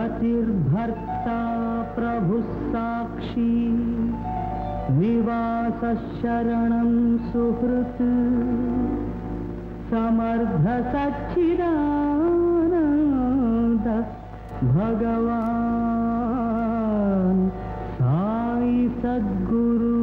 रतिर्भर्ता प्रभुः साक्षी निवास शरणं सुहृत् समर्थ सच्चिदानंद भगवान साई सद्गुरु।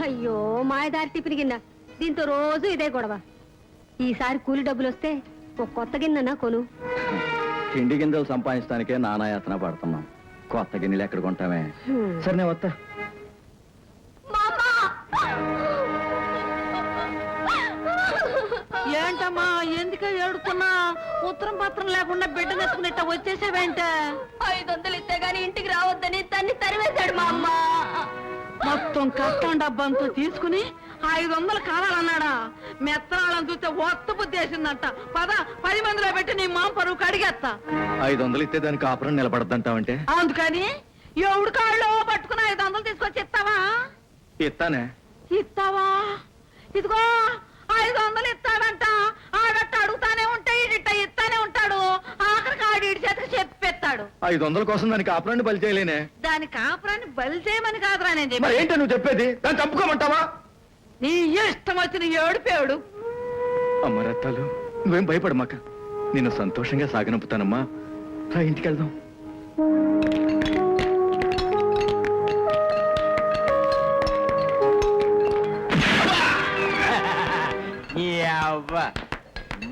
అయ్యో మాయదారి టిఫిన్ గిన్నె, దీంతో రోజు ఇదే గొడవ. ఈసారి కూలి డబ్బులు వస్తే ఒక కొత్త గిన్నెనా కొను. తిండి గింజలు సంపాదించడానికే నానాయాతన పడుతున్నాం, కొత్త గిన్నెలు ఎక్కడ కొంటామే. సరే నేను వస్తా. ఏంటమ్మా ఎందుకు ఏడుతున్నా? ఉత్తరం పత్రం లేకుండా బిడ్డ నెత్తుకునిట్ట వచ్చేసేవేంట? 500 ఇస్తే గాని ఇంటికి రావద్దని తన్ని తరివేశాడు మా అమ్మ. మొత్తం కష్టం డబ్బంతా తీసుకుని 500 కావాలన్నాడా? మెత్తనాళ్ళని చూస్తే ఒత్త బుద్ధి వేసిందంట. 10 మందిలో పెట్టి నీ మామ పరువు కడిగేస్తా. 500 ఇస్తే దానికి కాపురం నిలబడద్దంటావంటే? అందుకని ఎవడు కాళ్ళు పట్టుకుని 500 తీసుకొచ్చి ఇస్తావా? ఇస్తానే. ఇస్తావా? ఇదిగో 500 ఇస్తాడంట. ఆడట్ట అడుగుతానే ఉంటే ఇడిట్ట ఇస్తానే ఉంటాడు. ఆఖరికి ఆడి చేతికి చెప్పేస్తాడు. 500 కోసం దానికి కాపురాన్ని బలి చేయలేనే. దాని కాపురాన్ని బలి చేయమని కాదురా నేను మరి చెప్పి. ఏంటో నువ్వు చెప్పేది? దాన్ని చంపుకోమంటావా? నీ ఇష్టం వచ్చిన ఏడుపేవుడు. అమ్మ రత్తాలు, నువ్వేం భయపడమాక, నిన్ను సంతోషంగా సాగనంపుతానమ్మా. రా ఇంటికి వెళ్దాం.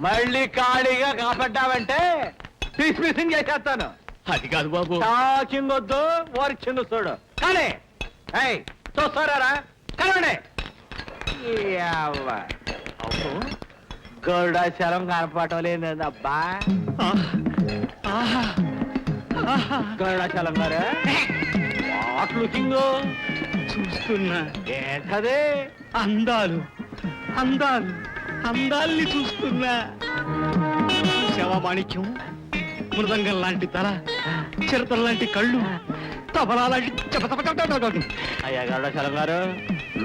మళ్ళీ ఖాళీగా కాపాడ్డావంటే పీస్ పీసింగ్ చేసేస్తాను. అది కాదు బాబు. టాకింగ్ వద్దు, వర్కింగ్ చూడు. కానీ చూస్తారా? కనండి. గరుడాచలం కనపడటం లేదబ్బా. గరుడాచలం గారు వాట్ లుకింగ్ చూస్తున్నా. ఏంటది? అందాలు అందాలు అందాల్ని చూస్తున్నా. శవమాణిక్యం, మృదంగం లాంటి తల, చిరతల లాంటి కళ్ళు, తబలా లాంటి అయ్యా గరుడాచలం గారు,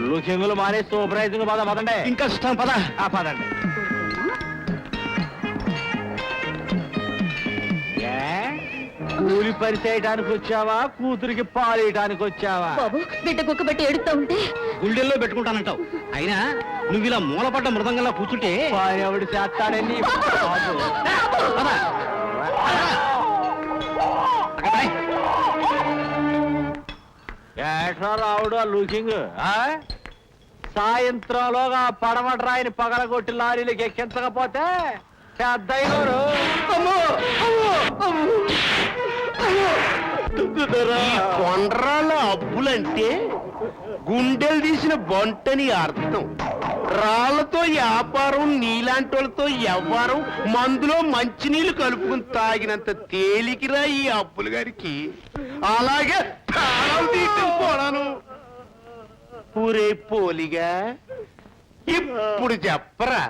లుకింగులు మానే సూపరైజింగ్ పదండి. ఇంకా చూస్తాం పద. పదండి. కూలి పని చేయడానికి వచ్చావా కూతురికి పాలేయడానికి వచ్చావా? బాబు బిడ్డ కుక్క బట్టి ఏడుస్తా ఉంటే గుండెల్లో పెట్టుకుంటానంటావు. అయినా నువ్వు ఇలా మూలపడ్డ మృదంగంలా కూర్చుంటే పని ఎవడు చేస్తాడని బాబు. పద. అక్కడ రాయ్. ఏట్రా రావుడు ఆ లుకింగ్ సాయంత్రంలోగా పడమట రాయిని పగలగొట్టి లారీలకు ఎక్కించకపోతే పెద్దయ్యారు. కొండ్రాళ్ళ అబ్బులంటే గుండెలు తీసిన బొంటని అర్థం. రాళ్లతో వ్యాపారం, నీలాంటి వాళ్ళతో వ్యవహారం, మందులో మంచినీళ్లు కలుపుకుని తాగినంత తేలికిరా ఈ అబ్బులు గారికి. అలాగే తాళం తీయటం కూడాను. ఊరే పోలిగా ఇప్పుడు చెప్పరా,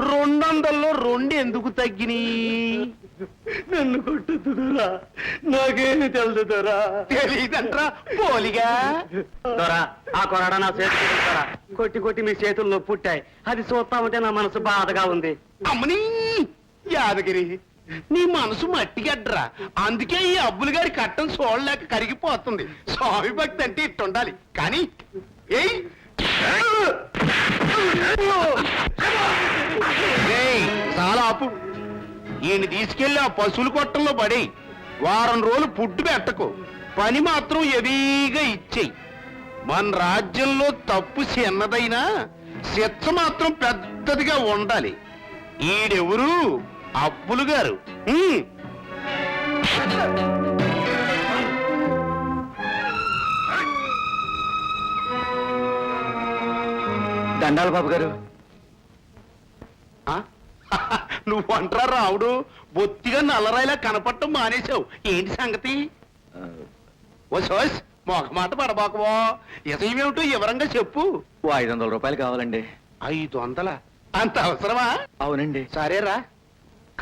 200లో 2 ఎందుకు తగ్గినాయి? నన్ను కొట్టుతురా, నాకేమి తెలుదురా. తెలీదంట్రా పోలిగా. దొరా, ఆ కొరడ నా చేతులు కొట్టి కొట్టి మీ చేతుల్లో పుట్టాయి. అది చూస్తా ఉంటే నా మనసు బాధగా ఉంది. అమ్మని యాదగిరి, నీ మనసు మట్టిగడ్డరా. అందుకే ఈ అబ్బులు గారి కట్టం చూడలేక కరిగిపోతుంది. స్వామి భక్తి అంటే ఇట్టుండాలి. కానీ ఏయ్ చాలా ఆపు. ఈయన తీసుకెళ్లి ఆ పశువుల కొట్టంలో పడి వారం రోజులు పుట్టు పెట్టకు. పని మాత్రం హెవీగా ఇచ్చేయి. మన రాజ్యంలో తప్పు చిన్నదైనా శిక్ష మాత్రం పెద్దదిగా ఉండాలి. ఈడెవరు? అబ్బులు గారు. దండాలు బాబు గారు. నువ్వు అంటారా రావుడు? బొత్తిగా నల్లరాయిలా కనపడటం మానేశావు. ఏంటి సంగతి? ఓ సోస్ మొక మాట పడబాకవో. ఇసమేమిటో వివరంగా చెప్పు. 500 రూపాయలు కావాలండి. 500? అంత అవసరమా? అవునండి. సరేరా,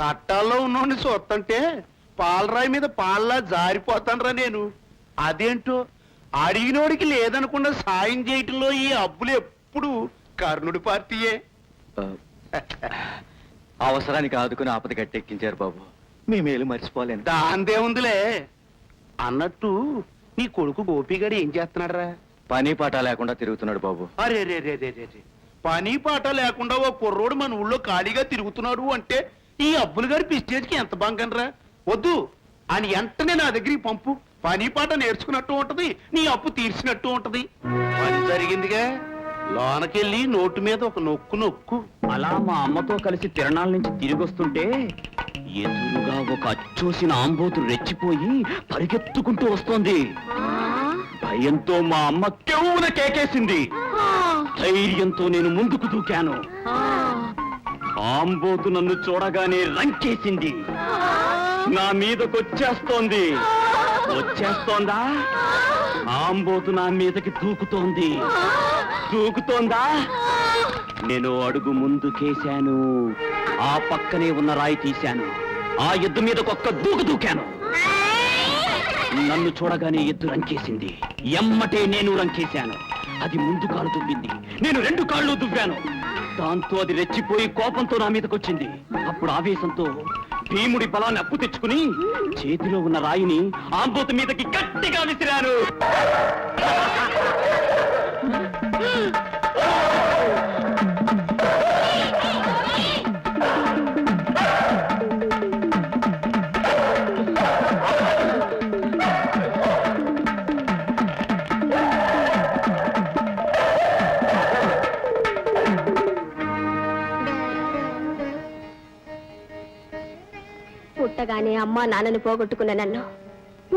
కట్టాల్లో ఉన్నోడిని చూస్తుంటే పాలరాయి మీద పాల్లా జారిపోతానరా నేను. అదేంటో అడిగినోడికి లేదనకుండా సాయం చేయటంలో ఈ అబ్బులు ఎప్పుడు కర్ణుడి పార్టీయే. అవసరానికి ఆదుకుని ఆపద గట్టెక్కించారు బాబు. మీ మేలు మర్చిపోలేను. దాందేముందిలే. అన్నట్టు నీ కొడుకు గోపిగాడు ఏం చేస్తున్నాడరా? పని పాట లేకుండా తిరుగుతున్నాడు బాబు. అరే రే రే రే రే, పని పాట లేకుండా ఓ కుర్రోడు మన ఊళ్ళో ఖాళీగా తిరుగుతున్నాడు అంటే ఈ అబ్బులు గారి పిస్టేజ్కి ఎంత బంగనరా. వద్దు అని వెంటనే నా దగ్గరికి పంపు. పని పాట నేర్చుకున్నట్టు ఉంటది, నీ అప్పు తీర్చినట్టు ఉంటది. పని జరిగిందిగా, లోనకెళ్ళి నోటు మీద ఒక నొక్కు నొక్కు. అలా మా అమ్మతో కలిసి తిరణాల నుంచి తిరిగి వస్తుంటే ఎదురుగా ఒక అచ్చోసిన ఆంబోతు రెచ్చిపోయి పరిగెత్తుకుంటూ వస్తోంది. భయంతో మా అమ్మ కెవ్వున కేకేసింది. ధైర్యంతో నేను ముందుకు దూకాను. ఆంబోతు నన్ను చూడగానే రంకేసింది. నా మీదకొచ్చేస్తోంది. వచ్చేస్తోందా? ఆంబోతు నా మీదకి దూకుతోంది. దూకుతోందా? నేను అడుగు ముందుకేశాను. ఆ పక్కనే ఉన్న రాయి తీశాను. ఆ ఎద్దు మీద ఒక్క దూకు దూకాను. నన్ను చూడగానే ఎద్దు రంకేసింది. ఎమ్మటే నేను రంకేశాను. అది ముందు కాలు దువ్వింది. నేను 2 కాళ్ళు దువ్వాను. దాంతో అది రెచ్చిపోయి కోపంతో నా మీదకొచ్చింది. అప్పుడు ఆవేశంతో భీముడి బలాన్ని అప్పు తెచ్చుకుని చేతిలో ఉన్న రాయిని ఆంబోతు మీదకి గట్టిగా విసిరాను. పుట్టగానే అమ్మా నాన్నను పోగొట్టుకున్న నన్ను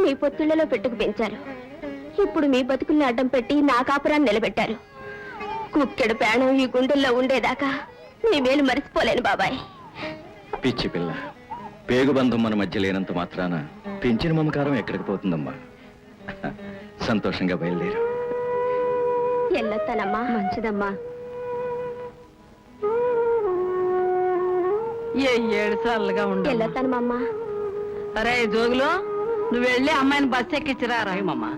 మీ పొత్తిళ్లలో పెట్టుకు పెంచారు. ఇప్పుడు మీ బతుకుల్ని అడ్డం పెట్టి నా కాపురాన్ని నిలబెట్టారు. కుక్కెడు ప్రాణం ఈ గుండెల్లో ఉండేదాకా మీ మేలు మరిచిపోలేను బాబాయ్. పిచ్చి పిల్ల, పేగుబంధం మన మధ్య లేనంత మాత్రాన పెంచిన మమకారం ఎక్కడికి పోతుందమ్మా? సంతోషంగా బయలుదేరు. ఎల్లొత్తానమ్మా. మంచిదమ్మా. ఏ 7 సార్లుగా ఉండు. ఎల్లొత్తాను మా అమ్మ. అరే జోగులు, నువ్వు వెళ్ళి అమ్మాయిని బస్ ఎక్కించిరా. రాయమమ్మా.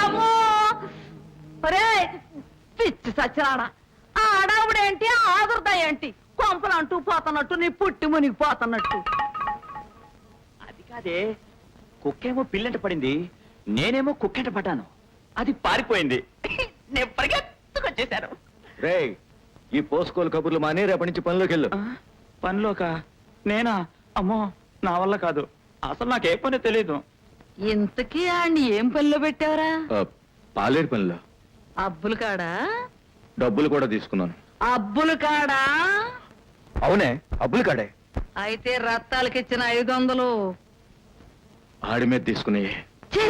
అమ్మో ఒరే పిచ్చి సచ్చిరాడా, ఆ అడావుడేంటి, ఆదుర్దా ఏంటి? కొంపలు అంటూ పోతున్నట్టు నీ పుట్టి మునిగిపోతున్నట్టు. అదే కుక్కేమో పిల్లంట పడింది, నేనేమో కుక్కెంట పడ్డాను. అది పారిపోయింది. నేను పరిగెత్తుకొచ్చేశాను. రే, ఈ పోసుకోలు కబుర్లు మానే రేపటి నుంచి పనిలోకి వెళ్ళు. పనిలోక నేనా? అమ్మో, నా వల్ల కాదు. అసలు నాకే పని తెలీదు. ఇంతకీ ఆడిని ఏం పనిలో పెట్టావరా? పాలేరు పనిలో అబ్బులు కాడా? డబ్బులు కూడా తీసుకున్నాను. అబ్బులు కాడా? అవునే, అబ్బులు కాడే. అయితే రత్తాలకిచ్చిన 500 ఆడి మీద తీసుకుని. ఛీ!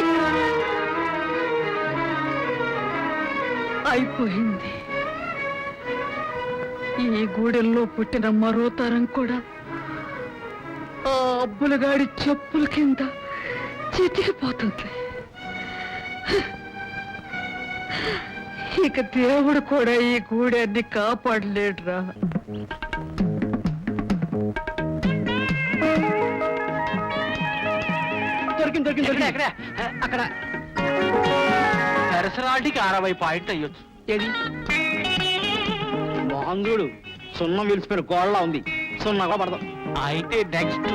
అయిపోయింది. ఈ గూడెల్లో పుట్టిన మరో తరం కూడా ఆ అబ్బులగాడి చెప్పుల కింద చితికిపోతుంది. ఇక దేవుడు కూడా ఈ గూడెన్ని కాపాడలేడురా. దొరికింది దొరికింది దొరికింది. అక్కడ పర్సనాలిటీకి 60 పాయింట్ అయ్యొచ్చు. ఏది? మోహందుడు సున్నం విలిసిపోయిన గోడలా ఉంది. సున్నగా పడదాం. అయితే నెక్స్ట్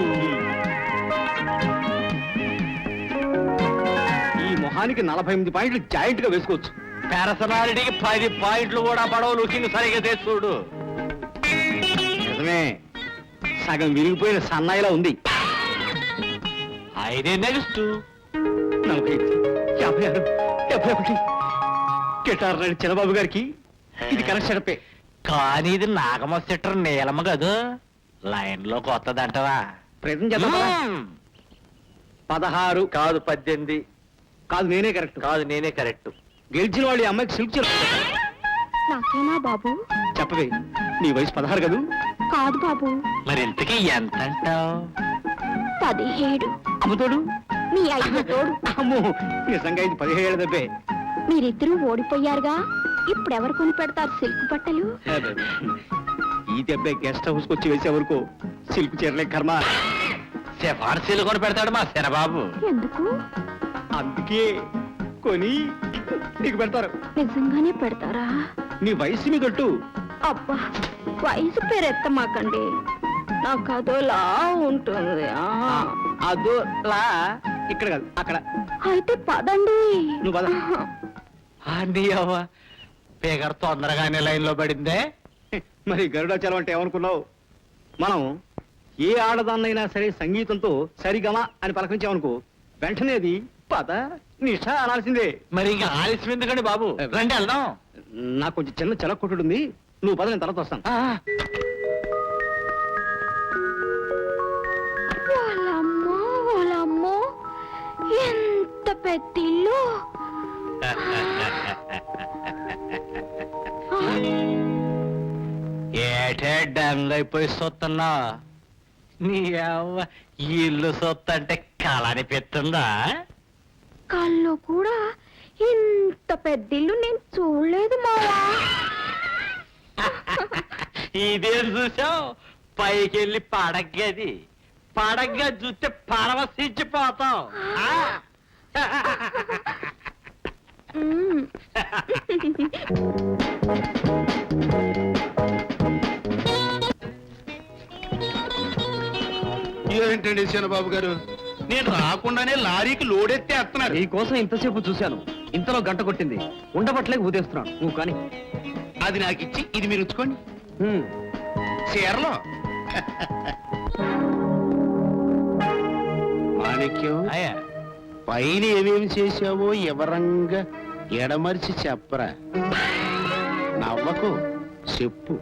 ఈ మొహానికి 48 పాయింట్లు జాయింట్ గా వేసుకోవచ్చు. పర్సనాలిటీకి 10 పాయింట్లు కూడా పడవ లుకింగ్ సరిగ్గా తెచ్చుడు. నిజమే, సగం విరిగిపోయిన సన్నాయిలా ఉంది. అయితే నెక్స్ట్ 45, 56, 71. గిటార్ రాని చిన్నబాబు గారికి ఇది కరెక్ట్ సెటపే. కానీ ఇది నాగమ సెటర్ నీలమ కాదు, లైన్ లో కొత్తదంటవా? ప్రయత్నం చేద్దాం కదా. 16 కాదు 18 కాదు, నేనే కరెక్ట్. కాదు నేనే కరెక్ట్. గెలిచిన వాళ్ళు ఈ అమ్మాయికి సిల్క్ చెప్తారు. నాకేనా బాబు? చెప్పవే, నీ వయసు 16 కదూ? కాదు బాబు, మరి ఇంతకీ ఎంత అంటావు? 17. అమ్ముతోడు. మీ అయ్య తోడు. అమ్మో, నిజంగా ఇది 17 ఏళ్ళ దెబ్బే. మీరిద్దరూ ఓడిపోయారుగా, ఇప్పుడెవరు కొని పెడతారు సిల్క్ బట్టలు? ఈ దెబ్బే గెస్ట్ హౌస్ వచ్చి వేసే వరకు సిల్క్ చీరలే కర్మ. సిఫార్సీలు కొని పెడతాడు మా శరబాబు. ఎందుకు? అందుకే కొని నీకు పెడతారు. నిజంగానే పెడతారా? నీ వయసు మీదొట్టు. అబ్బా, వయసు పేరెత్తమాకండి, నాకు అదోలా ఉంటుంది. అదోలా ఇక్కడ కాదు, అక్కడ. అయితే పదండి. నువ్వు పద. అండి అవ్వ, పేగర్ తొందరగానే లైన్ లో పడిందే. మరి గరుడాచలం అంటే ఏమనుకున్నావు? మనం ఏ ఆడదాన్నైనా సరే సంగీతంతో సరిగమ అని పలకరించామనుకో, వెంటనేది పద నిష అనాల్సిందే. మరి ఇంకా ఆలస్యం ఎందుకండి బాబు, రండి వెళ్దాం. నాకు కొంచెం చిన్న చెలక్ కొట్టుడుంది, నువ్వు పద, నేను తర్వాత వస్తాను. ఓలమ్మో ఓలమ్మో, ఎంత పెద్ద ఇల్లు. ఏటే డంగ్ అయిపోయి సొత్తున్నా, నీ అవ్వ ఇల్లు సొత్తు అంటే కలనిపిస్తుందా? కళ్ళు కూడా ఇంత పెద్ద ఇల్లు నేను చూడలేదు మావా. ఇదేం చూసావు? పైకెళ్ళి పడగ్గది, పడగ్గా చూస్తే పరవశించిపోతావు. మ్మ్. ఏంటండి చిన్నబాబు గారు, నేను రాకుండానే లారీకి లోడెత్తే వస్తున్నారు. నీ కోసం ఇంతసేపు చూశాను, ఇంతలో గంట కొట్టింది, ఉండబట్లేక ఊదేస్తున్నాను. నువ్వు కానీ అది నాకు ఇచ్చి ఇది మీరు ఉంచుకోండి. చీరలో మాణిక్యం, అయ్యా పైన ఏమేమి చేశావో ఎవరంగా ఎడమరిచి చెప్పరా. నవ్వకు, చెప్పు.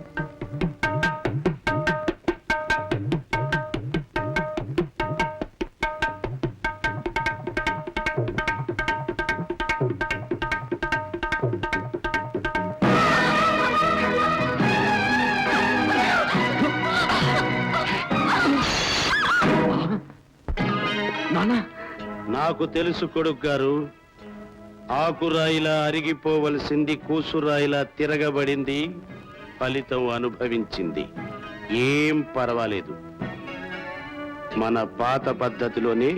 నానా, నాకు తెలుసు కొడుకు గారు, ఆకురాయిలా అరిగిపోవలసింది కూసురాయిలా తిరగబడింది, ఫలితం అనుభవించింది. ఏం పర్వాలేదు, మన పాత పద్ధతిలోనే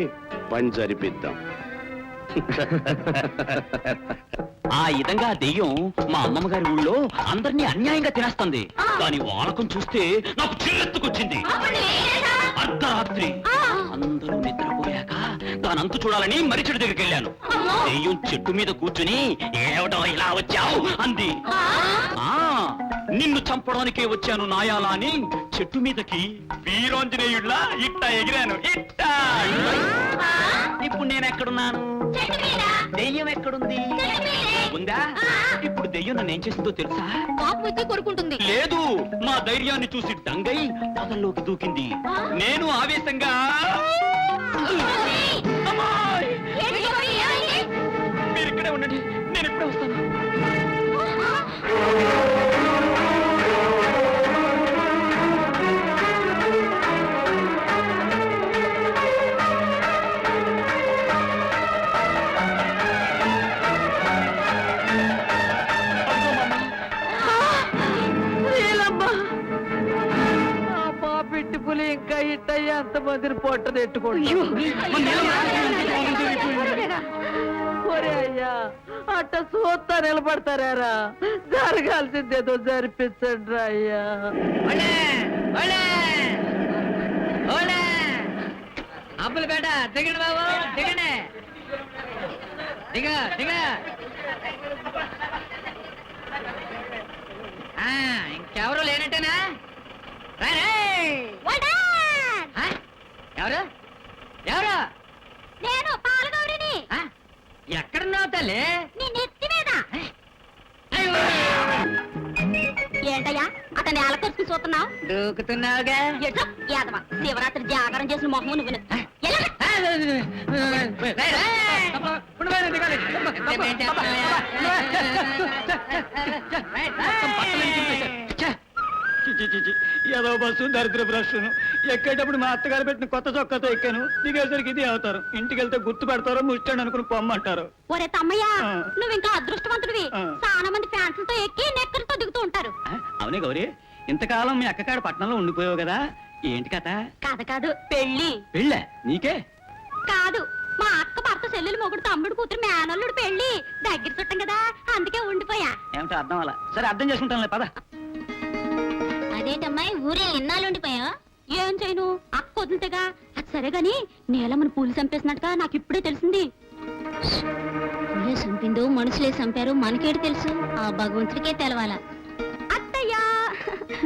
పని జరిపిద్దాం. ఆ విధంగా దెయ్యం మా అమ్మమ్మ గారి ఊళ్ళో అందరినీ అన్యాయంగా తినేస్తుంది. దాని వాలకం చూస్తే నాకు చిరెత్తుకొచ్చింది. అర్ధరాత్రి అందరూ నిద్రపోయాక దానంతు చూడాలని మరిచెడు దగ్గరికి వెళ్ళాను. దెయ్యం చెట్టు మీద కూర్చుని ఏవటో ఇలా వచ్చావు అంది. ఆ నిన్ను చంపడానికే వచ్చాను నాయాలా అని చెట్టు మీదకి వీరాంజనేయుడిలా ఇట్ట ఎగిరాను. ఇట్ట ఇప్పుడు నేను ఎక్కడున్నాను? దెయ్యం ఎక్కడుంది? ఉందా? ఇప్పుడు దెయ్యం నన్ను ఏం చేసిందో తెలుసా? కోరుకుంటుంది. లేదు, మా ధైర్యాన్ని చూసి దంగై పొదల్లోకి దూకింది. నేను ఆవేశంగా అమ్మాయ్! మీరు ఇక్కడే ఉండండి, నేను ఇప్పుడే వస్తాను. పెట్టి పులి ఇంకా ఇట్టయ్యా అంతమందిని పొట్ట నెట్టుకోండి. ఒరే అయ్యా, అట్ట చూస్తా నిలబడతారా? జరగాల్సిందేదో జరిపించండి రా అయ్యా. అబ్బులపేట దిగండి బాబు, దిగండి. దిగ దిగ. ఇంకెవరు లేనట్టేనా? ఎవరు ఎవరు? నేను పాలగౌరిని. ఎక్కడున్నావు తల్లి? నీ నెత్తి మీద. ఏంటయ్యా అతన్ని అలకరుచుకు చూస్తున్నావు? దూకుతున్నావుగా. ఎట్లా యాదవ శివరాత్రి జాగరం చేసిన మొహము నువ్వు. ఏదో బస్సు దరిద్ర బ్రష్ను ఎక్కేటప్పుడు మా అత్తగారు పెట్టిన కొత్త చొక్కాతో ఎక్కాను. దిగేసరికి ఇది అవుతారు. ఇంటికి వెళ్తే గుర్తు పెడతారో ముస్టాడు అనుకుని పొమ్మంటారు. ఒరే తమ్మయ్య, నువ్వు ఇంకా అదృష్టవంతుడివి. ఆ. చాలా మంది ఫ్యాన్స్లతో ఎక్కి నెక్కలతో దిగుతూ ఉంటారు. అవునే గౌరీ, ఇంతకాలం మీ అక్కకాడ పట్టణంలో ఉండిపోయావు కదా, ఏంటి కథ? కాదు కాదు, పెళ్లి. పెళ్ళా నీకే? కాదు, మా అక్క భర్త చెల్లెలు మొగుడు తమ్ముడు కూతురు మేనల్లుడు పెళ్లి దగ్గర చుట్టం కదా, అందుకే ఉండిపోయా. ఏమిటో అర్థం అలా. సరే అర్థం చేసుకుంటానులే పద. అదేటమ్మాయి ఊరే ఎన్నాళ్ళుండిపోయా? ఏం చేయను, అక్క వదిలితేగా. అది సరే గాని నేలమ్మని పూలు చంపేసినట్టుగా నాకు ఇప్పుడే తెలిసింది. పూలే చంపిందో మనుషులే చంపారు మనకేటి తెలుసు? ఆ భగవంతుడికే తెలవాల. అత్తయ్యా,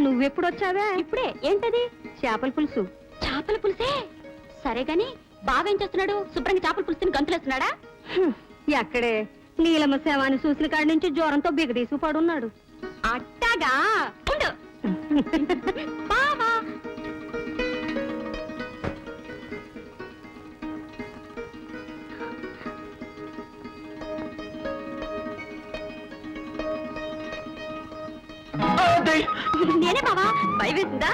నువ్వెప్పుడొచ్చావా? ఇప్పుడే. ఏంటది? చేపల పులుసు. చేపల పులుసే? సరే గాని బాగా ఏం చేస్తున్నాడు? శుభ్రంగా చేపల పులుసుని గంతులేస్తున్నాడా? ఎక్కడే, నీలమ్మ సేవాన్ని చూసిన కాడి నుంచి జ్వరంతో బిగదీసు పడున్నాడు. అట్టాగా ఉండు. బావా నేనే బావా. భయం వేసిందా?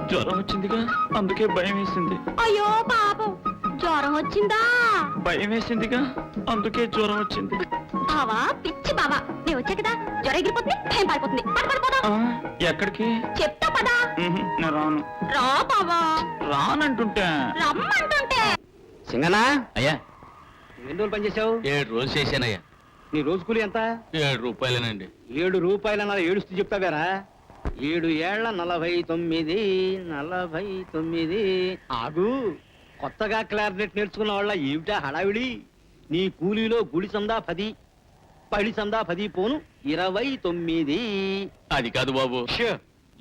జ్వరం వచ్చిందిగా, అందుకే భయం వేసింది. అయ్యో పాపం, జ్వరం వచ్చిందా? భయం వేసిందిగా, అందుకే జ్వరం వచ్చింది. బావా పిచ్చి బావా, నేను వచ్చా కదా జ్వరం ఎగిరిపోతుంది, భయం పారిపోతుంది. పడిపోదా? ఎక్కడికి? చెప్తా పదా. నేను రాను. రా బావా. రానంటుంటా. రమ్మంటుంటే. సింగనా అయ్యా, ఎన్ని రోజులు పనిచేసావు? 7 రోజులు చేశానయ్యా. నీ రోజు కూలి ఎంత? 7 రూపాయలేనండి. 7 రూపాయలన్నా ఏడుస్తూ చెప్తావేరా? 7 ఏళ్ల 49. ఆగు, కొత్తగా క్లారినెట్ నేర్చుకున్న వాళ్ళ ఏమిటా హడావిడి? నీ కూలీలో గుడి సందా 10, పడి సందా 10 పోను 29. అది కాదు బాబు.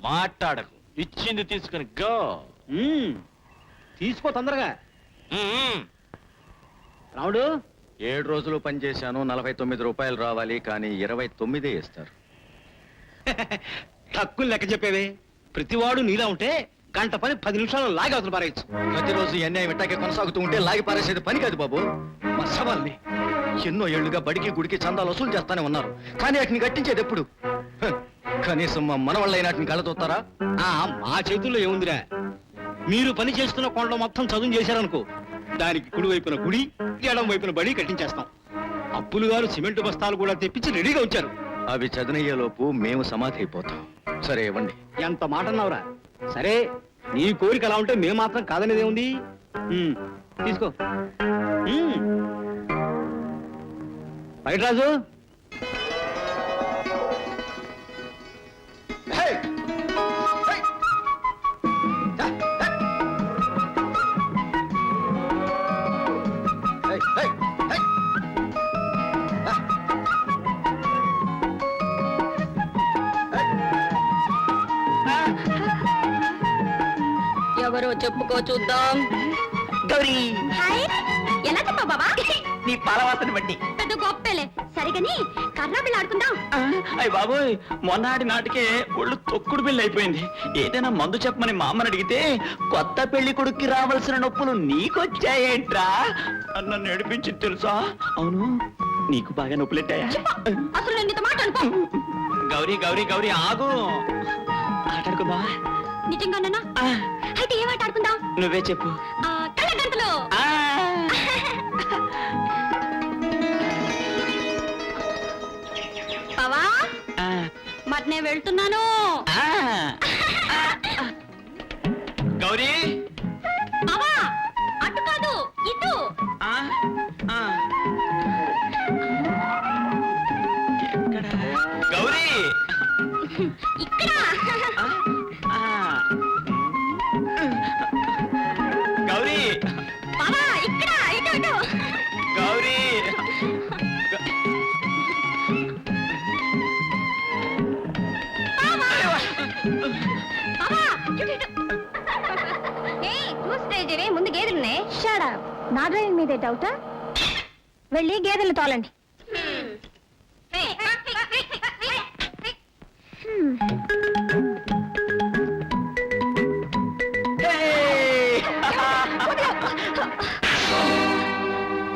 మాట్లాడకు, ఇచ్చింది తీసుకుని గో. తీసుకో తొందరగా. రాముడు, 7 రోజులు పనిచేశాను, 49 రూపాయలు రావాలి, కానీ 29 ఇస్తారు. తక్కువ లెక్క చెప్పేవే. ప్రతివాడు నీలా ఉంటే గంట పని 10 నిమిషాలు లాగి అవతల పారేయచ్చు. ప్రతిరోజు ఈ అన్యాయం ఇట్టాకే కొనసాగుతూ ఉంటే లాగి పారేసేది పని కాదు బాబు. మా సవాల్ని ఎన్నో ఏళ్లుగా బడికి గుడికి చందాలు వసూలు చేస్తానే ఉన్నారు, కానీ వాటిని కట్టించేది ఎప్పుడు? కనీసం మా మనవాళ్ళైన వాటిని కళ్ళతోస్తారా? మా చేతుల్లో ఏముందిరా? మీరు పని చేస్తున్న కొండ మొత్తం చదువు చేశారనుకో, దానికి కుడి వైపున గుడి, ఎడం వైపున బడి కట్టించేస్తాం. అప్పులు గారు సిమెంట్ బస్తాలు కూడా తెప్పించి రెడీగా ఉంచారు. అవి చదునయ్యేలోపు మేము సమాధి అయిపోతాం. సరే ఇవ్వండి. ఎంత మాట అన్నావురా? సరే, నీ కోరిక అలా ఉంటే మేము మాత్రం కాదనేదే ఉంది. తీసుకో. పైటరాజు హే! హే! దా, దా. హే, హే, హే. దా. ఎవరో చెప్పుకో చూద్దాం. గౌరీ హాయ్, ఎలా చెప్పావు బాబా? నీ పాలవాసన బట్టి పెద్ద గొప్పలే. సరిగని కర్ణా బిళ్ళ ఆడుకుందాం. అయ్య బాబోయ్, మొన్నటి నాటికే ఒళ్ళు తొక్కుడు పెళ్లి అయిపోయింది. ఏదైనా మందు చెప్పమని మా అమ్మని అడిగితే కొత్త పెళ్లి కొడుక్కి రావాల్సిన నొప్పులు నీకొచ్చాయేంట్రా నన్ను ఏడిపించింది తెలుసా? అవును, నీకు బాగా నొప్పులెట్టాయా? అసలు నేను నీతో మాట అనుకో. గౌరీ గౌరీ గౌరీ ఆగు, ఆటాడుకుందా? నిజంగానా? అయితే ఏం ఆట ఆడుకుందాం? నువ్వే చెప్పు. కళ్ళగంతలు. ఆ, బావా, ఆ, మరి నేను వెళ్తున్నాను. ఆ. గౌరీ బావా, అటు కాదు ఇటు. ఆ, ఆ. ఎక్కడ? గౌరీ ఇక్కడ. ఆ, ఆ. గౌరీ బావా, ఇక్కడ ఇటు ఇటు. గౌరీ బావా, ఇటు ఇటు. చూస్తే ముందు గేదెలున్నాయి. Shut up. నా డ్రైవింగ్ మీదే డౌటా? వెళ్ళి గేదెలు తోలండి.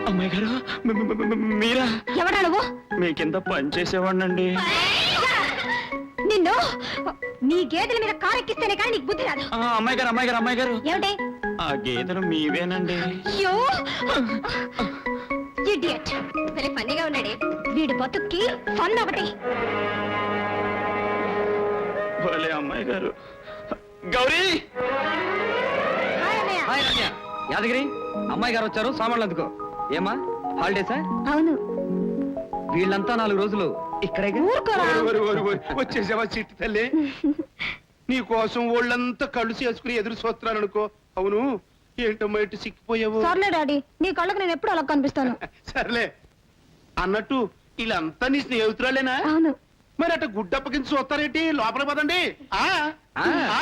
అమ్మాయి గారు మీరా? ఎవడా నువ్వు? మీ కింద పని చేసేవాడినండి. నిన్ను నీ గేదెల మీద కారెక్కిస్తేనే కానీ నీకు బుద్ధి రాదు. అమ్మాయి గారు అమ్మాయి గారు అమ్మాయి గారు, ఏమిటి? ఆ గేదెలు మీవేనండి. అయ్యో, ఇడియట్. భలే ఫన్నీగా ఉన్నాడే వీడు. బతుక్కి ఫన్ ఒకటి. భలే అమ్మాయి గారు. గౌరీ హాయ్ అన్నయ్య. యాదగిరి, అమ్మాయి గారు వచ్చారు, సామాన్లు అందుకో. ఏమా హాలిడేసా? అవును. వీళ్ళంతా 4 రోజులు ఇక్కడే. ఊరుకోరా. వచ్చేసావా చిట్టి తల్లి? నీ కోసం వాళ్ళంతా కళ్ళు చేసుకుని ఎదురు చూస్తున్నాను అనుకో. అవును, ఏంటమ్మా ఇటు సిక్కిపోయావు? సర్లే డాడీ, నీ కళ్ళకు నేను ఎప్పుడు అలా కనిపిస్తాను. సర్లే అన్నట్టు వీళ్ళంతా నీ స్నేహితురాలేనా? అవును. మరి అట్ట గుడ్డప్పకించి చూస్తారేంటి? లోపల పదండి. ఆ ఆ. ఆ.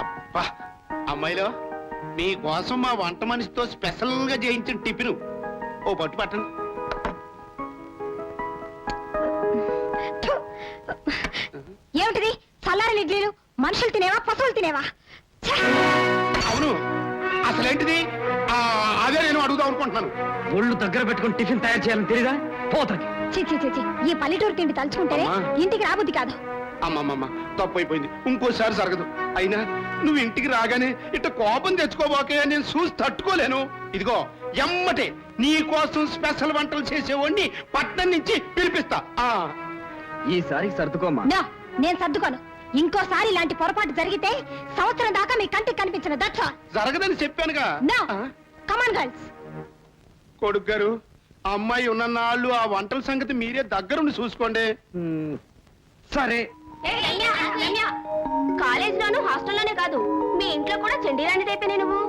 అబ్బా, అమ్మాయిలో మీకోసం మా వంట మనిషితో స్పెషల్ గా చేయించిన టిఫిన్ ఓ పట్టు పట్టండి. ఏమిటిది? చల్లారని ఇడ్లీలు. మనుషులు తినేవా పశువులు తినేవా? ఛే! అవును, అసలేంటిది? అదే నేను అడుగుదాం అనుకుంటున్నాను. ఒళ్ళు దగ్గర పెట్టుకుని టిఫిన్ తయారు చేయాలని తెలీదా? పోతకి. ఛీ, ఛీ, ఛీ, ఛీ. ఈ పల్లెటూరు తిండి తలుచుకుంటేనే అమ్మా. ఇంటికి రాబుద్ది కాదు. అమ్మమ్మమ్మ, తప్పు అయిపోయింది, ఇంకోసారి జరగదు. అయినా నువ్వు ఇంటికి రాగానే ఇట్ట కోపం తెచ్చుకోబోకే, నేను చూసి తట్టుకోలేను. ఇదిగో ఎమ్మటే నీ కోసం స్పెషల్ వంటలు చేసేవాడిని పట్నం నుంచి పిలిపిస్తా. ఈసారికి సర్దుకోమ్మా. నో, నేను సర్దుకోను. ఇంకోసారి ఇలాంటి పొరపాటు జరిగితే సంవత్సరం దాకా మీ కంటికి కనిపించిన. That's all. జరగదని చెప్పానుగా. నో, ఆ, కమ్ ఆన్ గర్ల్స్. కొడుకు గారు, ఆ అమ్మాయి ఉన్న నాళ్ళు ఆ వంటల సంగతి మీరే దగ్గరుండి చూసుకోండి. సరే. కాలేజీలోను హాస్టల్లోనే కాదు, మీ ఇంట్లో కూడా చండీరాణి తెప్పినే నువ్వు.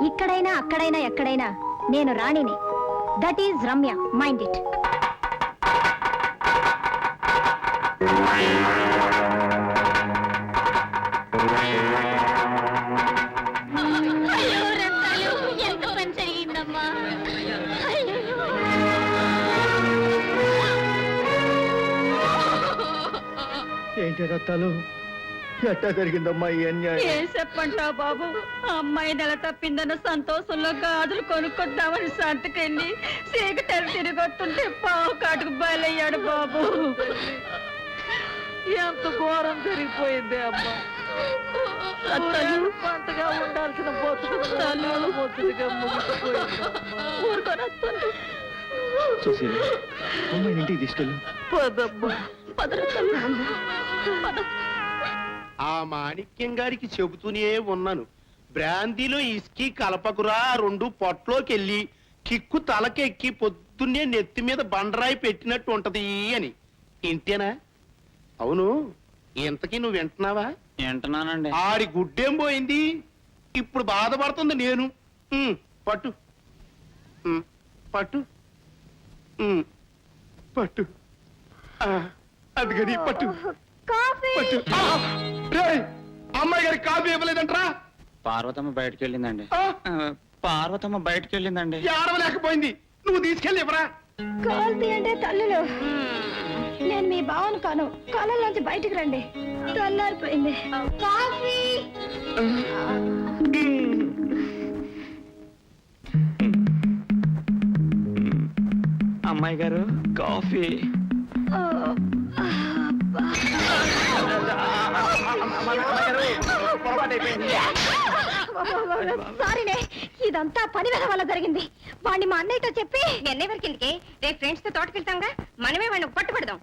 ఇక్కడైనా అక్కడైనా ఎక్కడైనా నేను రాణిని. That is Ramya. Mind it. ఎంత పని జరిగిందమ్మా. ఏంటి రత్తాలు, ఎట్టా జరిగిందమ్మా ఈ అన్యాయం? ఏం చెప్పంటావు బాబు? ఆ అమ్మాయి నెల తప్పిందన్న సంతోషంలో గాజులు కొనుక్కొద్దామని సంతకెళ్ళి సీకటెలు తిరిగొస్తుంటే పావు కాటుకు బయలయ్యాడు బాబు. ఎంత ఘోరం జరిగిపోయింది అమ్మా. పంటగా ఉండాల్సిన బొత్తుగా ముగిసిపోయింది. ఊరుకొనొస్తుంది. సుశీల, అమ్మాయిని ఇంటికి తీసుకెళ్ళు. పదమ్మా, ఆ మాణిక్యం గారికి చెబుతూనే ఉన్నాను, బ్రాందీలో ఇస్కి కలపకురా, రెండు పొట్లోకెళ్ళి కిక్కు తలకెక్కి పొద్దున్నే నెత్తి మీద బండరాయి పెట్టినట్టు ఉంటది అని. ఇంతేనా? అవును, ఇంతకీ నువ్వు వింటున్నావా? వింటున్నానండి. ఆడి గుడ్డేం పోయింది, ఇప్పుడు బాధపడుతుంది నేను. పట్టు పట్టు పట్టు, అది పట్టు కాఫీ. పట్టు. రేయ్, అమ్మాయి గారికి కాఫీ ఇవ్వలేదంట్రా? పార్వతమ్మ బయటకు వెళ్ళిందండి. ఆ? పార్వతమ్మ బయటకు వెళ్ళిందండి. ఏడవలేకపోయింది, నువ్వు తీసుకెళ్ళి ఇవ్వరా. కాలు తీయండి తల్లులు. నేను మీ బావను కాను, కాలంలోంచి బయటికి రండి. తెల్లారిపోయింది. కాఫీ. అమ్మాయి గారు కాఫీ. సారీనే, ఇదంతా పని వేల వల్ల జరిగింది. వాడిని మా అన్నయ్యతో చెప్పి ఎన్నెవరి కిందకి రేపు ఫ్రెండ్స్ తో తోటకెళ్తాంగా, మనమే వాడిని పట్టుబడదాం.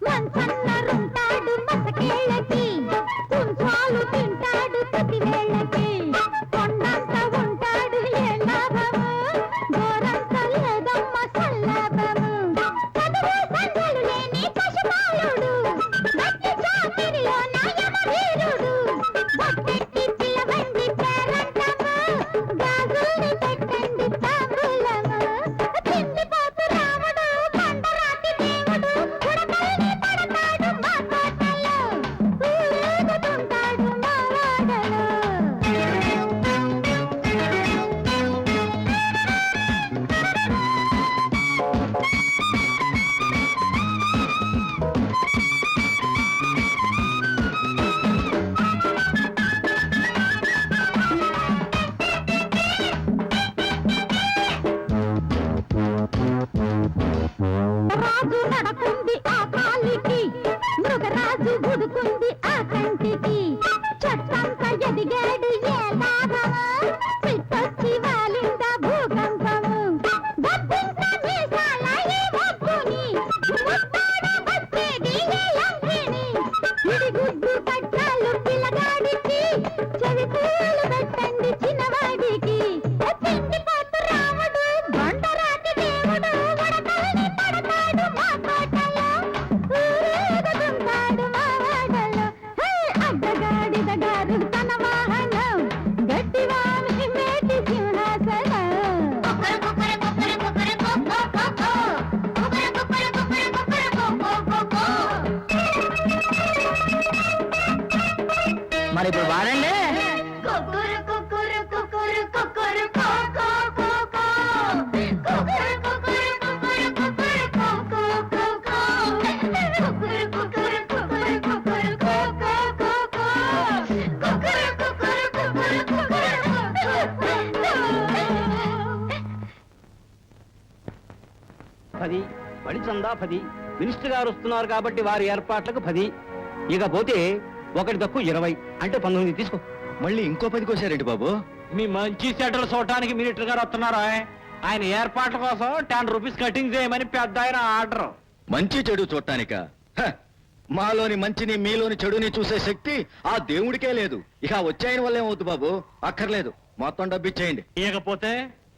మంచన్నరుంటాడు మసకేళ్ళకి, కుంచాలు తింటాడు ప్రతి వేళకి. కొండంత ఉంటాడు ఏ లాభము, గోరంత లేదమ్మ సల్లాభము. చదువు సంధ్యలు లేని పశుపాలుడు, గట్టి చాకిరిలో నాయమ వీరుడు. బొట్టెట్టి పిలవండి పేరంటము, గాజుల్ని పెట్టండి తాంబూలము. తిండిపోతు రాముడు, కొండరాతి దేవుడు, ఉడకల్ని పడతాడు మా తోటలో, ఊరేగుతుంటాడు మా వాడలో. రాజు నడకుంది ఆ కాలికి, మృగరాజు గుడుకుంది ఆ కంటికి. చెట్టంతా ఎదిగాడు ఏ లాభము, పిట్టొచ్చి వాలిందా భూకంపము. బొద్దింక మీసాల ఈ ఒగ్గుని, ముత్తాడ వచ్చేది ఈ లంకిని. ఇడిగుడ్డు కట్టాలు పిల్లగాడికి, చెవి పూలు పెట్టండి చిన్నవాడికి. తిండిపోతు రాముడు, బండరాతి దేవుడు, ఉడకల్ని పడతాడు మా తోటలో, ఊరేగుతుంటాడు మా వాడలో. హే, అడ్డగాడిదగారు తన వాహనం, గట్టివాని మేటి సింహాసనం. మరి ఇప్పుడు వాడండి. కుక్కురు కుక్కురు కుక్కురు కుక్కురు కో కో కో కో. కుక్కురు కుక్కురు కుక్కురు కుక్కురు కో కో కో కో. కుక్కురు కుక్కురు కుక్కురు కుక్కురు కో కో కో కో. కుక్కురు కుక్కురు కుక్కురు కుక్కురు కో కో కో. 10 బడి చందా 10. మినిస్టర్ గారు వస్తున్నారు కాబట్టి వారి ఏర్పాట్లకు 10. ఇకపోతే ఒకటి తక్కువ 20 అంటే 19 తీసుకో. మళ్ళీ ఇంకో 10 కోసారేంటి బాబు? మీ మంచి సెటలు చూడటానికి మినిస్టర్ గారు వస్తున్నారా? ఆయన ఏర్పాట్ల కోసం 10 రూపీస్ కటింగ్ చేయమని పెద్ద ఆయన ఆర్డర్. మంచి చెడు చూడటానిక? మాలోని మంచిని మీలోని చెడుని చూసే శక్తి ఆ దేవుడికే లేదు. ఇక వచ్చాయన వల్ల ఏమవుతుంది బాబు? అక్కర్లేదు, మొత్తం డబ్బిచ్చేయండి. ఇకపోతే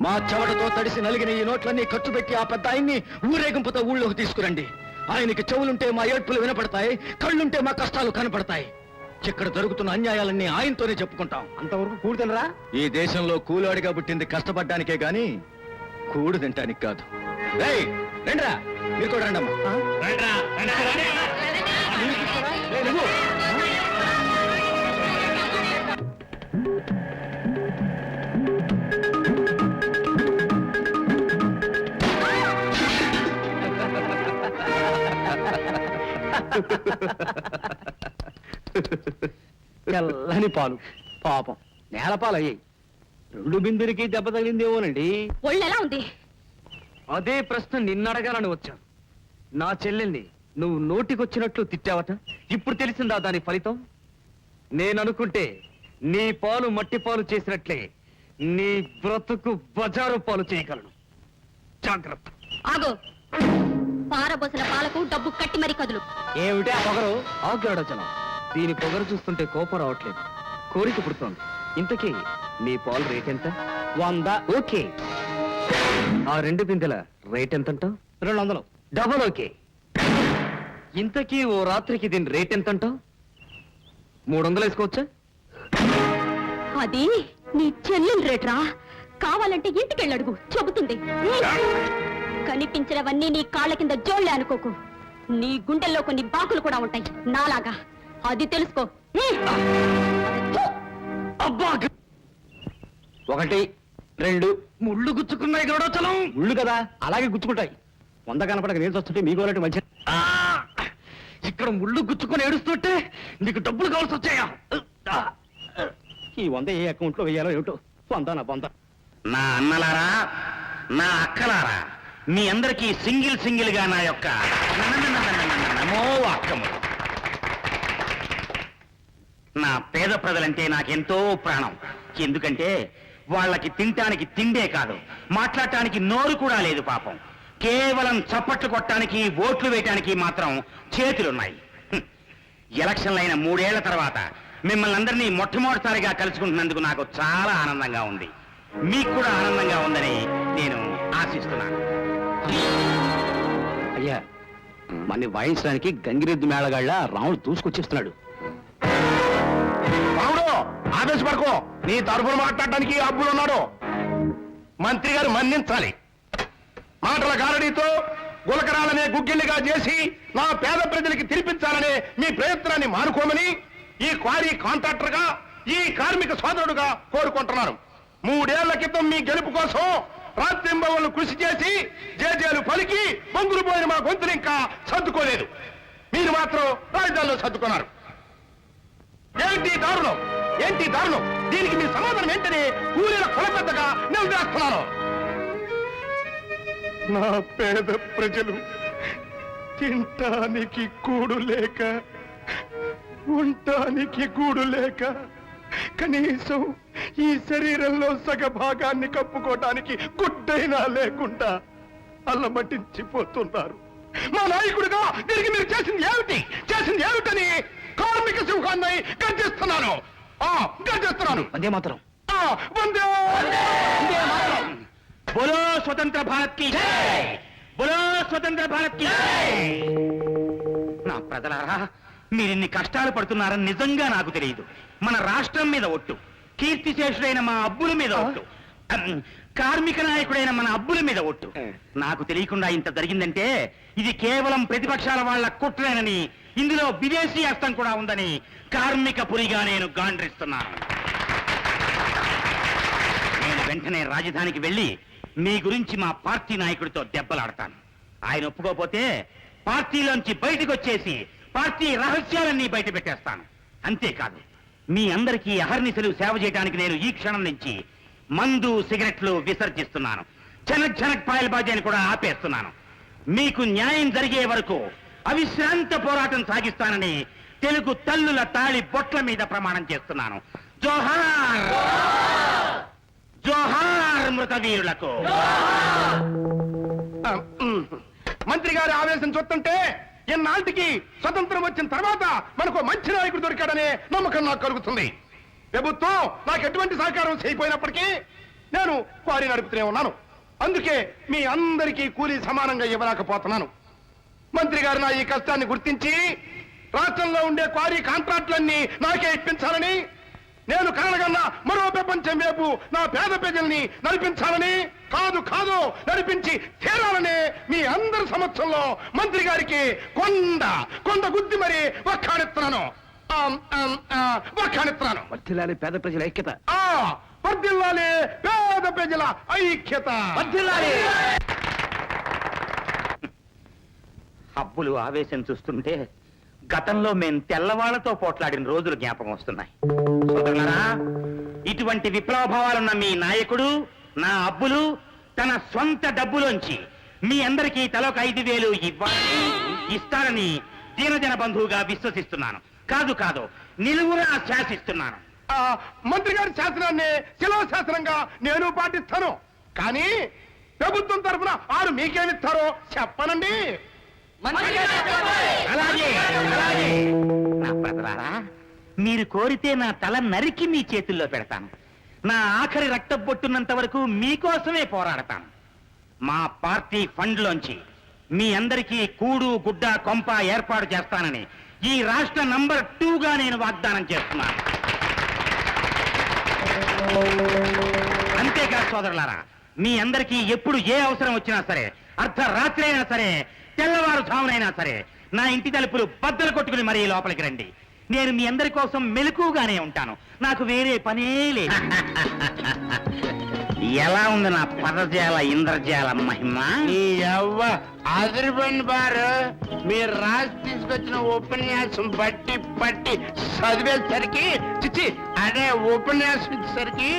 మా చెవటతో తడిసి నలిగిన ఈ నోట్లన్నీ ఖర్చు పెట్టి ఆ పెద్ద ఆయన్ని ఊరేగింపుతో ఊళ్ళోకి తీసుకురండి. ఆయనకి చెవులుంటే మా ఏడ్పులు వినపడతాయి, కళ్ళుంటే మా కష్టాలు కనపడతాయి. ఇక్కడ జరుగుతున్న అన్యాయాలన్నీ ఆయనతోనే చెప్పుకుంటాం. అంతవరకు కూడుతున్నరా? ఈ దేశంలో కూలోడిగా పుట్టింది కష్టపడ్డానికే గాని కూడు తింటానికి కాదు. రేయ్, రండ్రా, మీరు కూడా రండమ్మా. తెల్లని పాలు పాపం నేలపాలు అయ్యాయి. 2 బిందులకి దెబ్బ తగిలిందేమోనండి. ఒళ్ళెలా ఉంది? అదే ప్రశ్న నిన్నడగాలని వచ్చాను. నా చెల్లెల్ని నువ్వు నోటికొచ్చినట్లు తిట్టావట. ఇప్పుడు తెలిసిందా దాని ఫలితం? నేననుకుంటే నీ పాలు మట్టి పాలు చేసినట్లే నీ బ్రతుకు బజారు పాలు చేయగలను. జాగ్రత్త. ఆగో, పారబోసిన పాలకు డబ్బు కట్టి మరి కదులు. ఏమిటి ఆ పొగరు? ఆగాడచనం. దీని పొగరు చూస్తుంటే కోపం రావట్లేదు, కోరిక పుడుతోంది. ఇంతకీ నీ పాలు రేట్ ఎంత? 100. ఓకే. ఆ 2 బిందెల రేట్ ఎంతంటావు? 200. Double okay. ఇంతకీ ఓ రాత్రికి దీని రేట్ ఎంతంటావు? 300 వేసుకోవచ్చా? అది నీ చెల్లెలు రేట్రా. కావాలంటే ఇంటికెళ్ళడుగు, చెబుతుంది. కనిపించినవన్నీ నీ కాళ్ళ కింద జోళ్ళే అనుకోకు. నీ గుండెల్లో కొన్ని బాకులు కూడా ఉంటాయి నాలాగా, అది తెలుసుకో. అబ్బా! 1, 2 ముళ్ళు గుచ్చుకున్నాయి గౌడచలం. ముళ్ళు కదా, అలాగే గుచ్చుకుంటాయి. 100 కనపడక నేను వస్తుంటే మీకు అలాంటి మంచి. ఇక్కడ ముళ్ళు గుచ్చుకుని ఏడుస్తుంటే నీకు డబ్బులు కావాల్సి వచ్చాయా? ఈ 100 ఏ అకౌంట్ లో వేయాలో ఏమిటో. 100 నా 100. నా అన్నలారా, నా అక్కలారా, మీ అందరికీ సింగిల్ గా నా యొక్క నమో వాక్యము. నా పేద ప్రజలంటే నాకెంతో ప్రాణం. ఎందుకంటే వాళ్ళకి తినటానికి తిండే కాదు, మాట్లాడటానికి నోరు కూడా లేదు పాపం. కేవలం చప్పట్లు కొట్టడానికి, ఓట్లు వేయటానికి మాత్రం చేతులున్నాయి. ఎలక్షన్లైన 3 ఏళ్ల తర్వాత మిమ్మల్ని అందరినీ మొట్టమొదటిసారిగా కలుసుకుంటున్నందుకు నాకు చాలా ఆనందంగా ఉంది. మీకు కూడా ఆనందంగా ఉందని నేను ఆశిస్తున్నాను. అయ్యా, మన్ని వాయించడానికి గంగిరెద్దు మేళగాళ్ళ రాముడు దూసుకొచ్చేస్తున్నాడు. రాముడు, ఆవేశపడుకో. నీ తరఫున మాట్లాడటానికి అబ్బులున్నాడు. మంత్రి గారు మన్నించాలి. మాటల గారడీతో గులకరాలనే గుగ్గిళ్ళిగా చేసి నా పేద ప్రజలకి తినిపించాలనే మీ ప్రయత్నాన్ని మానుకోమని ఈ క్వారీ కాంట్రాక్టర్గా, ఈ కార్మిక సోదరుడుగా కోరుకుంటున్నాను. 3 ఏళ్ల క్రితం మీ గెలుపు కోసం రాత్రింబవళ్ళు కృషి చేసి జేజేలు పలికి పొంగులు పోయిన మా గొంతులు ఇంకా సర్దుకోలేదు. మీరు మాత్రం రాజధానిలో సర్దుకున్నారు. ఏంటి దారుణం? ఏంటి దారుణం? దీనికి మీ సమాధానం ఏంటని కూలీల కులపెద్దగా నిలదీస్తున్నాను. నా పేద ప్రజలు తింటానికి కూడు లేక, ఉండటానికి గూడు లేక, కనీసం ఈ శరీరంలో సగ భాగాన్ని కప్పుకోవటానికి గుడ్డైనా లేకుండా అల్లమటించిపోతున్నారు. మా నాయకుడిగా దీనికి మీరు చేసింది ఏమిటని కార్మిక సింహాన్ని గర్జిస్తున్నాను. గర్జిస్తున్నాను. వందే మాత్రం. బోలో స్వతంత్ర భారత్ కి జై! బోలో స్వతంత్ర భారత్ కి జై! నా ప్రజలారా, మీరిన్ని కష్టాలు పడుతున్నారని నిజంగా నాకు తెలియదు. మన రాష్ట్రం మీద ఒట్టు, కీర్తిశేషుడైన మా అబ్బుల మీద ఒట్టు, కార్మిక నాయకుడైన మన అబ్బుల మీద ఒట్టు. నాకు తెలియకుండా ఇంత జరిగిందంటే ఇది కేవలం ప్రతిపక్షాల వాళ్ళ కుట్రేనని, ఇందులో విదేశీ హస్తం కూడా ఉందని కార్మిక పురిగా నేను గాండ్రిస్తున్నాను. నేను వెంటనే రాజధానికి వెళ్ళి మీ గురించి మా పార్టీ నాయకుడితో దెబ్బలాడతాను. ఆయన ఒప్పుకోకపోతే పార్టీలోంచి బయటకు వచ్చేసి పార్టీ రహస్యాలన్నీ బయట పెట్టేస్తాను. అంతేకాదు, మీ అందరికీ అహర్నిశలు సేవ చేయడానికి నేను ఈ క్షణం నుంచి మందు, సిగరెట్లు విసర్జిస్తున్నాను. జనక్ జనక్ పాయల్బాజీ అని కూడా ఆపేస్తున్నాను. మీకు న్యాయం జరిగే వరకు అవిశ్రాంత పోరాటం సాగిస్తానని తెలుగు తల్లుల తాళి బొట్ల మీద ప్రమాణం చేస్తున్నాను. జోహార్ జోహార్ మృతవీరులకు. మంత్రి గారి ఆవేశం చూస్తుంటే ఇన్నాళ్ళకి స్వతంత్రం వచ్చిన తర్వాత మనకు మంచి నాయకుడు దొరికాడనే నమ్మకం నాకు కలుగుతుంది. ప్రభుత్వం నాకు ఎటువంటి సహకారం చేయకపోయినప్పటికీ నేను క్వారీ నడుపుతూనే ఉన్నాను. అందుకే మీ అందరికీ కూలీ సమానంగా ఇవ్వలేకపోతున్నాను. మంత్రి గారు నా ఈ కష్టాన్ని గుర్తించి రాష్ట్రంలో ఉండే క్వారీ కాంట్రాక్టులన్నీ నాకే ఇప్పించాలని, నేను కలగన్న మరో ప్రపంచం వైపు నా పేద ప్రజల్ని నడిపించాలని, కాదు నడిపించి తీరాలని మీ అందరి సమక్షంలో మంత్రి గారికి కొండ గుద్ది మరి వక్కాణిస్తున్నాను. వర్ధిల్లాలి పేద ప్రజల ఐక్యత. వర్ధిల్లాలి పేద ప్రజల ఐక్యత. హబ్బులు ఆవేశం చూస్తుంటే గతంలో మేం తెల్లవాళ్లతో పోట్లాడిన రోజులు జ్ఞాపకం వస్తున్నాయి. సోదరులారా, ఇటువంటి విప్లవ భావాలున్న మీ నాయకుడు నా అబ్బులు తన స్వంత డబ్బులోంచి మీ అందరికీ తలొక 5,000 ఇవ్వాలని, ఇస్తారని దీనజన బంధువుగా విశ్వసిస్తున్నాను. కాదు నిలువురా శాసిస్తున్నాను. మంత్రి గారి శాసనాన్ని శిలా శాసనంగా నేను పాటిస్తాను. కానీ ప్రభుత్వం తరఫున ఆరు మీకేమిస్తారో చెప్పనండి. అలాగే నా బ్రదరారా, మీరు కోరితే నా తల నరికి మీ చేతుల్లో పెడతాను. నా ఆఖరి రక్తం పొట్టున్నంత వరకు మీకోసమే పోరాడతాను. మా పార్టీ ఫండ్లోంచి మీ అందరికీ కూడు గుడ్డ కొంప ఏర్పాటు చేస్తానని ఈ రాష్ట్ర నంబర్ 2గా నేను వాగ్దానం చేస్తున్నాను. అంతేకాదు సోదరులారా, మీ అందరికీ ఎప్పుడు ఏ అవసరం వచ్చినా సరే, అర్ధరాత్రి అయినా సరే, తెల్లవారుజామునైనా సరే, నా ఇంటి తలుపులు బద్దలు కొట్టుకుని మరీ లోపలికి రండి. నేను మీ అందరి కోసం మెలకుగానే ఉంటాను. నాకు వేరే పనే లేదు. ఎలా ఉంది నా పదజాల ఇంద్రజాల మహిమ? అదిరిపోయింది బారు. మీరు రాసి తీసుకొచ్చిన ఉపన్యాసం పట్టి చదివేసరికి అదే ఉపన్యాసం ఇచ్చేసరికి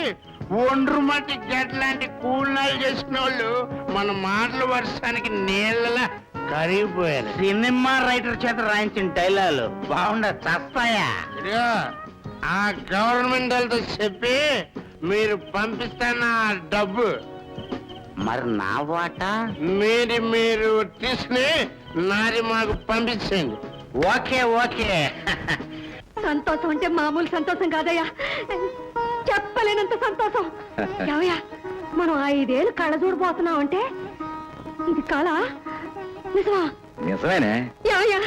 ఒండ్రు మట్టి గట్లాంటి కూలినాలు చేసిన వాళ్ళు మన మాటలు వర్షానికి నీళ్ళలా కరిగిపోయారు. సినిమా రైటర్ చేత రాయించిన డైలాగులు బాగుండదు, చస్తాయా? ఆ గవర్నమెంట్ వాళ్ళతో చెప్పి మీరు పంపిస్తాన డబ్బు, మరి నా వాటా మీరు తీసుకుని నాది మాకు పంపించండి. ఓకే సంతోషం అంటే మామూలు సంతోషం కాదయ్యా, చెప్పలేనంత సంతోషం. ఏమయ్యా, మనం 5 ఏళ్ళు కళ్ళ చూడబోతున్నాం అంటే ఇది కళ నిజమా? నిజమేనే. ఏమయ్యా,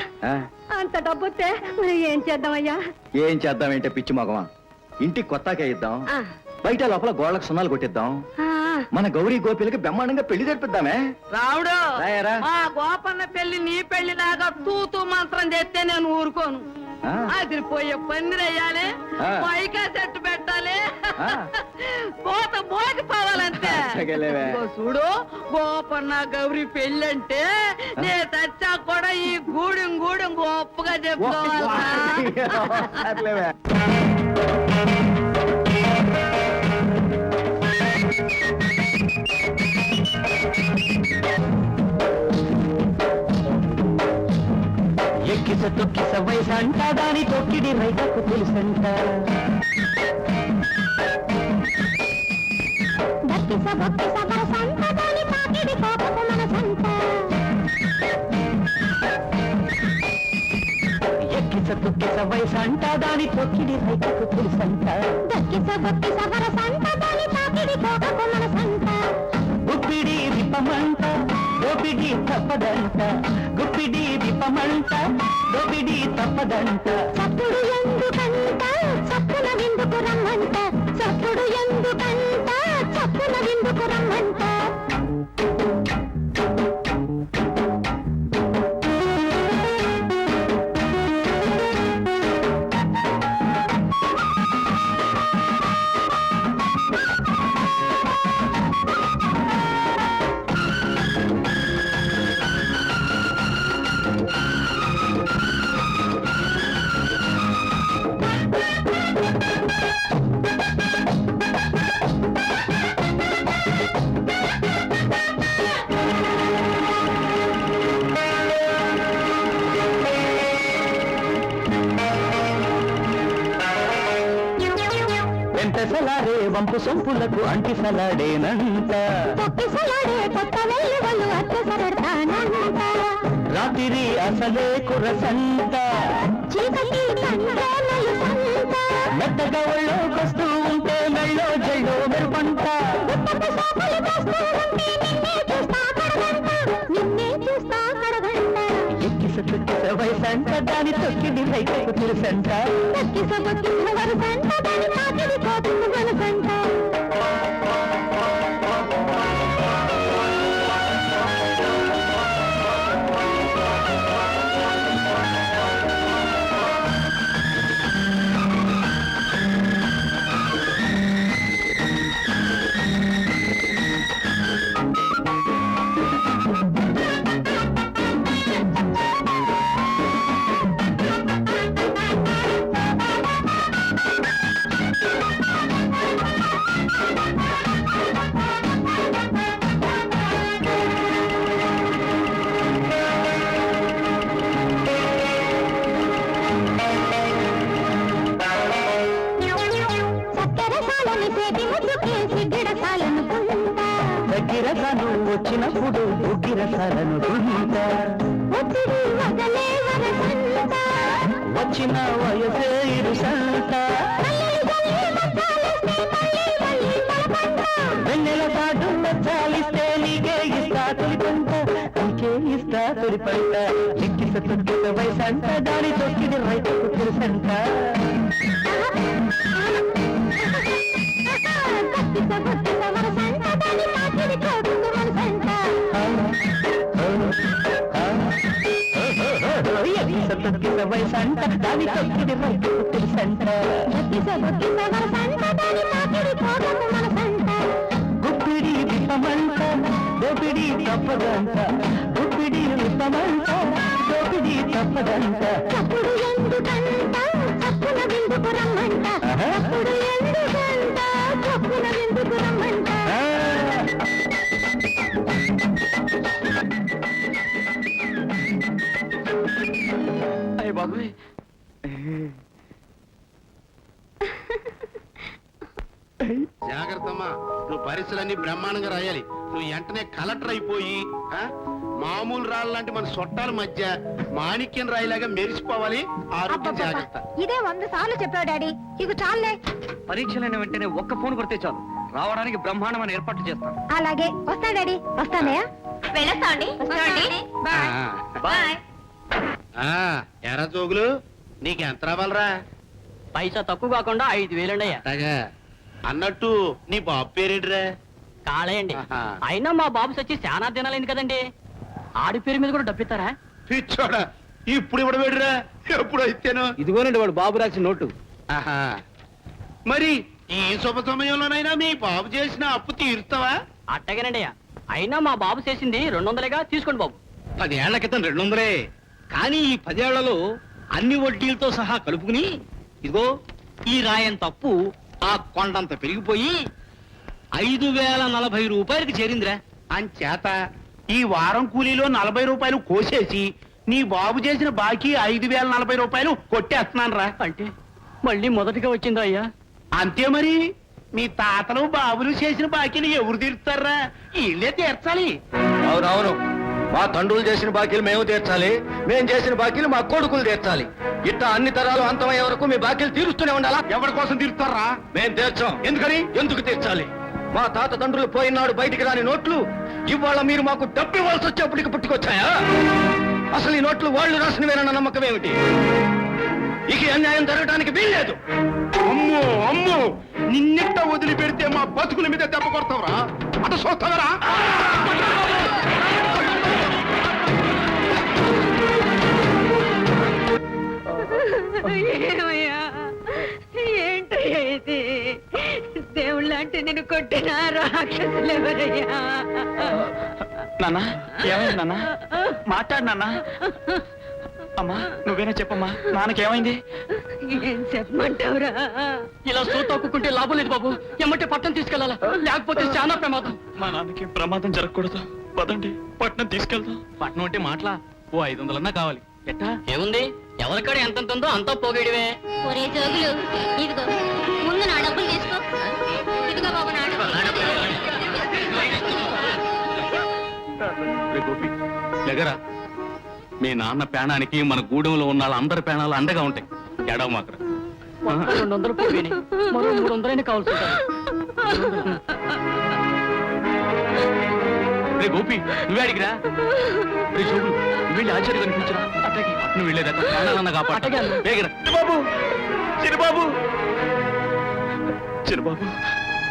అంత డబ్బు వస్తే మనం ఏం చేద్దామయ్యా? ఏం చేద్దామంటే పిచ్చి మగమా, ఇంటికి కొత్తగా ఇద్దాం, బయట లోపల గోడలకు సున్నాలు కొట్టిద్దాం, మన గౌరీ గోపిలకి బ్రహ్మాండంగా పెళ్లి జరిపిద్దామే. రావుడు, రాయరా. ఆ గోపన్న పెళ్లి నీ పెళ్లి లాగా తూతూ మంత్రం చేస్తే నేను ఊరుకోను. అదిరిపోయే పందిరేయాలి, పైకా చెట్టు పెట్టాలి, పోత పోకపోవాలంతే. ఇదిగో చూడు, గోపన్న గౌరీ పెళ్లి అంటే నే చచ్చా కూడా ఈ గూడెం గొప్పగా చెప్పుకోవాలి. ఎక్కిస తొక్కిస వయసంట దాని తొక్కిడి రైతకు తెలుసంట. దక్కిస బొక్కిస వరసంట దాని తాకిడి కోపపు మనసంట. ఎక్కిస తొక్కిస వయసంట దాని తొక్కిడి రైతకు తెలుసంట. దక్కిస బొక్కిస వరసంట దాని తాకిడి కోపపు మనసంట. గుప్పిడి విప్పమంట దోపిడి తప్పదంట, గుప్పిడి విప్పమంట దోపిడి తప్పదంట. చప్పుడు ఎందుకంట చప్పున విందుకు రమ్మంట, చప్పుడు ఎందుకంట చప్పున విందుకు రమ్మంట. పెసలాడే వంపు సొంపులకు అంటి సలాడేనంట తొక్కిసలాడే కొత్త వెల్లువలు అత్తసరడతానంట రాత్రి అసలే కురసంట చీకటి కండ్రోనలు సంత మెత్తగా ఒళ్ళోకొస్తూ ఉంటే మెళ్ళో జల్లో మెరుపంట గుట్టపు సోపులు పోస్తూ ఉంటే నిన్నే చూస్తా కడగంట ఎక్కిస తొక్కిస వయసంట దాని తొక్కిడి రైతకు తెలుసంట తొక్కిస బొక్కిస వరసంట దాని తాకిడి కోతుకు మనసంట దగ్గరసాను వచ్చినప్పుడు ఉగ్గిరసాలను గుంట వచ్చిన వయసే ఇరుసంట వెన్నెల తాడు చాలిస్తే నీకే ఇస్తా తొలిపంట నీకే ఇస్తా తొలిపంట ఎక్కిస తొక్కిస వయసంట దాని తొక్కిడి రైతుకు తెలుసంట తొక్కిస వయసంట దాని తొక్కిడి రైతుకు తెలుసంట గుప్పిడి విప్పమంట దోపిడి తప్పదంట గుప్పిడి విప్పమంట దోపిడి తప్పదంట చప్పుడు ఎందుకంట చప్పున విందుకు రమ్మంట చప్పుడు ఎందుకంట చప్పున విందుకు రమ్మంట అయ్య బాబు జాగ్రత్తమ్మా, నువ్వు పరీక్షలన్నీ బ్రహ్మాండంగా రాయాలి. నువ్వు వెంటనే కలెక్టర్ అయిపోయి మామూలు రాళ్ళ లాంటి మన సొట్టాల మధ్య మాణిక్యం రాయిలాగా మెరిసిపోవాలి. ఆరోగ్యం జాగ్రత్త. ఇదే 100 సార్లు చెప్పావు డాడీ, ఇక చాలే. పరీక్షలైన వెంటనే ఒక్క ఫోన్ కొడితే చాలు, రావడానికి బ్రహ్మాండమైన ఏర్పాట్లు చేస్తాను. అలాగే వస్తా డాడీ. వస్తానయ్యా. వెళ్ళొస్తాండి. బాయ్. ఎరా జోగులు, నీకు ఎంత రావాలరా? పైసా తక్కువ కాకుండా 5,000 అండి అయ్యా. అట్టగా అన్నట్టు నీ బాబు పేరేంటిరా? కాళేయండి. ఆహా. అయినా మా బాబు సచ్చి చాలా దినాలైంది కదండి, ఆడి పేరు మీద కూడా డబ్బిస్తారా? పిచ్చోడా, ఇప్పుడు ఇవ్వడం వేడిరా, ఎప్పుడు అయితేను. ఇదిగోనండి వాడు బాబు రాసిన నోటు. ఆహా. మరి ఈ శుభ సమయంలోనైనా మీ బాబు చేసిన అప్పు తీరుస్తావా? అట్టగేనండి అయ్యా. అయినా మా బాబు చేసింది 200గా తీసుకోండి బాబు. 10 ఏళ్ల క్రితం 200, కానీ ఈ 10 ఏళ్లలో అన్ని వడ్డీలతో సహా కలుపుకుని ఇదిగో ఈ రాయంత అప్పు ఆ కొండంత పెరిగిపోయి 5,040 రూపాయలకి చేరిందిరా. అంచేత ఈ వారం కూలీలో 40 రూపాయలు కోసేసి నీ బాబు చేసిన బాకీ 5,040 రూపాయలు కొట్టేస్తున్నాను రా. అంటే మళ్ళీ మొదటిగా వచ్చిందా అయ్యా? అంతే మరి, మీ తాతలు బాబులు చేసిన బాకీలు ఎవరు తీరుస్తారా? వీళ్ళే తీర్చాలి. అవునవును, మా తండ్రులు చేసిన బాకీలు మేము తీర్చాలి, మేము చేసిన బాకీలు మా కొడుకులు తీర్చాలి. ఇట్లా అన్ని తరాలు అంతమయ్యే వరకు మీ బాకీలు తీరుస్తూనే ఉండాలా? ఎవరి కోసం తీరుస్తారా? మేము తీర్చాం. ఎందుకని? ఎందుకు తీర్చాలి? మా తాత తండ్రులు పోయినాడు బయటికి రాని నోట్లు ఇవాళ మీరు మాకు డబ్బు ఇవ్వాల్సి వచ్చేప్పటికి పుట్టుకొచ్చాయా? అసలు ఈ నోట్లు వాళ్ళు రాసినవేనన్న నమ్మకం ఏమిటి? ఇక అన్యాయం జరగడానికి వీల్లేదు. అమ్మో అమ్మో, నిన్నెట్ట వదిలిపెడితే మా బతుకుల మీద దెబ్బ కొడతావురా? అటు చూస్తావరా? ఏమయ్యా, ఏంటయ్యా ఇది? దేవుళ్ళంటే నేను కొట్టిన రాక్షసులు ఎవరయ్యా? నాన్న ఏమైంది నాన్న? మాట్లాడు నాన్న. అమ్మా నువ్వేనా చెప్పమ్మా, నాన్నకేమైంది? ఏం చెప్పమంటావురా? ఇలా సూ తొక్కుంటే లాభం లేదు బాబు, ఎమ్మటే పట్టణం తీసుకెళ్లాలా, లేకపోతే చాలా ప్రమాదం. మా నాన్నకి ప్రమాదం జరగకూడదు, పదండి పట్నం తీసుకెళ్దాం. పట్నం అంటే మాటలా, ఓ 500 కావాలి. ఎట్టా? ఏముంది, ఎవరికాడ ఎంత ఉందో అంతా పోగేడివే. ఒరే జోగులు, ఇదిగో ముందు నా డబ్బులు తీసుకో. గోపి దగ్గర మీ నాన్న పేణానికి మన గూడెంలో ఉన్న అందరి పేణాలు అండగా ఉంటాయి. ఎడవ మాత్రం 200 పోయినాయి, మరో 300 కావాల్సి ఉంటాయి. రే గోపి నువ్వే అడిగిరా. రే శోభు నువ్వు వెళ్ళి ఆశ్చర్య కనిపించరా. అట్టకి నువ్వు వెళ్ళేదాకా ప్రాణాలన్న కాపాడు. వేగరా బాబు. చిన్నబాబు చిన్నబాబు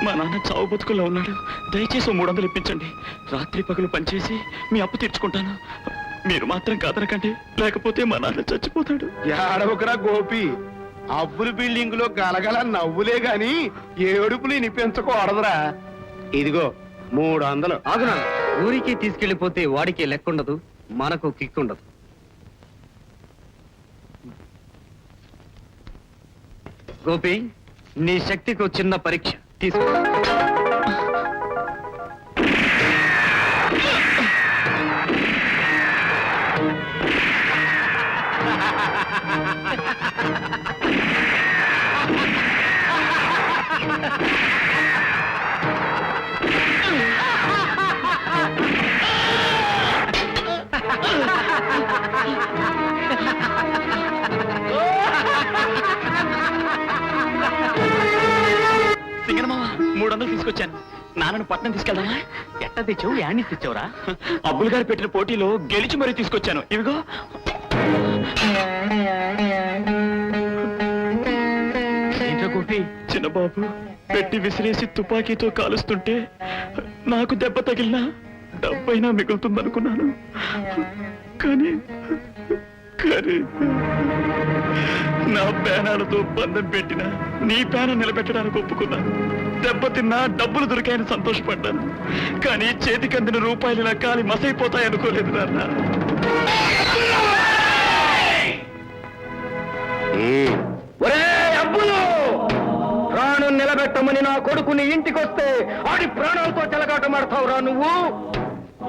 మా నాన్న చావు బతుకుల్లో ఉన్నాడు. దయచేసి 300 ఇప్పించండి. రాత్రి పగలు పనిచేసి మీ అప్పు తీర్చుకుంటాను. మీరు మాత్రం కాదనకండి, లేకపోతే మా నాన్న చచ్చిపోతాడు. ఏడవకరా గోపి, అప్పుల బిల్డింగ్ లో గలగల నవ్వులే గాని ఏడుపులు వినిపించకూడదురా. ఇదిగో 300. ఆగునా, ఊరికి తీసుకెళ్లిపోతే వాడికి లెక్కుండదు, మనకు కిక్కుండదు. గోపి, నీ శక్తికి ఓ చిన్న పరీక్ష తీసుకో. సింగనమావ 300 తీసుకొచ్చాను. నాన్నను పట్నం తీసుకెళ్దామా? ఎట్ట తెచ్చావు? యాన్ని తెచ్చావురా? అబ్బులు గారు పెట్టిన పోటీలో గెలిచి మరీ తీసుకొచ్చాను. ఇవిగో. గోపి చిన్నబాబు పెట్టి విసిరేసి తుపాకీతో కాలుస్తుంటే నాకు దెబ్బ తగిలినా డబ్బైనా మిగులుతుందనుకున్నాను. కానీ నా పేనాలతో బంధం పెట్టినా నీ పేన నిలబెట్టడానికి ఒప్పుకున్నాను. దెబ్బతిన్నా డబ్బులు దొరికాయని సంతోషపడ్డాను. కానీ చేతికి అందిన రూపాయలు ఇలా కాలి మసైపోతాయనుకోలేదు నాన్న. ప్రాణం నిలబెట్టమని నా కొడుకుని ఇంటికొస్తే ఆడి ప్రాణాలతో చెలగాటమాడతావురా నువ్వు?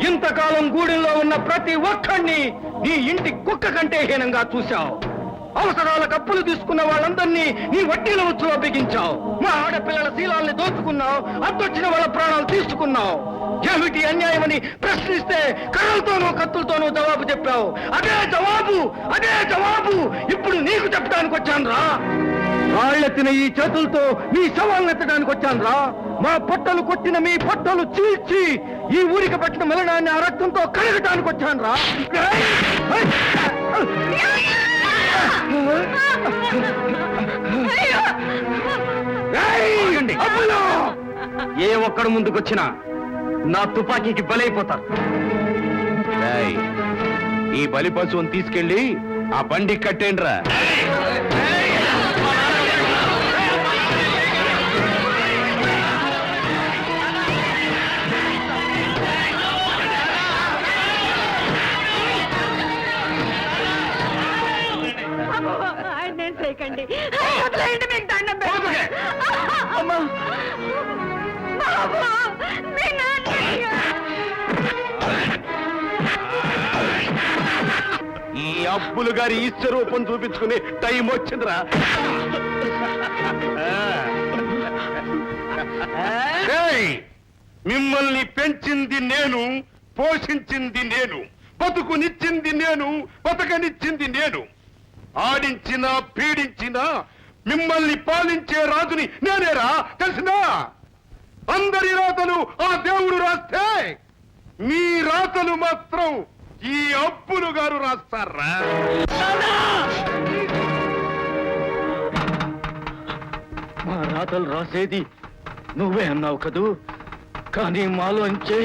ఇంతకాలం గూడెంలో ఉన్న ప్రతి ఒక్కడిని నీ ఇంటి కుక్క కంటే హీనంగా చూశావు. అవసరాల కప్పులు తీసుకున్న వాళ్ళందరినీ నీ వడ్డీల ఉచ్చులో బిగించావు. మా ఆడపిల్లల శీలాల్ని దోచుకున్నావు, అద్దొచ్చిన వాళ్ళ ప్రాణాలు తీసుకున్నావు. ఏమిటి అన్యాయమని ప్రశ్నిస్తే కర్రలతోనూ కత్తులతోనూ జవాబు చెప్పావు. అదే జవాబు ఇప్పుడు నీకు చెప్పడానికి వచ్చాను రా. రాళ్లెత్తిన ఈ చేతులతో నీ శవాలను ఎత్తడానికి వచ్చాను రా. మా పొట్టలు కొట్టిన మీ పొట్టలు చీల్చి ఈ ఊరికి పట్టిన మలినాన్ని ఆ రక్తంతో కడగటానికి వచ్చాను రా. ఏ ఒక్కడు ముందుకొచ్చినా నా తుపాకీకి బలైపోతారు. ఈ బలి పశువుని తీసుకెళ్లి ఆ బండి కట్టేండ్రా. చేయకండి, వదిలేయండి, మీకు దండం పెడతాను. ఈ అప్పులు గారి ఈశ్వరూపం చూపించుకునే టైం వచ్చిందిరా. మిమ్మల్ని పెంచింది నేను, పోషించింది నేను, బతుకునిచ్చింది నేను, బతకనిచ్చింది నేను. ఆడించినా పీడించినా మిమ్మల్ని పాలించే రాజుని నేనేరా, తెలిసినా? అందరి రాతలు ఆ దేవుడు రాస్తే మీ రాతలు మాత్రం ఈ అప్పులు గారు రాస్తారా? మా రాతలు రాసేది నువ్వే అన్నావు కదూ. కానీ మాలోంచే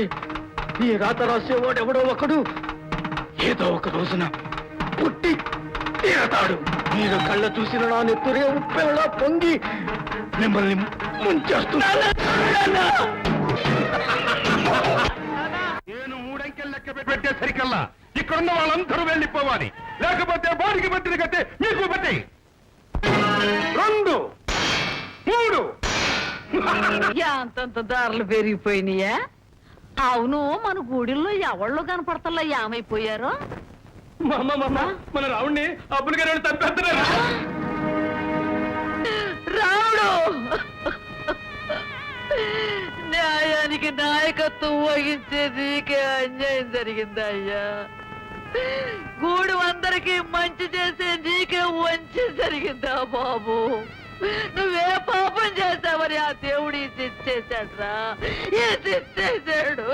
నీ రాత రాసేవాడెవడో ఒకడు ఏదో ఒక రోజున పుట్టి తీరతాడు. మీరు కళ్ళ చూసిన నా నెత్తురే ఉప్పెలా పొంగి మిమ్మల్ని ముంచేస్తున్నా. నేను 3 అంకెలు లెక్క పెట్టేసరికల్లా ఇక్కడున్న వాళ్ళందరూ వెళ్ళిపోవాలి, లేకపోతే బాడికి పట్టిన కట్టే మీకు పట్టి 2 3. అంతంత ధరలు పెరిగిపోయినాయా? అవును, మన గూడిల్లో ఎవళ్ళు కనపడతల్లా ఏమైపోయారో. మన రావుణ్ణి అప్పులు గారు తప్పేస్తున్నారు. రావుడు న్యాయానికి నాయకత్వం వహించే నీకే అన్యాయం జరిగిందయ్యా. గూడు అందరికీ మంచి చేసే నీకే వంచి జరిగిందా బాబు? నువ్వే పాపం చేసావని ఆ దేవుడు ఈ శిక్షేశాడ్రా, ఈ శిక్షేశాడు.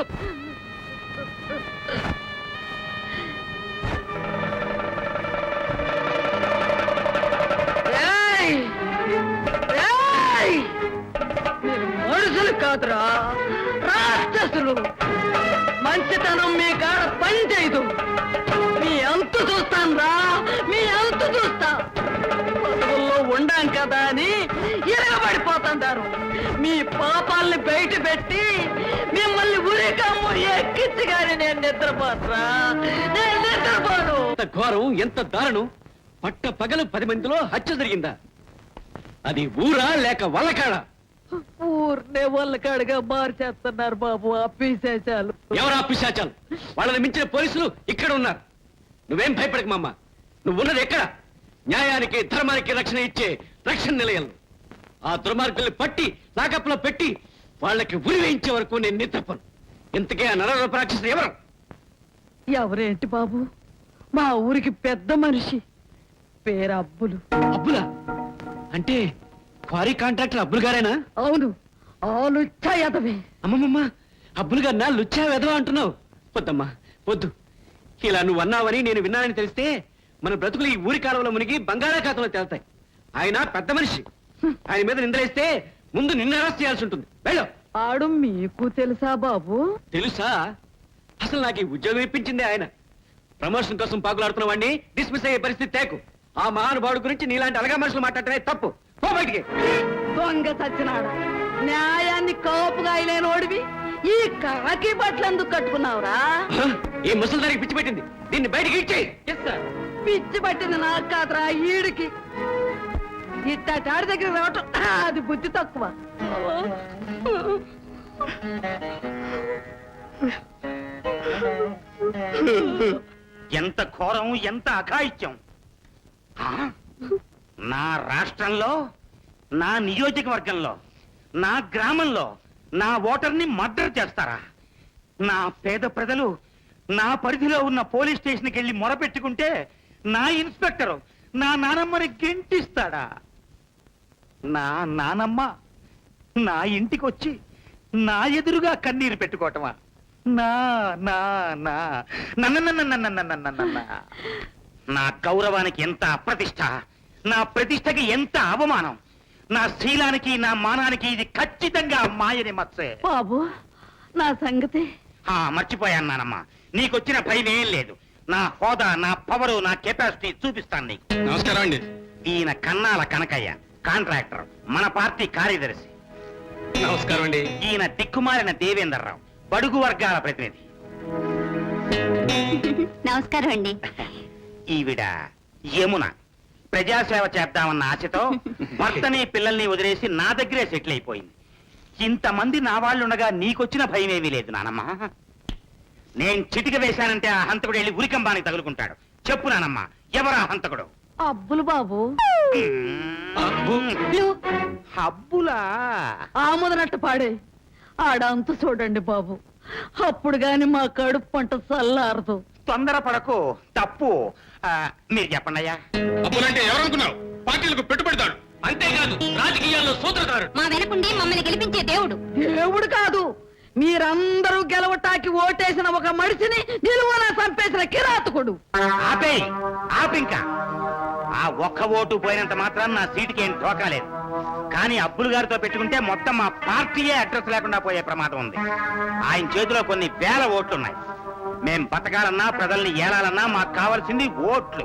మనుషులు కాదురా, రాక్షసులు. మంచితనం మీ కాడ పని చేయదు. మీ అంతు చూస్తాను రా, మీ అంతు చూస్తా. పదవుల్లో ఉండాం కదా అని ఇరగబడిపోతుంటారు. మీ పాపాలని బయట పెట్టి మిమ్మల్ని ఉరికమ్ము ఎక్కించి గాని నేను నిద్రపోతురా, నేను నిద్రపోను. ఎంత ఘోరం, ఎంత దారుణం! పట్ట పగలు 10 మందిలో హత్య జరిగిందా? అది ఊరా లేక వల్లకాడ? ఊర్నే వల్లకాడగా మార్చేస్తున్నారు బాబు ఆ పిశాచాలు. ఎవరా పిశాచాలు? వాళ్ళని మించిన పోలీసులు ఇక్కడ ఉన్నారు. నువ్వేం భయపడకమమ్మ. నువ్వున్నది ఎక్కడ? న్యాయానికి ధర్మానికి రక్షణ ఇచ్చే రక్షణ నిలయంలో. ఆ దుర్మార్గుల్ని పట్టి లాకప్లో పెట్టి వాళ్ళకి ఉరి వేయించే వరకు నేను నిద్రపోను. ఇంతకే ఆ నరరూప రాక్షసుడు ఎవరు? ఎవరేంటి బాబు, మా ఊరికి పెద్ద మనిషి, పేరు అబ్బులు. అబ్బులా? అంటే క్వారీ కాంట్రాక్టర్ అబ్బులు గారేనా? అవును, ఆ లుచ్చా ఎదవే. అమ్మమ్మమ్మ, అబ్బులు గారు నా లుచ్చా వెధవా అంటున్నావు? పొద్దమ్మా పొద్దు. ఇలా నువ్వు అన్నావని నేను విన్నానని తెలిస్తే మన బ్రతుకులు ఈ ఊరి కాలంలో మునిగి బంగాళాఖాతంలో తేల్తాయి. ఆయన పెద్ద మనిషి. ఆయన మీద నిందలేస్తే ముందు నిన్ను అరెస్ట్ చేయాల్సి ఉంటుంది. వెళ్ళు. ఆడు మీకు తెలుసా బాబు? తెలుసా? అసలు నాకు ఈ ఉద్యోగం ఇప్పించింది ఆయన. ప్రమోషన్ కోసం పాకులాడుతున్న వాడిని డిస్మిస్ అయ్యే పరిస్థితి తేకు. ఆ మహానుభావుడు గురించి నీలాంటి అలగా మనుషులు మాట్లాడటమే తప్పు. పో బయటికి. దొంగ సచ్చినాడు. న్యాయాన్ని కాపుగా అయిలేనోడివి ఈ కాకి బట్టలు ఎందుకు కట్టుకున్నావురా? ఈ ముసలి దానికి పిచ్చి పెట్టింది. దీన్ని బయటికి ఇచ్చేయి. పిచ్చి పట్టింది నాకు కాదురా, ఈడికి. ఇట్టాడి దగ్గర రావటం అది బుద్ధి తక్కువ. ఎంత ఘోరం, ఎంత అఘాయిత్యం! నా రాష్ట్రంలో, నా నియోజకవర్గంలో, నా గ్రామంలో నా ఓటర్ని మర్డర్ చేస్తారా? నా పేద ప్రజలు నా పరిధిలో ఉన్న పోలీస్ స్టేషన్కి వెళ్ళి మొరపెట్టుకుంటే నా ఇన్స్పెక్టరు నా నానమ్మని గెంటిస్తాడా? నా నానమ్మ నా ఇంటికి వచ్చి నా ఎదురుగా కన్నీరు పెట్టుకోవటమా? నా నా నా నన్న నా గౌరవానికి ఎంత అప్రతిష్ట, నా ప్రతిష్టకి ఎంత అవమానం, నా శీలానికి నా మానానికి ఇది ఖచ్చితంగా మాయని మత్సే. బాబు, నా సంగతి మర్చిపోయాను నానమ్మ. నీకొచ్చిన భయం ఏం లేదు. నా హోదా, నా పవరు, నా కెపాసిటీ చూపిస్తాను నీకు. నమస్కారం అండి. ఈయన కన్నాల కనకయ్య, కాంట్రాక్టర్, మన పార్టీ కార్యదర్శి. నమస్కారం అండి. ఈయన దిక్కుమాలిన దేవేంద్రరావు, బడుగు వర్గాల ప్రతినిధి. నమస్కారం అండి. ఈవిడ యమున, ప్రజాసేవ చేద్దామన్న ఆశతో భర్తని పిల్లల్ని వదిలేసి నా దగ్గరే సెటిల్ అయిపోయింది. ఇంతమంది నా వాళ్ళుండగా నీకొచ్చిన భయమేమీ లేదు నానమ్మ. నేను చిటిక వేశానంటే ఆ హంతకుడు వెళ్ళి ఉరికంబానికి తగులుకుంటాడు. చెప్పు నానమ్మ, ఎవరా హంతకుడు? అబ్బులు బాబు. హబ్బులా? ఆముదనట్టు పాడే ఆడంతు చూడండి బాబు, అప్పుడు గాని మా కడుపు పంట చల్లారదు. తొందరపడకు, తప్పు. మీరు చెప్పండి అయ్యా. అప్పులంటే ఎవరనుకున్నావు? పార్టీలకు పెట్టుబడిదాడు. అంతేకాదు, రాజకీయాల్లో సూత్రధారుడు. మా వెనకుండి మమ్మల్ని గెలిపించే దేవుడు. దేవుడు కాదు, మీరందరూ గెలవటానికి ఓటేసిన ఒక మనిషిని నిలువన చంపేసిన కిరాతకుడు. ఆపేయ్, ఆపింకా. ఆ ఒక్క ఓటు పోయినంత మాత్రం నా సీటుకి ఏం ధోకాలేదు. కానీ అబ్బులు గారితో పెట్టుకుంటే మొత్తం మా పార్టీయే అడ్రస్ లేకుండా పోయే ప్రమాదం ఉంది. ఆయన చేతిలో కొన్ని వేల ఓట్లున్నాయి. మేం బతకాలన్నా, ప్రజల్ని ఏలాలన్నా మాకు కావాల్సింది ఓట్లు.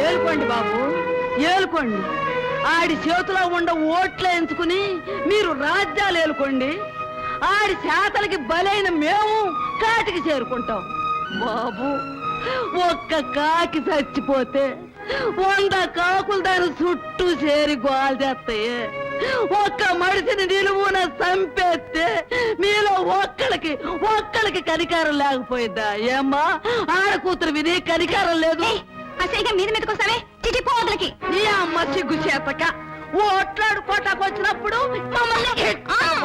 ఏలుకోండి బాబు, ఏలుకోండి. ఆడి చేతిలో ఉండ ఓట్లు ఎంచుకుని మీరు రాజ్యాలు ఏలుకోండి. ఆడి చేతలకి బలైన మేము కాటికి చేరుకుంటాం. బాబు, ఒక్క కాకి చచ్చిపోతే 100 కాకులు దాని చుట్టూ చేరి గోల్ చేస్తాయి. ఒక్క మనిషిని నిలువున చంపేస్తే మీలో ఒక్కడికి కనికారం లేకపోయిందా? ఏమ్మా, ఆడ కూతురు విని కనికారం లేదు. అసలు మీద మీదకొస్తావే చిటిపోదలకి. నీ అమ్మ సిగ్గు చేతక ఓట్లాడుకోటాకు వచ్చినప్పుడు మమ్మల్ని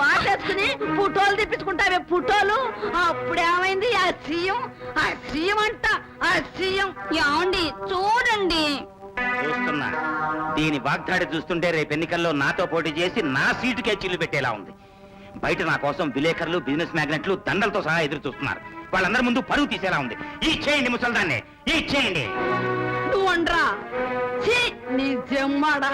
వాటేసుకుని పుటోలు తెప్పించుకుంటావే పుటోలు. అప్పుడేమైంది ఆ సీఎం అంట ఆ సీఎం. ఏమండి చూడండి. చూస్తున్నా, దీని వాగ్దాడి చూస్తుంటే రేపు ఎన్నికల్లో నాతో పోటీ చేసి నా సీటుకే చిల్లు పెట్టేలా ఉంది. బయట నా కోసం విలేకరులు, బిజినెస్ మ్యాగ్నెట్లు దండలతో సహా ఎదురు చూస్తున్నారు. వాళ్ళందరి ముందు పరువు తీసేలా ఉంది. ఈ చేయండి ముసల్దాన్ని, ఈ చేయండి. నువ్వండ్రా నీ జమ్మాడా,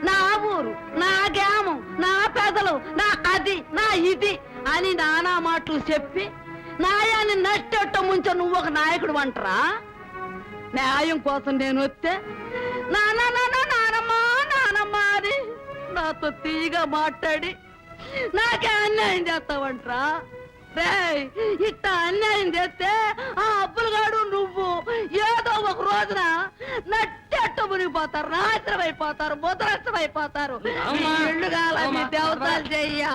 నా ఊరు, నా గ్రామం, నా పెదలు, నా అది, నా ఇది అని నానా మాటలు చెప్పి న్యాయాన్ని నష్టట్ట ముంచ నువ్వు ఒక నాయకుడు అంటరా? న్యాయం కోసం నేను వస్తే నానమ్మా అని నాతో తీగా మాట్లాడి నాకే అన్యాయం చేస్తావంటరా? ఇట్ట అన్యాయం చేస్తే ఆ అప్పులుగాడు నువ్వు ఏదో ఒక రోజున నట్టెట్టు మునిగిపోతారు, నాశనం అయిపోతారు, ముద్రష్టం అయిపోతారు. ఇళ్ళు కాలని దేవతలు చెయ్యా.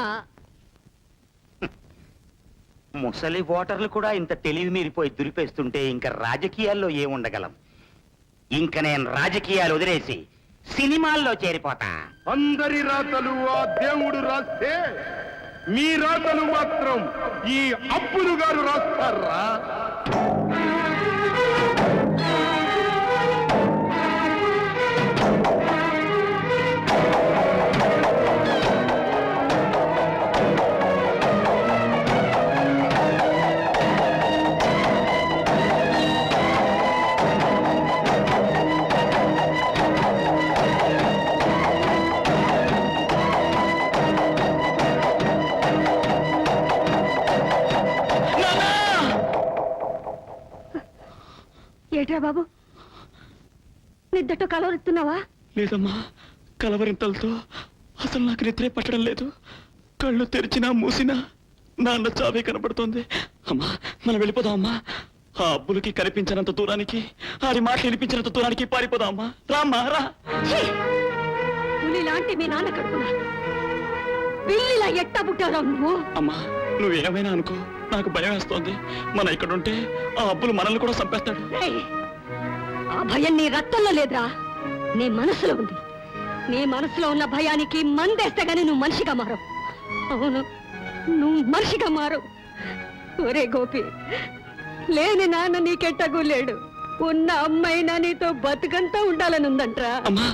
ముసలి ఓటర్లు కూడా ఇంత తెలివి మీరిపోయి దురిపేస్తుంటే ఇంకా రాజకీయాల్లో ఏముండగలం? ఇంక నేను రాజకీయాలు వదిలేసి సినిమాల్లో చేరిపోతా. అందరి రాతలు ఆ దేవుడు రాస్తే మీ రాతలు మాత్రం ఈ అప్పులు గారు రాస్తారా? ఏట్రా బాబు, నిద్దటో కలవరుస్తున్నావా? లేదమ్మా, కలవరింతలతో అసలు నాకు నిద్రే పట్టడం లేదు. కళ్ళు తెరిచినా మూసినా నాన్న చావే కనపడుతోంది. అమ్మా, మనం వెళ్ళిపోదాం అమ్మా. ఆ అబ్బులకి కనిపించినంత దూరానికి, ఆడి మాటలు వినిపించినంత దూరానికి పారిపోదాం అమ్మా. రామ్మా రా. పులి లాంటి మీ నాన్న కడుపునా పిల్లిలా ఎట్టా పుట్టారా నువ్వు? అమ్మా, నువ్వేమైనా అనుకో, నాకు భయం వేస్తోంది. మనం ఇక్కడుంటే ఆ అబ్బులు మనల్ని కూడా చంపేస్తాడు. ఆ భయం నీ రక్తంలో లేదురా, నీ మనసులో ఉంది. నీ మనసులో ఉన్న భయానికి మందేస్తే గానీ నువ్వు మనిషిగా మారవు. అవును, నువ్వు మనిషిగా మారవు. ఒరే గోపి, లేని నాన్న నీకెట్టగూ లేడు. ఉన్న అమ్మాయినా నీతో బతుకంతా ఉండాలని ఉందంట్రా. అమ్మా,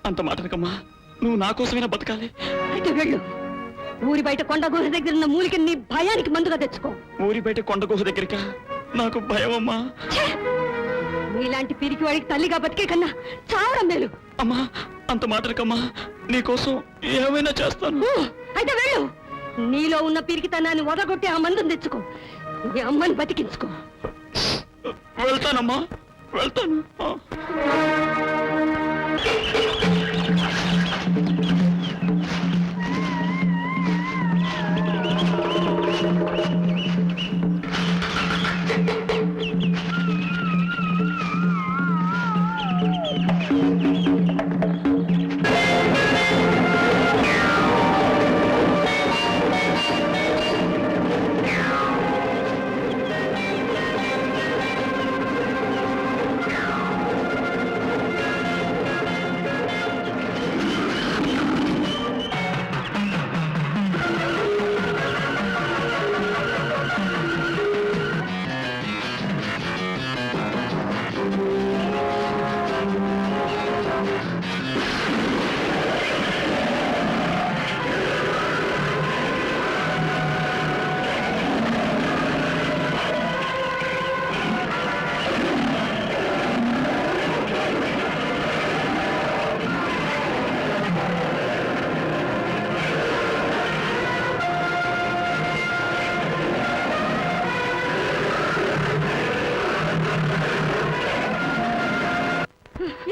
అంత మాటనకమ్మా. నువ్వు నా కోసమైనా బతకాలి. అయితే వెళ్ళు. ఊరి బయట కొండ గుహ దగ్గర ఉన్న మూలికి నీ భయానికి మందుగా తెచ్చుకో. ఊరి బయట కొండ గుహ దగ్గరికా? నాకు భయం అమ్మా. నీలాంటి పిరికి వాడికి తల్లిగా బతికే కన్నా చావడం మేలు. అమ్మా, అంత మాటనకమ్మా. నీకోసం ఏమైనా చేస్తాను. అయితే వెళ్ళు. నీలో ఉన్న పిరికితనాన్ని వదగొట్టి ఆ మందుని తెచ్చుకో. నీ అమ్మని బతికించుకో. వెళ్తానమ్మా, వెళ్తాను.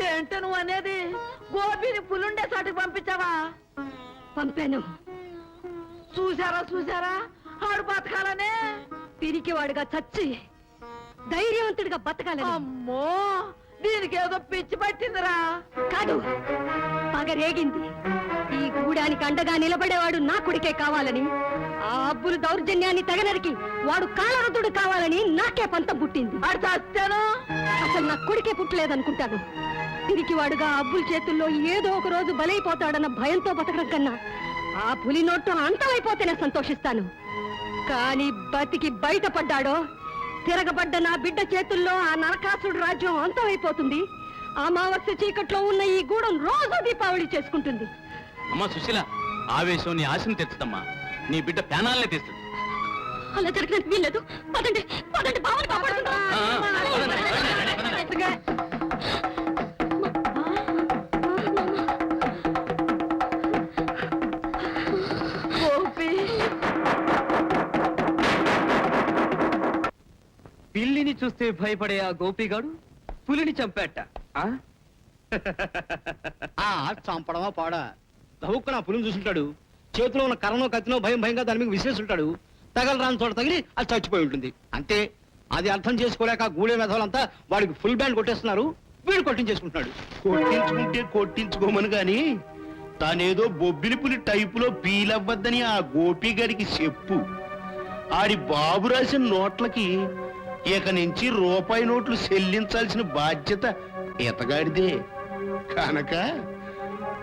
ఏంట నువ్వు అనేది? గోపిని పులుండే చోటుకి పంపించావా? పంపాను. చూసారా ఆడు బతకాలనే. పిరికివాడుగా చచ్చి ధైర్యవంతుడిగా బతకాలని. అమ్మో, దీనికి ఏదో పిచ్చి పట్టిందిరా. కాదు, పగరేగింది. ఈ గూడానికి అండగా నిలబడేవాడు నా కొడుకే కావాలని, ఆ అబ్బులు దౌర్జన్యాన్ని తెగనరికి వాడు కాలరతుడు కావాలని నాకే పంతం పుట్టింది. ఆడు చచ్చాను. అసలు నా కొడుకే పుట్టలేదనుకుంటాను. పిరికివాడుగా అబ్బుల చేతుల్లో ఏదో ఒక రోజు బలైపోతాడన్న భయంతో బతకడం కన్నా ఆ పులి నోట్టు అంతమైపోతేనే సంతోషిస్తాను. కానీ బతికి బయటపడ్డాడో తిరగబడ్డ నా బిడ్డ చేతుల్లో ఆ నరకాసుడు రాజ్యం అంతమైపోతుంది. అమావాస్య చీకట్లో ఉన్న ఈ గూడెం రోజు దీపావళి చేసుకుంటుంది. అమ్మా సుశీల, ఆవేశం నీ ఆశను తెచ్చుతమ్మా. నీ బిడ్డ ప్రాణాలనే తెస్తుంది. అలా జరగడానికి వీల్లేదు. పదండి పదండి, బావని కాపాడుకుందాం. పిల్లిని చూస్తే భయపడే ఆ గోపిగాడు పులిని చంపేట. చంపడమా పాడా గవుక్కున పులిని చూసుంటాడు. చేతిలో ఉన్న కర్రనో కత్తినో భయం భయంగా దాని మీద విసిరేస్తుంటాడు. తగలరాని చోట తగిలి అది చచ్చిపోయి ఉంటుంది అంతే. అది అర్థం చేసుకోలేక గూడె మెధవాలంతా వాడికి ఫుల్ బ్యాండ్ కొట్టేస్తున్నారు. వీడు కొట్టించేసుకుంటున్నాడు. కొట్టించుకుంటే కొట్టించుకోమని గాని తానేదో బొబ్బిలి పులి టైపులో పీలవ్వద్దని ఆ గోపి గారికి చెప్పు. ఆడి బాబు రాసిన నోట్లకి ఇక నుంచి రూపాయి నోట్లు చెల్లించాల్సిన బాధ్యత ఎతగాడిదే కనుక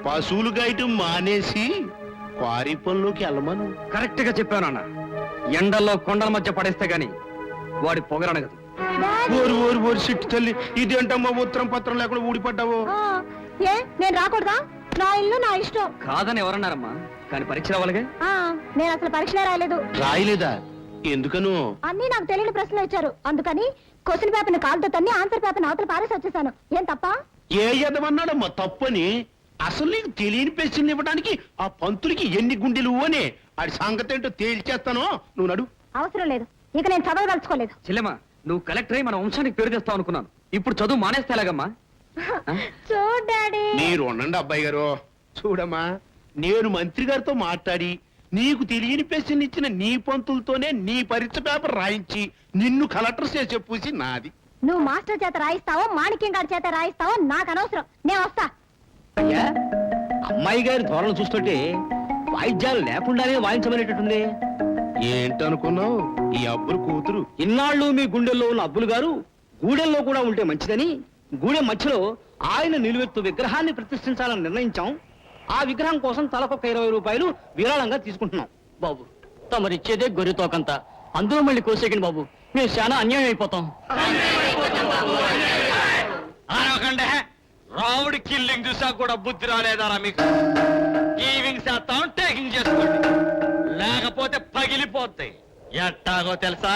పశువులు గాయటం మానేసి క్వారీ పనులోకి వెళ్ళమను. కరెక్ట్ గా చెప్పానన్న. ఎండల్లో కొండల మధ్య పడేస్తే గాని వాడి పొగరనగదు. ఓరి ఓరి ఓరి సిట్టు తల్లి, ఇదేంటమ్మా ఉత్తరం పత్రం లేకుండా ఊడిపడ్డావు? ఏ నేను రాకూడదా? నా ఇల్లు నా ఇష్టం. కాదని ఎవరన్నారమ్మా? కానీ పరీక్ష రావాలిగా. నేను అసలు పరీక్షలే రాయలేదు. రాయలేదా? ఎందుకను? అన్ని నాకు తెలియని ప్రశ్నలు ఇచ్చారు. అందుకని క్వశ్చన్ పేపర్ కాలుతో తన్ని ఆన్సర్ పేపర్ అవతల పారేసి వచ్చేసాను. ఏం తప్ప? ఏ ఎదవన్నాడమ్మా తప్పని? అసలు నీకు తెలియని ప్రశ్నలు ఇవ్వడానికి ఆ పంతులకి ఎన్ని గుండెలు అని ఆడి సంగతి ఏంటో తేల్చేస్తానో. నువ్వు నడు. అవసరం లేదు, ఇక నేను చదవదలుచుకోలేదు. చెల్లెమ్మా, నువ్వు కలెక్టర్ అయి మన వంశానికి పేరు తెస్తావు అనుకున్నాను. ఇప్పుడు చదువు మానేస్తే ఎలాగమ్మా? చూడు డాడీ. మీరు ఉండండి అబ్బాయి గారు. చూడమ్మా, నేను మంత్రి గారితో మాట్లాడి నీకు తెలియని ప్రశ్నలు ఇచ్చిన నీ పంతులతోనే నీ పరీక్ష పేపర్ రాయించి నిన్ను కలెక్టర్ చేసే పూసి నాది. నువ్వు మాస్టర్ చేత రాయిస్తావో మాణిక్యం గారి చేత రాయిస్తావో నాకు అనవసరం. నేను వస్తా. అయ్యా, అమ్మాయి గారి ధోరణి చూస్తుంటే వాయిద్యాలు లేకుండానే వాయించమనేటట్టుంది. ఏంటనుకున్నావు? ఈ అబ్బులు కూతురు. ఇన్నాళ్ళు మీ గుండెల్లో ఉన్న అబ్బులు గారు గూడెల్లో కూడా ఉంటే మంచిదని గూడెం మధ్యలో ఆయన నిలువెత్తు విగ్రహాన్ని ప్రతిష్ఠించాలని నిర్ణయించాం. ఆ విగ్రహం కోసం తలకొక 20 రూపాయలు విరాళంగా తీసుకుంటున్నాం. బాబు, తమరిచ్చేదే గొర్రెతోకంత. అందులో మళ్ళీ కోసేకండి బాబు, మేము చాలా అన్యాయం అయిపోతాం. రావుడి కిల్లింగ్ చూసా కూడా బుద్ధి రాలేదారా మీకు? ఈవింగ్ చేస్తాం, టేకింగ్ చేసుకోండి, లేకపోతే పగిలిపోతాయి. ఎట్టాగో తెలుసా?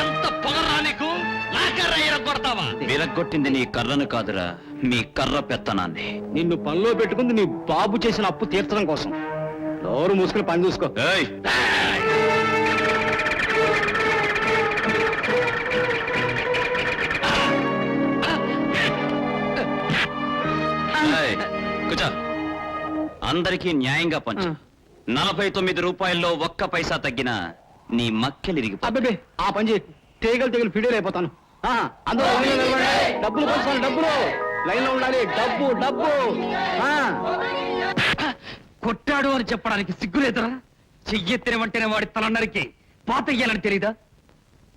ఎంత పొగరా నీకు? నా కర్ర ఇరగొడతావా? విరగొట్టింది నీ కర్రను కాదురా, మీ కర్ర పెత్తనాన్ని. నిన్ను పనిలో పెట్టుకుంది నీ బాబు చేసిన అప్పు తీర్చడం కోసం. నోరు మూసుకుని పని చూసుకో. కూర్చో. అందరికీ న్యాయంగా పంచు. 49 రూపాయల్లో ఒక్క పైసా తగ్గినా నీ మక్కెలిరిగి. అబ్బే, ఆ పని చేయి. తెగలు ఫిడేలు అయిపోతాను. అందరూ లైన్లో నిలబడండి. డబ్బులు పంచుకోండి. డబ్బులు లైన్ లో ఉండాలి. డబ్బు డబ్బు. కొట్టాడు అని చెప్పడానికి సిగ్గులేదురా? చెయ్యెత్తినవంటేనే వాడి తలన్నరికి పాత ఇయ్యాలని తెలీదా?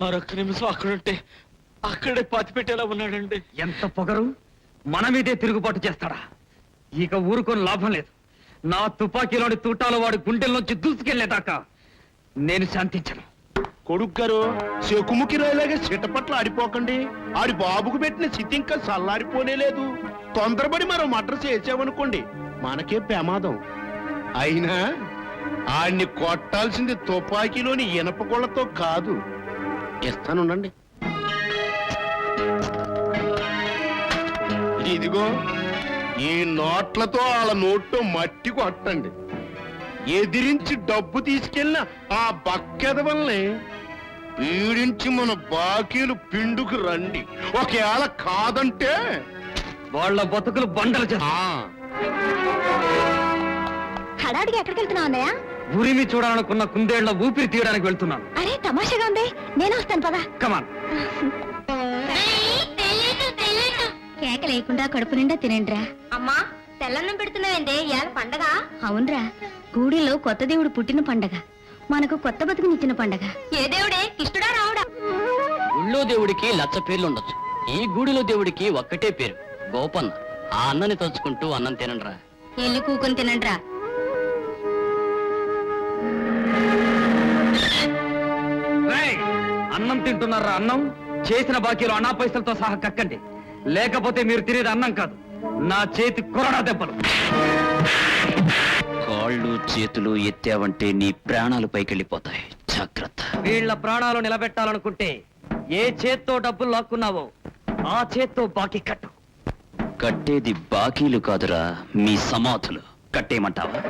మరొక్క నిమిషం అక్కడుంటే అక్కడే పాతి పెట్టేలా ఉన్నాడండి. ఎంత పొగరు! మన మీదే తిరుగుబాటు చేస్తాడా? ఇక ఊరుకొని లాభం లేదు. నా తుపాకీలోని తూటాలు వాడి గుండెల్లోంచి దూసుకెళ్లేదాకా నేను శాంతించను. కొడుకు గారు, చెకుముకి రాయలాగా చిట్టపట్ల ఆడిపోకండి. ఆడి బాబుకు పెట్టిన చితి ఇంకా చల్లారిపోనే లేదు. తొందరపడి మరో మటర్ చేసామనుకోండి, మనకే ప్రమాదం. అయినా ఆడిని కొట్టాల్సింది తుపాకీలోని ఇనపగొళ్లతో కాదు. ఇస్తానుండండి. ఇదిగో, ఈ నోట్లతో వాళ్ళ నోట్లో మట్టి కొట్టండి. ఎదిరించి డబ్బు తీసుకెళ్ళిన ఆ బక్కెదవల్ని పీడించి మన బాకీలు పిండుకు రండి. ఒకవేళ కాదంటే వాళ్ళ బతుకులు బండలు చేస్తా. హడాడికి ఎక్కడికి వెళ్తున్నావు అన్నయ్య? ఉరిమి చూడాలనుకున్న కుందేళ్ల ఊపిరి తీయడానికి వెళ్తున్నాను. అరే తమాషాగా ఉంది. నేను వస్తాను పదా. కమాన్. కేక లేకుండా కడుపు నిండా తినండిరా. అమ్మా, తెల్లన్నం పెడుతున్నావేందే? ఇవాళ పండగ? అవునరా, గూడిలో కొత్త దేవుడు పుట్టిన పండగ. మనకు కొత్త బతుకునిచ్చిన పండగ. ఏ దేవుడే, కృష్ణుడా రావుడా? ఊళ్ళో దేవుడికి లచ్చ పేర్లు ఉండొచ్చు, ఈ గూడిలో దేవుడికి ఒక్కటే పేరు, గోపన్న. ఆ అన్నని తలుచుకుంటూ అన్నం తినండిరా. ఎల్లి కూకుని తినండ్రా. అన్నం తింటున్నారా? అన్నం చేసిన బాకీలు అన్నా పైసలతో సహా కక్కండి, లేకపోతే మీరు తినేది అన్నం కాదు, నా చేతి కొరడా దెబ్బలు. కాళ్ళు చేతులు ఎత్తావంటే నీ ప్రాణాలు పైకెళ్ళిపోతాయి, జాగ్రత్త. వీళ్ళ ప్రాణాలు నిలబెట్టాలనుకుంటే ఏ చేత్తో డబ్బులు లాక్కున్నావో ఆ చేత్తో బాకీ కట్టు. కట్టేది బాకీలు కాదురా, మీ సమాధులు. కట్టేయమంటావా?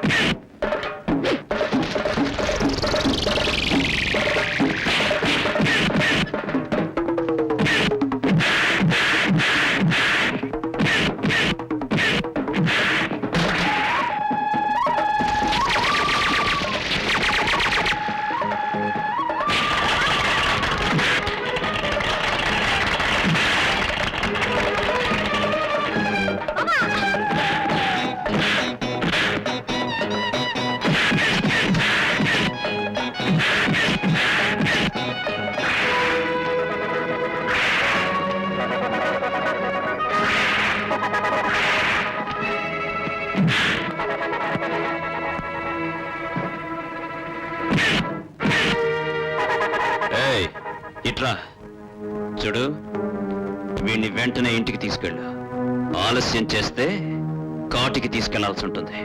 ఇట్రా చూడు, వీడిని వెంటనే ఇంటికి తీసుకెళ్ళు. ఆలస్యం చేస్తే కాటికి తీసుకెళ్లాల్సి ఉంటుంది.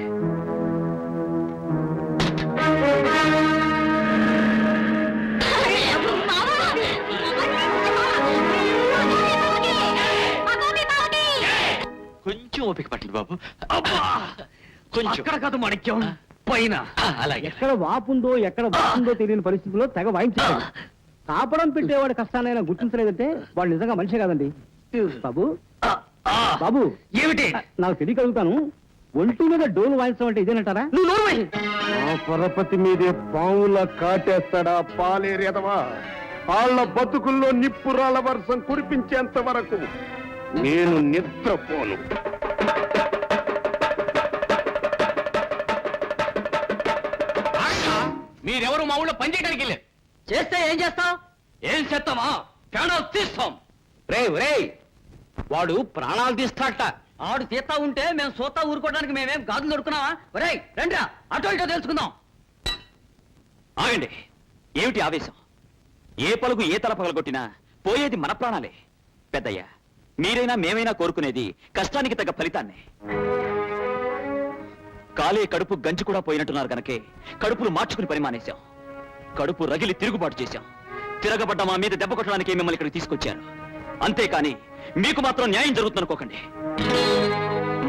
కొంచెం ఓపిక పట్టండి బాబు. కొంచెం అక్కడ కాదు మాణిక్యం, పైన. అలాగే. ఎక్కడ వాపుందో ఎక్కడ వాపుందో తెలియని పరిస్థితుల్లో తెగ వాయించాడు. కాపడం పెట్టేవాడి కష్టానైనా గుర్తించలేదంటే వాడు నిజంగా మనిషే కాదండి. బాబు బాబు, ఏమిటి? నాకు తెలియగలుగుతాను, ఒంటి మీద డోలు వాయించడం అంటే ఇదేనంటారా? ఆ పరపతి మీదే పావుల కాటేస్తాడా పాలేరేదవా? వాళ్ళ బతుకుల్లో నిప్పురాళ్ళ వర్షం కురిపించేంత వరకు నేను నిద్రపోను. మీరెవరు మా ఊళ్ళో పనిచేయడానికి వెళ్ళారు? చేస్తే ఏం చేస్తాం? ఏం చేస్తామా? ప్రాణాలు తీస్తాం. రే వాడు ప్రాణాలు తీస్తాట. ఆడు తీస్తా ఉంటే మేము సోతా ఊరుకోవడానికి మేమేం గాజులు దొరుకున్నావా? ఒరే రండ్రా, అటో ఇటో తెలుసుకుందాం. ఆగండి, ఏమిటి ఆవేశం? ఏ పలుగు ఏ తల పగలగొట్టినా పోయేది మన ప్రాణాలే. పెద్దయ్య, మీరైనా మేమైనా కోరుకునేది కష్టానికి తగ్గ ఫలితాన్ని. కాలే కడుపు గంజి కూడా పోయినట్టున్నారు గనకే కడుపులు మార్చుకుని పని మానేశాం. కడుపు రగిలి తిరుగుబాటు చేశాం. తిరగబడ్డ మా మీద దెబ్బ కొట్టడానికి మిమ్మల్ని ఇక్కడికి తీసుకొచ్చాను. అంతేకాని మీకు మాత్రం న్యాయం జరుగుతుందనుకోకండి.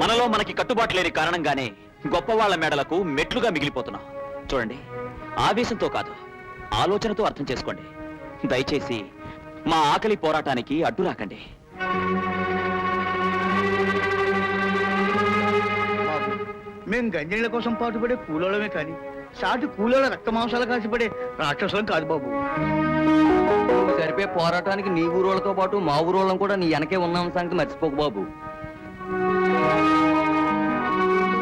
మనలో మనకి కట్టుబాటు లేని కారణంగానే గొప్పవాళ్ల మేడలకు మెట్లుగా మిగిలిపోతున్నాం. చూడండి, ఆవేశంతో కాదు, ఆలోచనతో అర్థం చేసుకోండి. దయచేసి మా ఆకలి పోరాటానికి అడ్డు రాకండి. మేము గంజళ్ళ కోసం పాటుపడే కూలోళమే కానీ సాటి కూలోళ్ళ రక్త మాంసాలు కాసిపడే రాక్షసులం కాదు బాబు. సరిపే పోరాటానికి నీ ఊరోళ్ళతో పాటు మా ఊరోళ్ళం కూడా నీ వెనకే ఉన్నాం సంగతి మర్చిపోకు బాబు.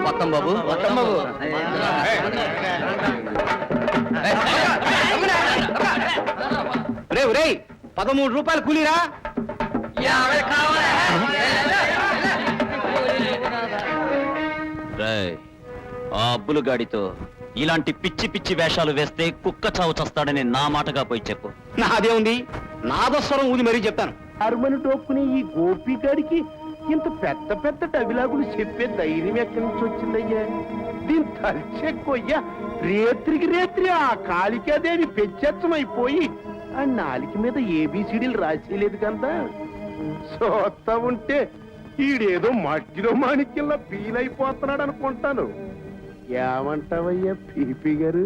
వస్తాం బాబు, వస్తాం బాబు. రే 13 రూపాయలు కూలీరా? ఆ అబ్బులుగాడితో ఇలాంటి పిచ్చి పిచ్చి వేషాలు వేస్తే కుక్క చావు చస్తాడని నా మాటగా పోయి చెప్పు. నాదే ఉంది, నాదస్వరం ఊది మరీ చెప్తాను. అరుమని టోక్కుని ఈ గోపిగాడికి ఇంత పెద్ద పెద్ద డబిలాగులు చెప్పే ధైర్యం ఎక్కడి నుంచి వచ్చిందయ్యా? దీని తలిచెక్కొయ్యా రేత్రికి రేత్రి ఆ కాళికాదేవి పెచ్చమైపోయి ఆ నాలిక మీద ఏబిసిడీలు రాసేయలేదు కదా. చూస్తా ఉంటే ఈడేదో మట్టిలో మాణిక్యంలో ఫీల్ అయిపోతున్నాడు అనుకుంటాను. ఏమంటావయ్యా పీపీ గారు?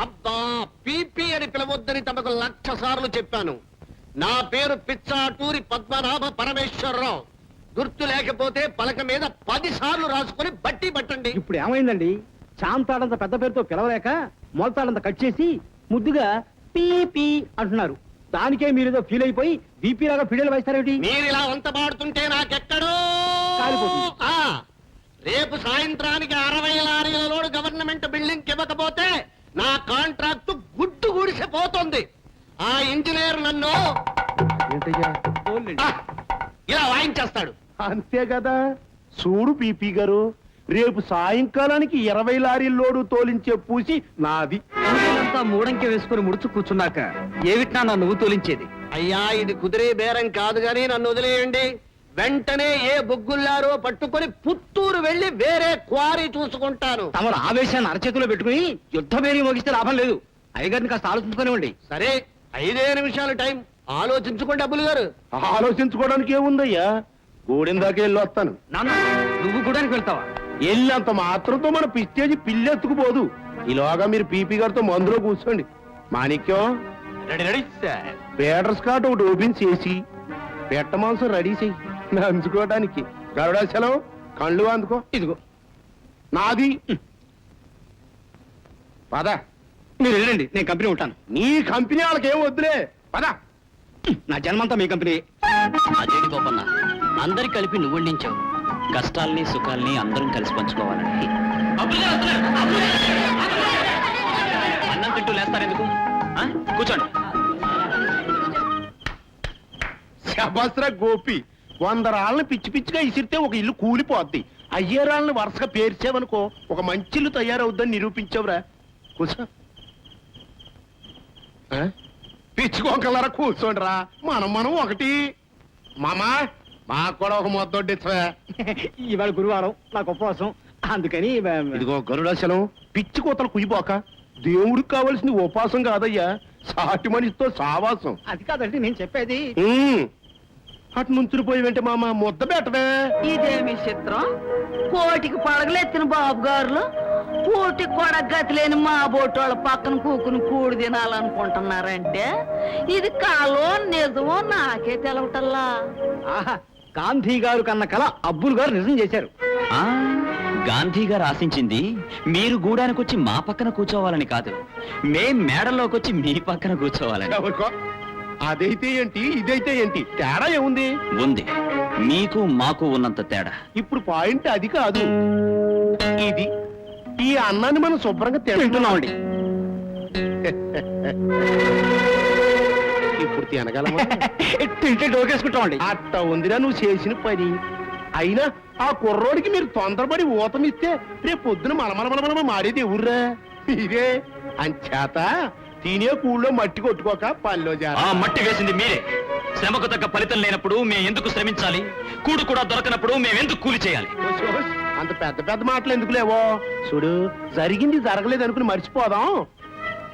అబ్బా, పీపీ అని పిలవద్దని తమకు 1,00,000 సార్లు చెప్పాను. నా పేరు పిచ్చాటూరి పద్మనాభ పరమేశ్వరరావు. గుర్తు లేకపోతే పలక మీద 10 సార్లు రాసుకొని బట్టి పట్టండి. ఇప్పుడు ఏమైందండి? చాంతాడంత పెద్ద పేరుతో పిలవలేక మొలతాడంత కట్ చేసి ముద్దుగా పీపీ అంటున్నారు. దానికే మీరేదో ఫీల్ అయిపోయి బీపీ లాగా ఫిడేలు వేస్తారేమిటి? మీరు ఇలా వంత పాడుతుంటే నాకెక్కడో కాలిపోతుంది. రేపు సాయంత్రానికి 60 లారీల లోడు గవర్నమెంట్ బిల్డింగ్ ఇవ్వకపోతే నా కాంట్రాక్ట్ మురిసిపోతుంది. ఆ ఇంజనీర్ నన్ను ఏంటయ్యా ఆ, ఇలా వాయించేస్తాడు. అంతే కదా. చూడు పీపీ గారు, రేపు సాయంకాలానికి 20 లారీల లోడు తోలించే పూసి నాది. అంతా మూడంకి వేసుకుని ముడుచు కూర్చున్నాక ఏమిటినా నా నువ్వు తోలించేది? అయ్యా, ఇది కుదిరే బేరం కాదు గాని నన్ను వదిలేయండి. వెంటనే ఏ బొగ్గుల్లారో పట్టుకొని పుత్తూరు వెళ్లి వేరే క్వారీ చూసుకుంటాను. తమరు ఆవేశాన్ని అరచేతిలో పెట్టుకుని యుద్ధ బేరీ మోగిస్తే లాభం లేదు. అయ్యగారిని కాస్త ఆలోచించుకునివ్వండి. సరే, 5 నిమిషాలు టైం. ఆలోచించుకోండి డబ్బులు గారు. ఆలోచించుకోవడానికి ఏముందయ్యా, గూడెందాకా వెళ్ళి వస్తాను. నాన్న, నువ్వు గుడానికి వెళ్తావా? వెళ్ళినంత మాత్రంతో మన పిస్తేజీ పిల్లెత్తుకుపోదు. ఈలోగా మీరు పీపీ గారితో మందులో కూర్చోండి. మాణిక్యం, పీటర్ స్కాట్ ఒకటి ఓపెన్ చేసి పెట్ట మాంసం రెడీ చెయ్యి నంచుకోవడానికి. గరుడాచలం, కళ్ళు అందుకో. ఇదిగో నాది. పద. మీరు వెళ్ళండి, నేను కంపెనీ ఉంటాను. నీ కంపెనీ వాళ్ళకి ఏం వద్దులే. పద. నా జన్మంతా మీ కంపెనీ. అదేంటి గోపన్న, అందరి కలిపి నువ్వు వండించావు. కష్టాల్ని సుఖాల్ని అందరం కలిసి పంచుకోవాలని. అన్నం తింటూ లేస్తారెందుకు? ఆ? కూర్చోండి. శభస్ర గోపి, 100 రాళ్ళని పిచ్చి పిచ్చిగా ఇసిరితే ఒక ఇల్లు కూలిపోద్ది. 5 రాళ్ళని వరుసగా పేర్చావనుకో ఒక మంచి ఇల్లు తయారవుద్దని నిరూపించావురా. కూర్చో. పిచ్చుకోకలరా కూర్చోండిరా. మనం ఒకటి. మామా, మాకు కూడా ఒక మొద్దొడ్డిచ్చవా. ఇవాళ గురువారం, నాకు ఉపవాసం, అందుకని ఇదిగో గరుడాచలం, పిచ్చి కోతలు కుయ్యిపోక. దేవుడికి కావలసింది ఉపాసం కాదయ్యా, సాటి మనిషితో సావాసం. అది కాదండి నేను చెప్పేది. అటు నుంచుని పోయి వెంటే మామ ముద్ద పెట్టవే. ఇదేమి చిత్రం? కోటికి పడగలెత్తిన బాబు గారులు కోటికి కూడా గతి లేని మా బోటోళ్ళ పక్కన కూకుని కూడి తినాలనుకుంటున్నారంటే ఇది కాలో నిజమో నాకే తెలవటల్లా. ఆహా, గాంధీ గారు కన్న కళ అబ్బుల్ గారు నిజం చేశారు. ఆ, గాంధీ గారు ఆశించింది మీరు గూడానికి వచ్చి మా పక్కన కూర్చోవాలని కాదు, మేం మేడల్లోకి వచ్చి మీ పక్కన కూర్చోవాలని. ఎవరికో అదైతే ఏంటి, ఇదైతే ఏంటి, తేడా ఏముంది? ఉంది, మీకు మాకు ఉన్నంత తేడా. ఇప్పుడు పాయింట్ అది కాదు, ఇది. ఈ అన్నాన్ని మనం శుభ్రంగా తింటున్నామండి. ఇప్పుడు తినగలమా? తింటే డోకేసుకుంటామండి. అట్ట ఉందిరా నువ్వు చేసిన పని. అయినా ఆ కుర్రోడికి మీరు తొందరపడి ఊతమిస్తే రేపు పొద్దున మలమలమలమల మారేది ఎవర్రా? ఇదే అంచేత తినే కూళ్ళో మట్టి కొట్టుకోక పనిలో ఆ మట్టి వేసింది మీరే. శ్రమకు తగ్గ ఫలితం లేనప్పుడు మేము ఎందుకు శ్రమించాలి? కూడు కూడా దొరకనప్పుడు మేము ఎందుకు కూలి చేయాలి? అంత పెద్ద పెద్ద మాటలు ఎందుకు లేవో. చూడు, జరిగింది జరగలేదు అనుకుని మర్చిపోదాం,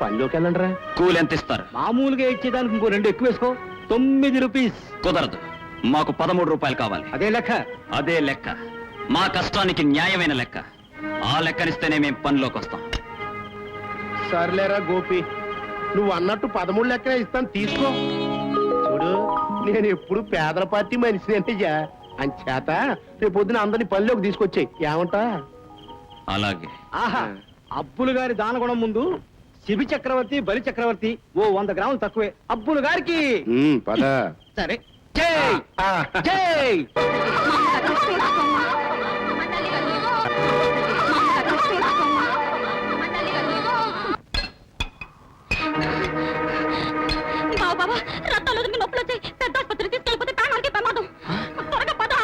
పనిలోకి వెళ్ళండి రా. కూలి ఎంత ఇస్తారు? మామూలుగా ఇచ్చేదానికి ఇంకో 2 ఎక్కువ వేసుకో. 9 రూపీస్. కుదరదు, మాకు 13 రూపాయలు కావాలి. అదే లెక్క. అదే లెక్క, మా కష్టానికి న్యాయమైన లెక్క. ఆ లెక్కనిస్తేనే మేము పనిలోకి వస్తాం. సర్లేరా గోపి, నువ్వు అన్నట్టు 13 లెక్కనే ఇస్తాను, తీసుకో. చూడు, నేను ఎప్పుడు పేదల పార్టీ మనిషినేనయ్యా. అంచేత రేపు పొద్దున అందరినీ పనిలోకి తీసుకొచ్చాయి, ఏమంటా? అలాగే. ఆహా, అబ్బులు గారి దానగుణం ముందు శిబి చక్రవర్తి బలి చక్రవర్తి ఓ 100 గ్రాములు తక్కువే. అబ్బులు గారికి పద. సరే. జై జై. బాబా, రక్తాలు వదిలి నొప్పులు వచ్చాయి. పెద్ద ఆసుపత్రి తీసుకెళ్ళిపోతే ప్రాణానికి ప్రమాదం. త్వరగా పద.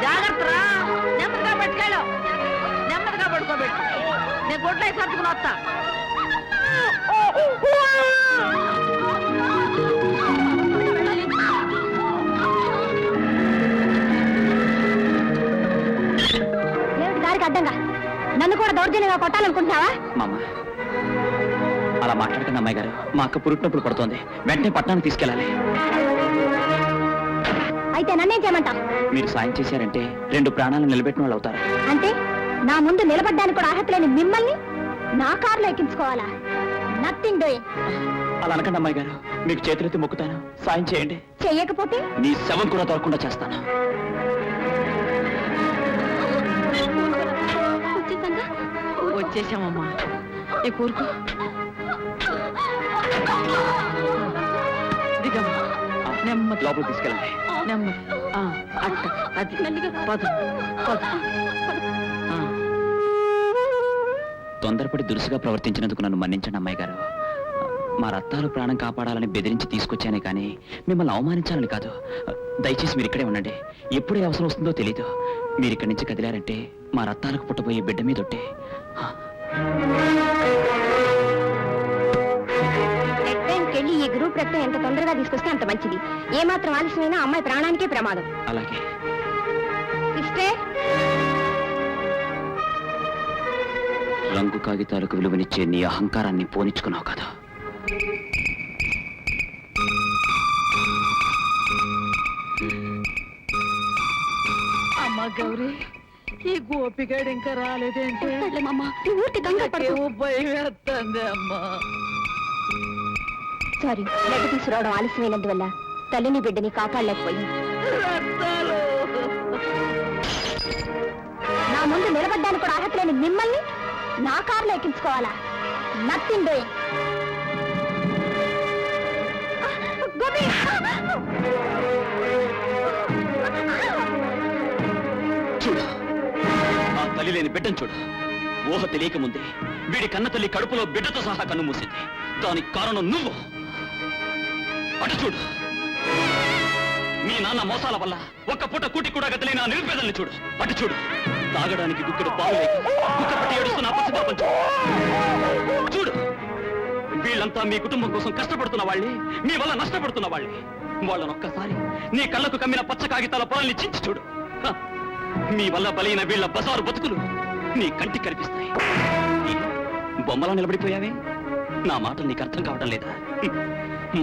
జాగ్రత్త రా, నెమ్మదిగా పట్టుకెళ్ళు. నెమ్మదిగా పడుకోబెట్టు. నేను గుడ్లై సర్దుకుని వస్తా. ఏమిటి దారికి అడ్డంగా? నన్ను కూడా దౌర్జన్యంగా కొట్టాలనుకుంటున్నావా? మామ, అలా మాట్లాడుతున్న అమ్మాయి గారు, మా అక్క పురుటినప్పుడు పడుతోంది. వెంటనే పట్టణానికి తీసుకెళ్ళాలి. అయితే నన్నేం చేయమంటావు? మీరు సాయం చేశారంటే 2 ప్రాణాలను నిలబెట్టిన వాళ్ళు అవుతారు. అంటే నా ముందు నిలబడ్డానికి కూడా అర్హత లేని మిమ్మల్ని నా కారులో ఎక్కించుకోవాలా? Nothing doing. అలా అనకండి అమ్మాయి గారు, మీకు చేతులెత్తి మొక్కుతాను, సాయం చేయండి. చెయ్యకపోతే నీ శవం కూడా దొరకకుండా చేస్తాను. వచ్చేసామమ్మా, ఈ కూరుకో. దిగమ్మా, నెమ్మది లోపలికి తీసుకెళ్ళండి. నెమ్మది. అట్ట అది. పదు పదు. తొందరపడి దురుసుగా ప్రవర్తించినందుకు నన్ను మన్నించండి అమ్మాయి గారు. మా రత్తాలు ప్రాణం కాపాడాలని బెదిరించి తీసుకొచ్చానే కానీ మిమ్మల్ని అవమానించాలని కాదు. దయచేసి మీరు ఇక్కడే ఉండండి. ఎప్పుడే అవసరం వస్తుందో తెలీదు. మీరు ఇక్కడి నుంచి కదిలారంటే మా రత్తాలకు పుట్టబోయే బిడ్డ మీదొట్టే. వెళ్ళి ఈ గ్రూప్ రక్తం ఎంత తొందరగా తీసుకొస్తే అంత మంచిది. ఏమాత్రం ఆలస్యమైనా అమ్మాయి ప్రాణానికే ప్రమాదం. అలాగే. సిస్టర్, రంగు కాగితాలకు విలువనిచ్చే నీ అహంకారాన్ని పోనిచ్చుకున్నావు కదా. అమ్మ గౌరీ, ఈ గోపిగాడు ఇంకా రాలేదేంటే? గంగా భయం వేస్తుంది అమ్మా. సారీ, లెక్క తీసుకురావడం ఆలస్యమైనందువల్ల తల్లిని బిడ్డని కాపాడలేకపోయింది. రత్తాలు నా ముందు నిలబడ్డానికి కూడా అర్హత లేని మిమ్మల్ని నా కారులో ఎక్కించుకోవాలా? Nothing doing. చూడు, ఆ తల్లి లేని బిడ్డను చూడు. ఊహ తెలియక ముందే వీడి కన్న తల్లి కడుపులో బిడ్డతో సహా కన్ను మూసింది. దానికి కారణం నువ్వు. అటు చూడు, మీ నాన్న మోసాల వల్ల ఒక్క పూట కూటి కూడా గతలేని ఆ నిరుపేదల్ని చూడు. అటు చూడు, తాగడానికి గుక్కెడు పాలు లేక కుక్కపట్టి ఏడుస్తున్న పసిపాపం చూడు. వీళ్ళంతా మీ కుటుంబం కోసం కష్టపడుతున్న వాళ్ళే, మీ వల్ల నష్టపడుతున్న వాళ్ళే. వాళ్ళని ఒక్కసారి నీ కళ్ళకు కమ్మిన పచ్చ కాగితాల పొలాన్ని చించి చూడు. హ! మీ వల్ల బలైన వీళ్ళ బజారు బతుకులు నీ కంటికి కనిపిస్తాయి. బొమ్మలా నిలబడిపోయావే? నా మాటలు నీకు అర్థం కావడం లేదా?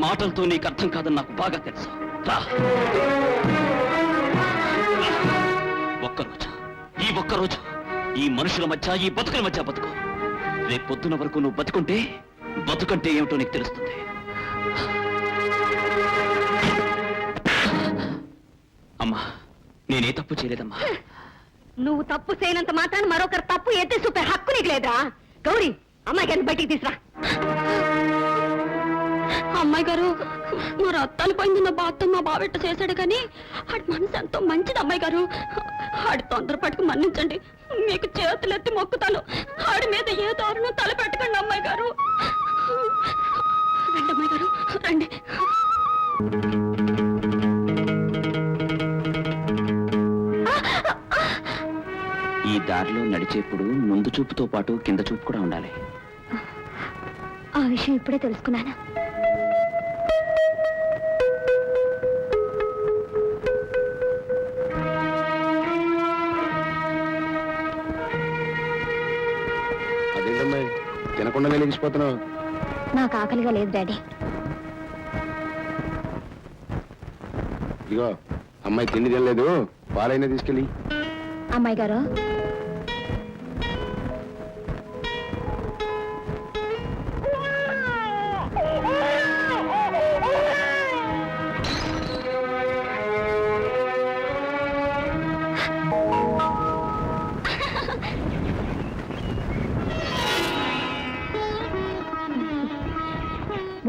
మాటలతో నీకు అర్థం కాదని నాకు బాగా తెలుసు. రా, ఒక్కరోజు ఈ మనుషుల మధ్య, ఈ బతుకుల మధ్య బతుకు. రేపు పొద్దున వరకు నువ్వు బతుకుంటే బతుకంటే ఏమిటో నీకు తెలుస్తుంది. అమ్మా, నేనే తప్పు చేయలేదమ్మా. నువ్వు తప్పు చేయనంత మాత్రాన్ని మరొకరు తప్పు ఎత్తి చూపే హక్కు నీకు లేదురా. గౌరీ, అమ్మాయి గారిని బయటికి తీసురా. అమ్మాయి గారు, మా రత్తాలు పోయింది నా బాధతో మా బావెట్ట చేశాడు కానీ ఆడి మనసు ఎంతో మంచిది. అమ్మాయి గారు, ఆడి తొందరపాటుకు మన్నించండి. మీకు చేతులెత్తి మొక్కుతాను. ఆడి మీద ఏ దారుణం తల పెట్టకండి అమ్మాయి గారు. రండి అమ్మాయి గారు, రండి. ఈ దారిలో నడిచేప్పుడు ముందు చూపుతో పాటు కింద చూపు కూడా ఉండాలి. ఆ విషయం ఇప్పుడే తెలుసుకున్నాను. అదేంటమ్మా తినకుండా వెలిగిసిపోతున్నావు? నాకు ఆకలిగా లేదు డాడీ. ఇగో అమ్మాయి తిండి తినలేదు, పాలైనా తీసుకెళ్ళి. అమ్మాయి గారు,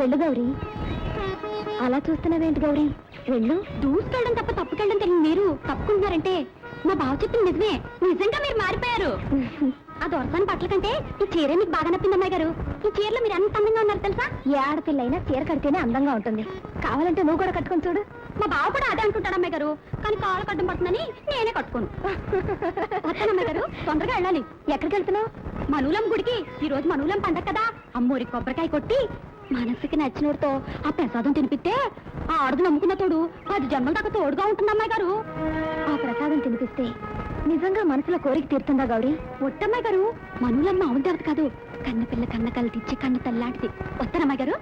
వెళ్ళు గౌరీ. అలా చూస్తున్నావేంటి గౌరీ? వెళ్ళు. దూసుకెళ్ళడం తప్ప తప్పుకెళ్ళడం తెలియదు మీరు. తప్పుకుంటున్నారంటే మా బావ చెప్పింది నిజమే. నిజంగా మీరు మారిపోయారు. ఆ దొరసాని బట్టల కంటే ఈ చీర మీకు బాగా నప్పింది అమ్మాయి గారు. ఈ చీరలో మీరు ఎంత అందంగా ఉన్నారు తెలుసా? ఏ ఆడపిల్లైనా చీర కడితేనే అందంగా ఉంటుంది. కావాలంటే నువ్వు కూడా కట్టుకొని చూడు. మా బావ కూడా అదే అంటుంటాడు అమ్మాయి గారు. కానీ కాలు కట్టం పడుతుందని నేనే కట్టుకోను. వస్తాను అమ్మాయి గారు, తొందరగా వెళ్ళాలి. ఎక్కడికి వెళ్తున్నావు? మనూలం గుడికి. ఈ రోజు మనూలం పండగ కదా. అమ్మోరి కొబ్బరికాయ కొట్టి మనసుకి నచ్చినోడితో ఆ ప్రసాదం తినిపిస్తే ఆ ఆడుగు నమ్ముకున్న తోడు 10 జన్మల దాకా తోడుగా ఉంటుంది అమ్మాయి గారు. ఆ ప్రసాదం తినిపిస్తే నిజంగా మనసులో కోరిక తీరుతుందా గౌరీ? ఒట్టమ్మాయి గారు, మనూలమ్మ అవును దేవత కాదు. కన్నపిల్ల కన్న కళ్ళు తెచ్చి కన్న తల్లాంటిది. వస్తానమ్మాయి గారు.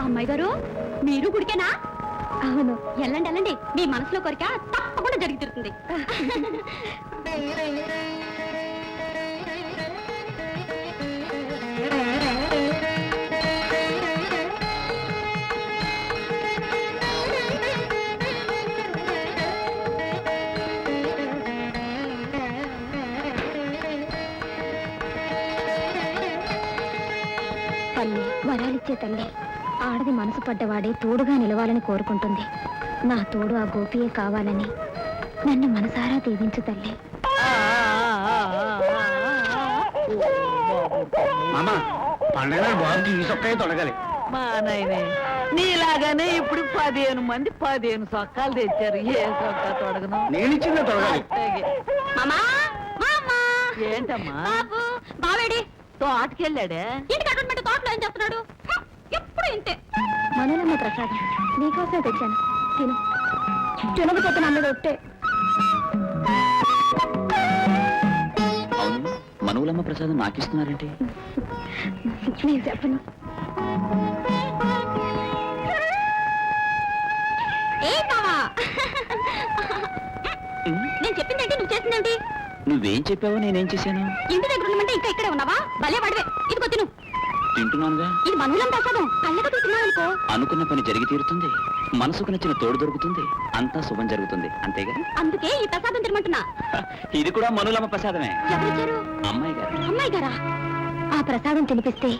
అమ్మాయి గారు, మీరు గుడికేనా? అవును. వెళ్ళండి వెళ్ళండి, మీ మనసులో కోరిక తప్పకుండా జరిగి తీరుతుంది. తల్లి వరాలిచ్చే తల్లి. ఆడది మనసు పడ్డవాడే తోడుగా నిలవాలని కోరుకుంటుంది. నా తోడు ఆ గోపియే కావాలని నన్ను మనసారా దీవించు తల్లి. మామ పండగ బాబు ఈ సొక్కే తొడగాలి. మా నాయనే నీలాగానే ఇప్పుడు 15 మంది 15 సొక్కాలు తెచ్చారు. ఏ సొక్క తొడగను నేను ఇచ్చిందే తొడగాలి. అట్టాగే. మామా మామా ఏంటమ్మా బాబు బావేడి తోటకెళ్ళాడే ఇంటికి అటువంటి తోటలో ఏం చేస్తున్నాడు? ఎప్పుడు ఇంతే. మనోలమ్మ ప్రసాదం నీకోసమే తెచ్చాను, తిను. తినకపోతే నన్ను ఒట్టే. అవును, మనవులమ్మ ప్రసాదం నాకిస్తున్నారేంటి? నేను చెప్పను. ఏ మావా, నేను చెప్పిందేంటి, నువ్వు చేసిందేంటి? నువ్వేం చెప్పావో నేనేం చేశాను? ఇంటి దగ్గర ఉండమంటే ఇంకా ఇక్కడే ఉన్నావా? భలే వాడివే. ఇదిగో తిను. తింటున్నానుగా. ఇది మనోలం ప్రసాదం. కళ్ళతో తిన్నావనుకో అనుకున్న పని జరిగి తీరుతుంది, మనసుకు నచ్చిన తోడు దొరుకుతుంది, అంతా శుభం జరుగుతుంది, అంతేగా? అందుకే ఈ ప్రసాదం తినమంటున్నా. ఇది కూడా మనవులమ్మ ప్రసాదమే. ఎవరిచ్చారు? అమ్మాయి గారు. అమ్మాయి గారా? ఆ ప్రసాదం తినిపిస్తే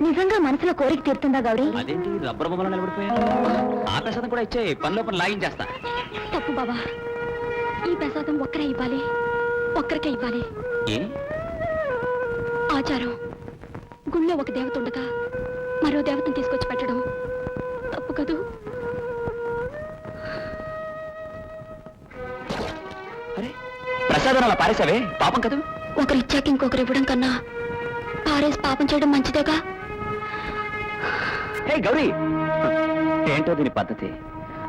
నిజంగా మనసులో కోరిక తీరుతుందా గౌరీ? అదేంటి రబ్బర్ బొమ్మలో నిలబడిపోయాను? ఆ ప్రసాదం కూడా ఇచ్చే, పనిలో పని లాగించేస్తా. తప్పు బాబా, ఈ ప్రసాదం ఒక్కరే ఇవ్వాలి, ఒక్కరికే ఇవ్వాలి. ఏ ఆచారం. గుళ్ళో ఒక దేవత ఉండగా మరో దేవతను తీసుకొచ్చి పెట్టడం తప్పు కదూ? అరే, ప్రసాదం అలా పారేసావే, పాపం కదూ? ఒకరు ఇచ్చాక ఇంకొకరు ఇవ్వడం కన్నా పారేసి పాపం చేయడం మంచిదేగా? హే గౌరీ, ఏంటో దీని పద్ధతి?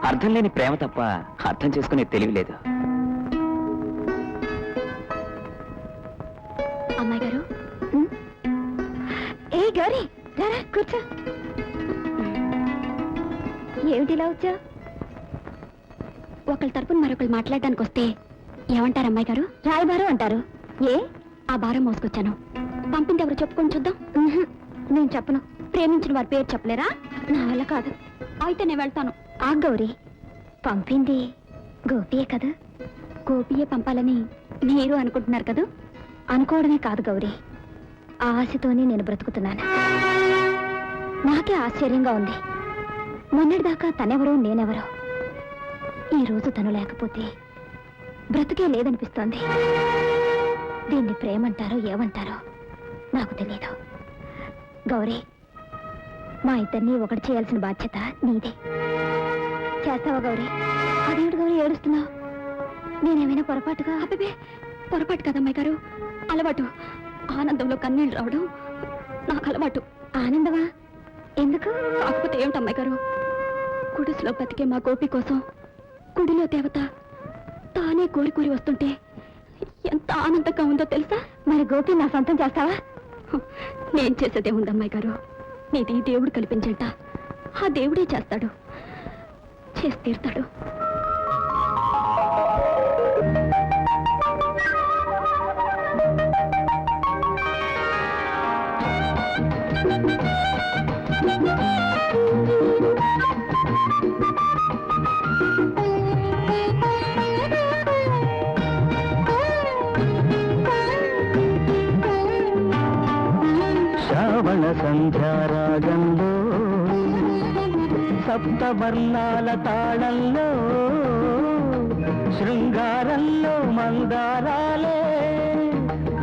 అర్థం లేని ప్రేమ తప్ప అర్థం చేసుకునే తెలివి లేదు. అమ్మాయి గారు, ఏ గౌరీ రారా కూర్చో. ఏమిటి ఇలా వచ్చా? ఒకళ్ళ తరపున మరొకళ్ళు మాట్లాడడానికి వస్తే ఏమంటారు అమ్మాయి గారు? రాయబారం అంటారు. ఏ ఆ భారం మోసుకొచ్చాను. పంపింది ఎవరు చెప్పుకొని చూద్దాం. నేను చెప్పను. ప్రేమించిన వారి పేరు చెప్పలేరా? నా వల్ల కాదు. అయితే నేను వెళ్తాను. ఆ గౌరీ, పంపింది గోపియే కదా? గోపియే పంపాలని మీరు అనుకుంటున్నారు కదా? అనుకోవడమే కాదు గౌరీ, ఆ ఆశతోనే నేను బ్రతుకుతున్నాను. నాకే ఆశ్చర్యంగా ఉంది. మొన్నటిదాకా తనెవరో నేనెవరో, ఈ రోజు తను లేకపోతే బ్రతుకే లేదనిపిస్తోంది. దీన్ని ప్రేమంటారో ఏమంటారో నాకు తెలియదు. గౌరీ, మా ఇద్దరిని ఒకటి చేయాల్సిన బాధ్యత నీదే. చేస్తావా గౌరీ? అదేమిటి గౌరీ ఏడుస్తున్నావు? నేనేమైనా పొరపాటుగా? అబ్బే, పొరపాటు కదమ్మాయి గారు, అలవాటు. ఆనందంలో కన్నీళ్ళు రావడం నాకు అలవాటు. ఆనందమా? ఎందుకు? కాకపోతే ఏమిటమ్మాయి గారు, గుడిసెలో బతికే మా గోపి కోసం గుడిలో దేవత తానే కోరి కోరి వస్తుంటే ఎంత ఆనందంగా ఉందో తెలుసా? మరి గోపి నా సొంతం చేస్తావా? నేను చేసేదే ఉందమ్మాయి గారు. నీది దేవుడు కల్పించట. ఆ దేవుడే చేస్తాడు, చేసి తీరుతాడు. శ్రావణ సంధ్యారాగంలో సప్తవర్ణాల తాళంలో శృంగారంలో మందారాలే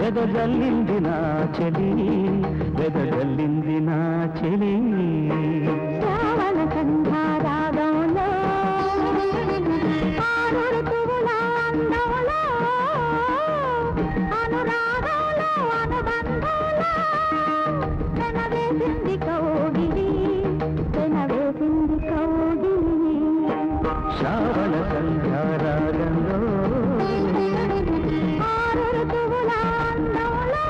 వెదజల్లింది నా చెలి, వెదజల్లింది నా చెలి. శ్రావణ సంధ్యారాగంలో ఆరు ఋతువుల అందంలో అనురాగంలో అనుబంధంలో వెనవేసింది కౌగిలి, వెనవేసింది కౌగిలి. శ్రావణ సంధ్యారాగంలో ఆరు ఋతువుల అందంలో.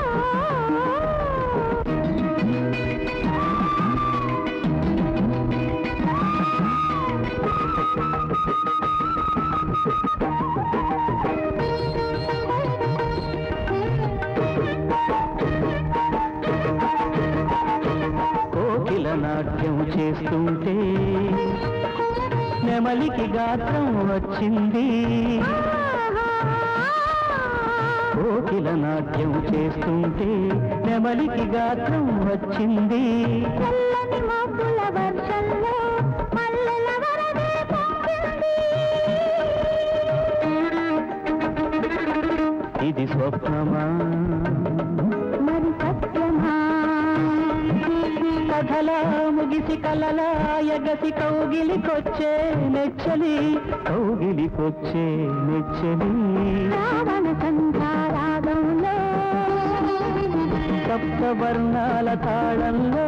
కోకిల నాట్యం చేస్తుంటే నెమలికి గాత్రం వచ్చింది. కోకిల నాట్యం చేస్తుంటే నెమలికి గాత్రం వచ్చింది. చల్లని మబ్బుల వర్షంలో మల్లెల వరదే పొంగింది. ఇది స్వప్నమా మరి సత్యమా? కథలా ముగిసి కలలా ఎగసి కౌగిలికొచ్చే నెచ్చలి, కౌగిలికొచ్చే నెచ్చలి. శ్రావణ సంధ్యారాగంలో సప్త వర్ణాల తాళంలో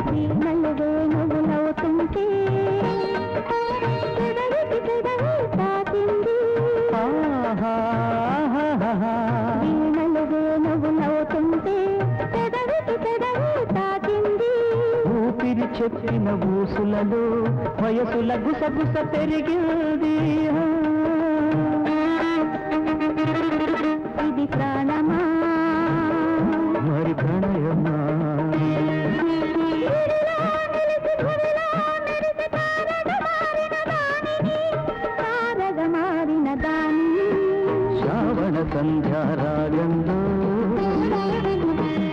వీణలు వేణువులవుతుంటే పెదవికి పెదవి తాకింది. వీణలు వేణువులవుతుంటే పెదవికి పెదవి తాకింది. ఊపిరి చెప్పిన ఊసులలో వయసుల గుసగుస పెరిగింది. ఇది ప్రాణమా మరి ప్రణయమా తారగ మారిన దానిని శ్రావణ సంధ్యారాగంలో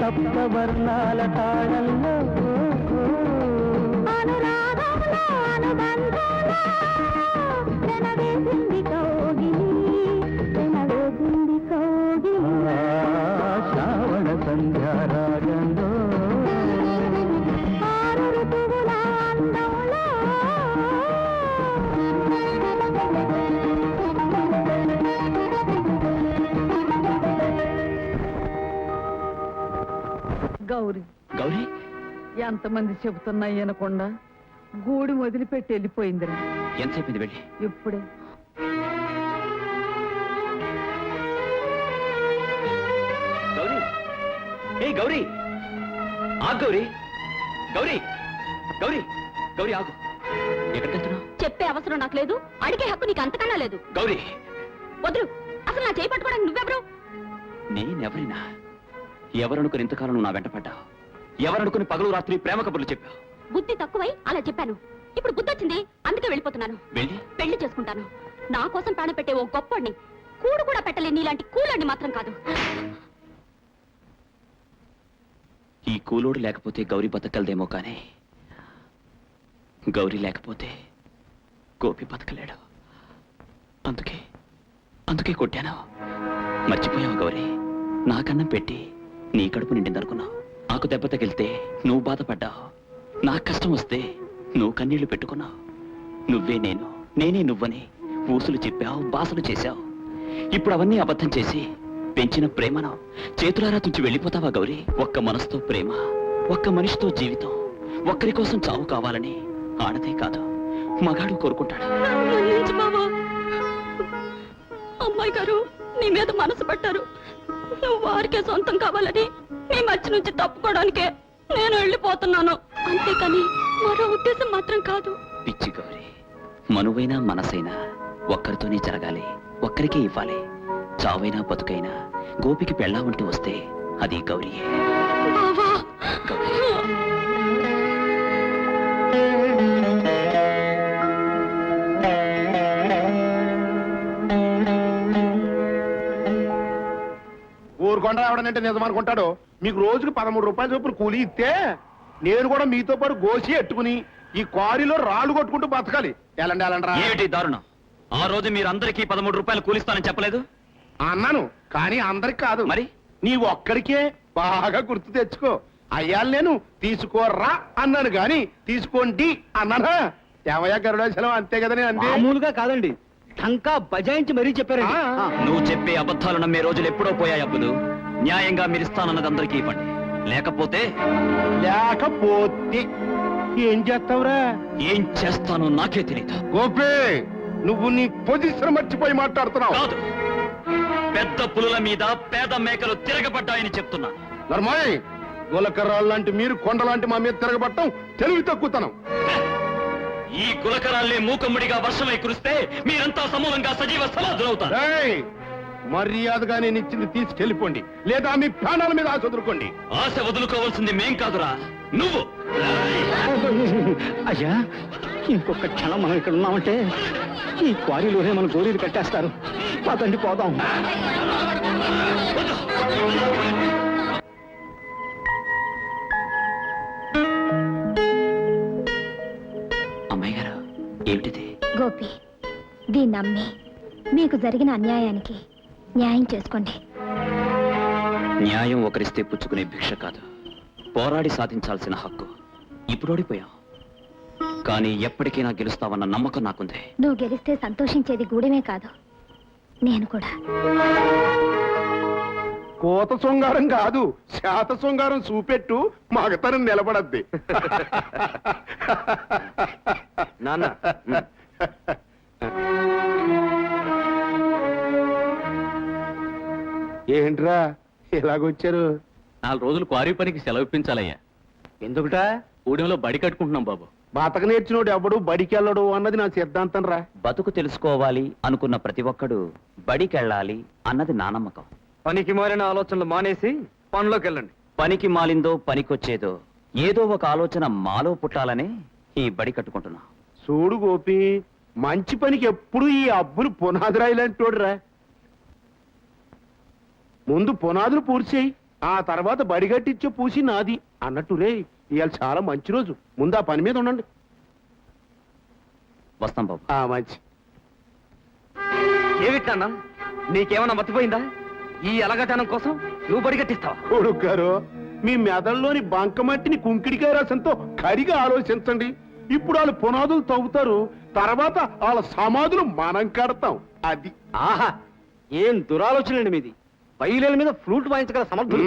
సప్త వర్ణాల తాళంలో అనురాగంలో అనుబంధంలో వెనవేసింది కౌగిలి, వెనవేసింది కౌగిలి. శ్రావణ సంధ్యారాగంలో ఆరు ఋతువుల అందంలో గౌరీ గౌరీ ఎంతమంది చెబుతున్నా వినకుండా గూడి వదిలిపెట్టి వెళ్ళిపోయిందిరా. ఎంతసేపు వెళ్ళి ఇప్పుడే గౌరీ ఏ గౌరీ ఆగు గౌరీ గౌరీ గౌరీ గౌరీ ఆగు ఎక్కడికి వెళ్తున్నావు? చెప్పే అవసరం నాకు లేదు, అడిగే హక్కు నీకు అంతకన్నా లేదు. గౌరీ వదులు, అసలు నా చేయి పట్టుకోవడానికి నువ్వెవరు? నేనెవరైనా ఎవరనుకుని ఇంతకాలం నువ్వు నా వెంట పడ్డావు? ఎవరనుకుని పగలు రాత్రి ప్రేమ కబుర్లు చెప్పావు? బుద్ధి తక్కువై అలా చెప్పాను. ఇప్పుడు బుద్ధి వచ్చింది, అందుకే వెళ్ళిపోతున్నాను. వెళ్ళి పెళ్లి చేసుకుంటాను. నా కోసం ప్రాణం పెట్టే ఓ గొప్పడిని, కూడు కూడా పెట్టలేని నీలాంటి కూలండి మాత్రం కాదు. ఈ కూలోడు లేకపోతే గౌరీ బతకలదేమో కానీ గౌరీ లేకపోతే గోపి బతకలేడు. అందుకే కొట్టాను. మర్చిపోయావు గౌరీ, నాకన్నం పెట్టి నీ కడుపు నిండిందనుకున్నావు. నాకు దెబ్బ తగిలితే నువ్వు బాధపడ్డావు, నాకు కష్టం వస్తే నువ్వు కన్నీళ్లు పెట్టుకున్నావు. నువ్వే నేను, నేనే నువ్వని ఊసులు చెప్పావు, బాసలు చేశావు. ఇప్పుడు అవన్నీ అబద్ధం చేసి పెంచిన ప్రేమను చేతులారా తుంచి వెళ్ళిపోతావా గౌరీ? ఒక్క మనసుతో ప్రేమ, ఒక్క మనిషితో జీవితం, ఒక్కరి కోసం చావు కావాలని ఆడదే కాదు మగాడు కోరుకుంటాడు. మన్నించు బావా. అమ్మాయి గారు నీ మీద మనసు పెట్టారు. నువ్వు వారికే సొంతం కావాలని మీ మధ్య నుంచి తప్పుకోవడానికే నేను వెళ్ళిపోతున్నాను, అంతేకాని మరో ఉద్దేశం మాత్రం కాదు. పిచ్చి గౌరీ, మనువైనా మనసైనా ఒక్కరితోనే జరగాలి, ఒక్కరికే ఇవ్వాలి. చావైనా బతుకైనా గోపికి పెళ్ళా ఉంటూ వస్తే అది గౌరీయే. బావా గౌరీ ఊరుకొండ రావడనంటే నిజం అనుకుంటాడు. మీకు రోజుకి 13 రూపాయల చొప్పున కూలి ఇస్తే నేను కూడా మీతో పాటు గోసి ఎట్టుకుని ఈ క్వారీలో రాళ్ళు కొట్టుకుంటూ బతకాలి. ఎలాంటి ఏమిటి దారుణం? ఆ రోజు మీరందరికీ 13 రూపాయలు కూలిస్తానని చెప్పలేదు? అన్నాను, కానీ అందరికి కాదు. మరి నీ ఒక్కడికే బాగా గుర్తు తెచ్చుకో. అయ్యాలు నేను తీసుకోర్రా అన్నాను గాని తీసుకోండి అన్నానా? ఏమయ్యా గరుడాచలం, అంతే కదా నేను అంతే. మామూలుగా కాదండి, టంకా బజాయించి మరీ చెప్పారండి. ఆ. నువ్వు చెప్పే అబద్ధాలు నమ్మే రోజులు ఎప్పుడో పోయాయి అబ్బులు. న్యాయంగా మీరిస్తానన్నది అందరికీ ఇవ్వండి, లేకపోతే ఏం చేస్తావురా? ఏం చేస్తానో నాకే తెలియదు. గోపే, నువ్వు నీ పొజిషన్ మర్చిపోయి మాట్లాడుతున్నావు. కాదు, పెద్ద పులుల మీద పేద మేకలు తిరగబడ్డాయని చెప్తున్నా. నర్మాయ్, గులకర్రాళ్ళంటి మీరు కొండలాంటి మా మీద తిరగబట్టం తెలివి తక్కువతనం. ఈ గులకరాల్ని మూకమ్ముడిగా వర్షమై కురిస్తే మీరంతా సమూలంగా సజీవ సమాధులవుతారు. ఏయ్, మర్యాదగా నేను ఇచ్చింది తీసుకెళ్ళిపోండి, లేదా మీ ప్రాణాల మీద ఆశ వదులుకోండి. ఆశ వదులుకోవాల్సింది మేం కాదురా, నువ్వు. అయ్యా, ఇంకొక క్షణం మనం ఇక్కడ ఉన్నామంటే ఈ క్వారీలోనే మన గోరీలు కట్టేస్తారు. పదండి పోదాం. అమ్మాయి గారు, ఏమిటిది? గోపి, దీన్ని నమ్మి మీకు జరిగిన అన్యాయానికి న్యాయం చేసుకోండి. న్యాయం ఒకరిస్తే పుచ్చుకునే భిక్ష కాదు, పోరాడి సాధించాల్సిన హక్కు. ఇప్పుడు ఓడిపోయాం, కానీ ఎప్పటికైనా గెలుస్తావన్న నమ్మకం నాకుంది. నువ్వు గెలిస్తే సంతోషించేది గూడెమే కాదు, నేను కూడా. కోత శృంగారం కాదు, శాత శృంగారం చూపెట్టు, మగతనం నిలబడద్ది. నాన్న ఏంట్రా ఇలాగొచ్చారు? 4 రోజులు క్వారీ పనికి సెలవు ఇప్పించాలయ్యా. ఎందుకుటా? ఊడెంలో బడి కట్టుకుంటున్నాం బాబు. బతక నేర్చినోడు ఎవడు బడికెళ్ళడు అన్నది నా సిద్ధాంతం రా. బతుకు తెలుసుకోవాలి అనుకున్న ప్రతి ఒక్కడు బడికెళ్ళాలి అన్నది నా నమ్మకం. పనికి మారిన ఆలోచనలు మానేసి పనిలోకి వెళ్ళండి. పనికి మాలిందో పనికొచ్చేదో ఏదో ఒక ఆలోచన మాలో పుట్టాలనే ఈ బడి కట్టుకుంటున్నా. చూడు గోపి, మంచి పనికి ఎప్పుడు ఈ అబ్బులు పునాదిరాయిలాంటోడురా. ముందు పునాదులు పూర్తి చేయి, ఆ తర్వాత బడి కట్టించే పూసి నాది అన్నట్టు రే. ఇవాళ చాలా మంచి రోజు, ముందు ఆ పని మీద ఉండండి. వస్తాం బాబు. మంచి. ఏమిటన్నా, నీకేమన్నా మర్చిపోయిందా? ఈ అలగటనం కోసం నువ్వు బడి కట్టిస్తావా? కొడుకు గారు, మీ మెదడులోని బంకమట్టిని కుంకిడికాయ రసంతో కరిగా ఆలోచించండి. ఇప్పుడు వాళ్ళు పునాదులు తవ్వుతారు, తర్వాత వాళ్ళ సమాధులు మనం కడతాం. అది ఆహా, ఏం దురాలోచనండి మీది. బయలుల మీద ఫ్లూట్ వాయించగల సమర్థులు.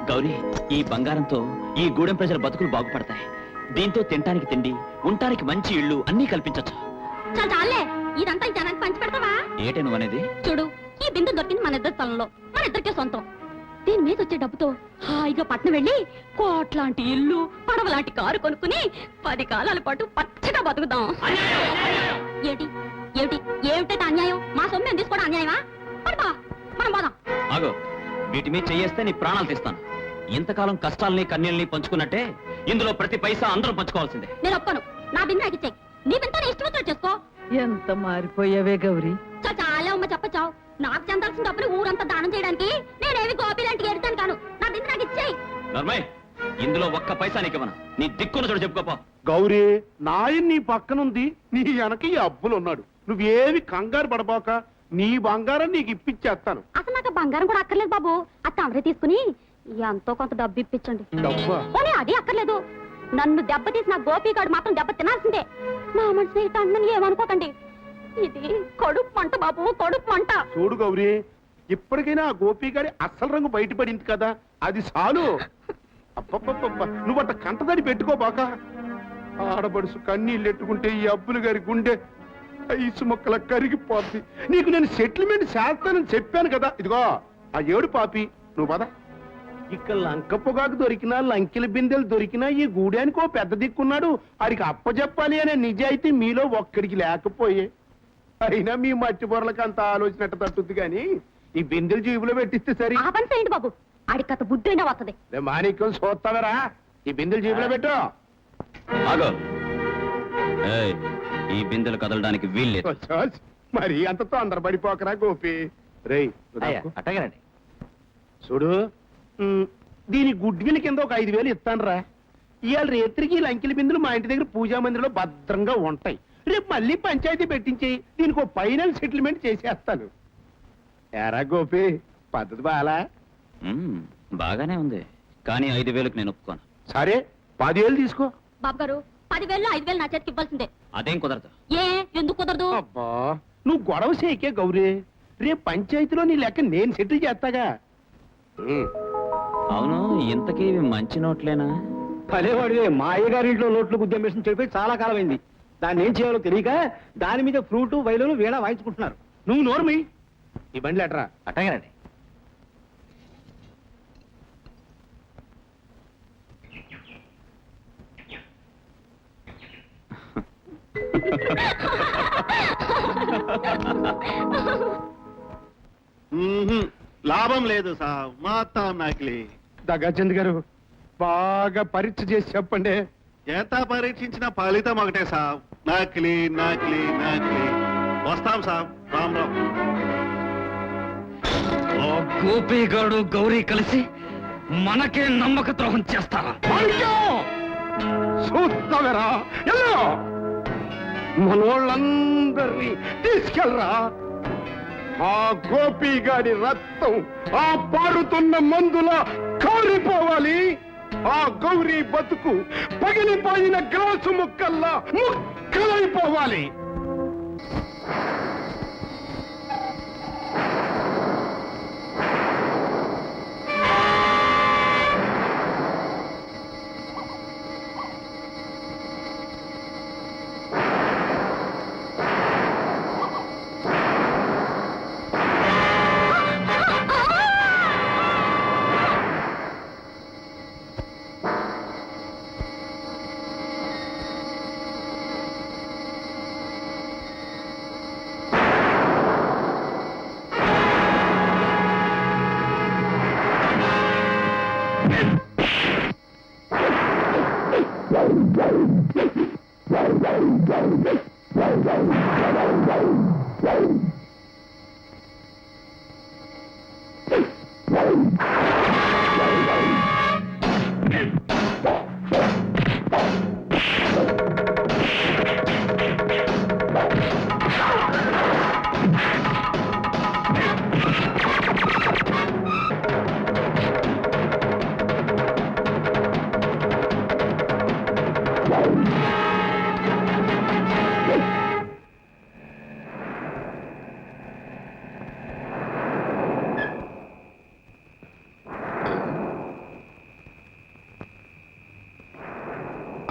గౌరీ, ఈ బంగారంతో ఈ గూడెం ప్రజల బతుకులు బాగుపడతాయి. దీంతో తినటానికి తిండి, ఉండటానికి మంచి ఇళ్ళు అన్నీ కల్పించచ్చు. చాలే, ఇదంతా ఈ జనానికి పంచి పెడతావా? ఏటే నువ్వనేది? చూడు, ఈ బిందు దొరికింది మన ఇద్దరి స్థలంలో, మన ఇద్దరికే సొంతం. దీని మీద వచ్చే డబ్బుతో హాయిగా పట్నం వెళ్ళి కోట్లాంటి ఇల్లు, పడవలాంటి కారు కొనుక్కుని 10 కాలాల పాటు పచ్చగా బతుకుతాం. ఏమిటి ఏమిటి ఏమిటైతే అన్యాయం? మా సొమ్ము తీసుకోవడం అన్యాయమా? పడుకో, మనం పోదాం. ఆగో, వీటి మీద చేయేస్తే నీ ప్రాణాలు తీస్తాను. ఇంతకాలం కష్టాలని కన్యల్ని పంచుకున్నట్టే ఇందులో ప్రతి పైసా అందరం పంచుకోవాల్సిందే. నేను ఒప్పుకోను. నా బిందు నాకు ఇచ్చేయి. నీ బిందు నీ ఇష్టం చేసుకో. ఎంత మారిపోయావే గౌరీ. చాలా అమ్మ చెప్పచావు. నాకు చెందాల్సిన డబ్బులు ఊరంతా దానం చేయడానికి నేనేమి గోపి లాంటి ఎడతాను కాను. నా బిందు నాకు ఇచ్చేయి. నర్మయ్, ఇందులో ఒక్క పైసా నీకివ్వను. నీ దిక్కున చోటు చెప్పుకోపో. గౌరీ, నాయన్ నీ పక్కనుంది, నీ వెనక ఈ అబ్బులు ఉన్నాడు. నువ్వేమి కంగారు పడబాక, నీ బంగారం నీకు ఇప్పించేస్తాను. అసలు నాకు బంగారం కూడా అక్కర్లేదు బాబు. ఆ తమరే తీసుకుని ఎంతో కొంత డబ్బు ఇప్పించండి. డబ్బా? పోనీ అది అక్కర్లేదు. నన్ను దెబ్బతీసి నా గోపిగాడు మాత్రం దెబ్బ తినాల్సిందే. నా మనసు అన్నని ఏమనుకోకండి. ఇది కడుపు మంట బాబు, కడుపు మంట. చూడు గౌరీ, ఇప్పటికైనా ఆ గోపి గారి అసలు రంగు బయటపడింది కదా, అది చాలు. అబ్బబ్బబ్బ, నువ్వు అట్ట కంటదని పెట్టుకోబాక. ఆడబడుసు కన్నీళ్ళు ఎట్టుకుంటే ఈ అబ్బులు గారి గుండె ఐసు మొక్కల కరిగిపోద్ది. నీకు నేను సెటిల్మెంట్ చేస్తానని చెప్పాను కదా. ఇదిగో ఆ ఏడు పాపి, నువ్వు పద. ఇక్కడ లంక పొగాకు దొరికినా, లంకెల బిందెలు దొరికినా ఈ గూడానికి ఓ పెద్ద దిక్కున్నాడు. ఆడికి అప్పచెప్పాలి అనే నిజాయితీ మీలో ఒక్కడికి లేకపోయే. అయినా మీ మట్టి బొరలకు అంత ఆలోచన తట్టుద్ది గాని ఈ బిందెలు జీబులో పెట్టిస్తే సరి. ఆ పని చేయండి బాబు, ఆడికి కథ బుద్ధి అయినా వస్తుంది. మాణిక్యం చూస్తావరా, ఈ బిందెలు జీబులో పెట్టు. ఆగో, ఏయ్, ఈ బిందెలు కదలడానికి వీల్లేదు. మరి అంత తొందరపడిపోకరా గోపి. రేయ్ అట్టగానండి. చూడు, దీని గుడ్ విల్ కింద ఒక 5,000 ఇస్తాను రా. ఇవాళ రేత్రికి ఈ లంకెల బిందులు మా ఇంటి దగ్గర పూజా మందిరంలో భద్రంగా ఉంటాయి. రేపు మళ్ళీ పంచాయతీ పెట్టించేయి, దీనికి ఒక ఫైనల్ సెటిల్మెంట్ చేసేస్తాను. ఎరా గోపి, పద్ధతి బాలా? బాగానే ఉంది, కానీ 5,000కి నేను ఒప్పుకోను. సరే, 10,000 తీసుకో. బాబు గారు, 10,000 5,000 నా చేతికి ఇవ్వాల్సిందే. అదేం కుదరదు. ఏ ఎందుకు కుదరదు? అబ్బా, నువ్వు గొడవ చేయకే గౌరీ. రేపు పంచాయతీలో నీ లెక్క నేను సెటిల్ చేస్తాగా. అవును, ఇంతకీ ఇవి మంచి నోట్లేనా? భలేవాడివే, మా అయ్యగారింట్లో నోట్లు గుద్దెమ్మేసిన చెప్పి చాలా కాలమైంది. దాన్ని ఏం చేయాలో తెలియక దాని మీద ఫ్రూటు వైలోను వీణ వాయించుకుంటున్నారు. నువ్వు నోర్మి ఈ బండి లెటరా. అట్టగానండి. లాభం లేదు సార్, మాత్రం నకిలీ. దగ్గరచంద్ గారు బాగా పరీక్ష చేసి చెప్పండి. ఎంత పరీక్షించిన ఫలితం ఒకటే సార్, నకిలీ నకిలీ నకిలీ. వస్తాం సార్, రామ్ రామ్. ఆ గోపిగాడు గౌరీ కలిసి మనకే నమ్మక ద్రోహం చేస్తారా? అయ్యో చూస్తావరా, ఎల్లో మనోళ్ళందరినీ తీసుకెళ్ళరా. ఆ గోపి గాడి రక్తం ఆ పారుతున్న మందులా కారిపోవాలి. ఆ గౌరీ బతుకు పగిలిపోయిన గ్లాసు ముక్కల్లా ముక్కలైపోవాలి.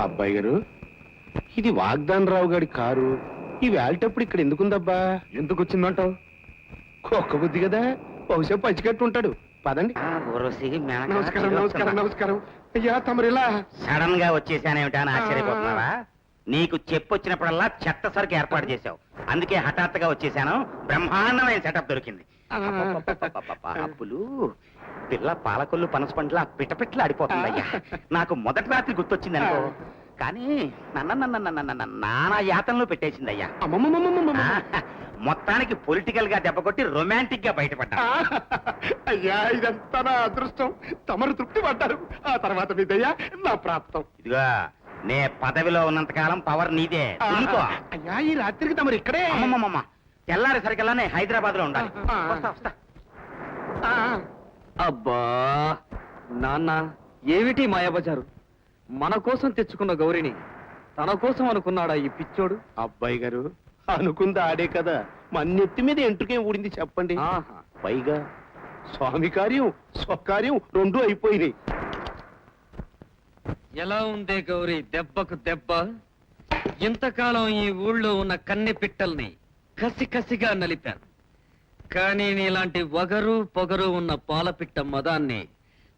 అబ్బాయి గారు, ఇది వాగ్దాన్ రావు గారి కారు. ఈ వేల్టప్పుడు ఇక్కడ ఎందుకుందబ్బా? ఎందుకు వచ్చిందంటావు? కుక్క బుద్ధి కదా, బహుశా పచ్చికట్టు ఉంటాడు. పదండి. నమస్కారం నమస్కారం నమస్కారం. అయ్యా తమరిలా సడన్ గా వచ్చేసానేమిటా అని ఆశ్చర్యపోతున్నావా? నీకు చెప్పొచ్చినప్పుడల్లా చెత్త సరుకు ఏర్పాటు చేశావు, అందుకే హఠాత్తుగా వచ్చేసాను. బ్రహ్మాండమైన సెటప్ దొరికింది. అప్పులు పిల్ల పాలకొల్లు పనస పండ్లా పిట్టపిట్టలు ఆడిపోతుందయ్యా. నాకు మొదటి రాత్రి గుర్తొచ్చింది అనుకో, కానీ నానా యాతనలో పెట్టేసిందయ్యా. మొత్తానికి పొలిటికల్ గా దెబ్బ కొట్టి రొమాంటిక్ గా బయటపడ్డా. అయ్యా ఇదంతా నా అదృష్టం. తమరు తృప్తి పడ్డారు, ఆ తర్వాత మీదయ్యా నా ప్రాప్తం. ఇదిగా నే పదవిలో ఉన్నంత కాలం పవర్ నీదే. దున్నుకో. అయ్యా ఈ రాత్రికి తమరు ఇక్కడే. అమ్మమ్మమ్మ, తెల్లారి సరికల్లానే హైదరాబాద్ లో ఉండాలి. వస్తా వస్తా. అబ్బా నాన్న, ఏమిటి మాయాబజారు? మన కోసం తెచ్చుకున్న గౌరిని తన కోసం అనుకున్నాడా ఈ పిచ్చోడు? అబ్బాయి గారు, అనుకుంది ఆడే కదా, మన్నెత్తి మీద ఎంట్రుకేం ఊడింది చెప్పండి. ఆహా. పైగా స్వామి కార్యం స్వకార్యం రెండూ అయిపోయినాయి. ఎలా ఉందే గౌరీ దెబ్బకు దెబ్బ? ఇంతకాలం ఈ ఊళ్ళో ఉన్న కన్నె పిట్టల్ని కసి కసిగా నలిపాను, కానీ నీలాంటి వగరు పొగరు ఉన్న పాలపిట్ట మదాన్ని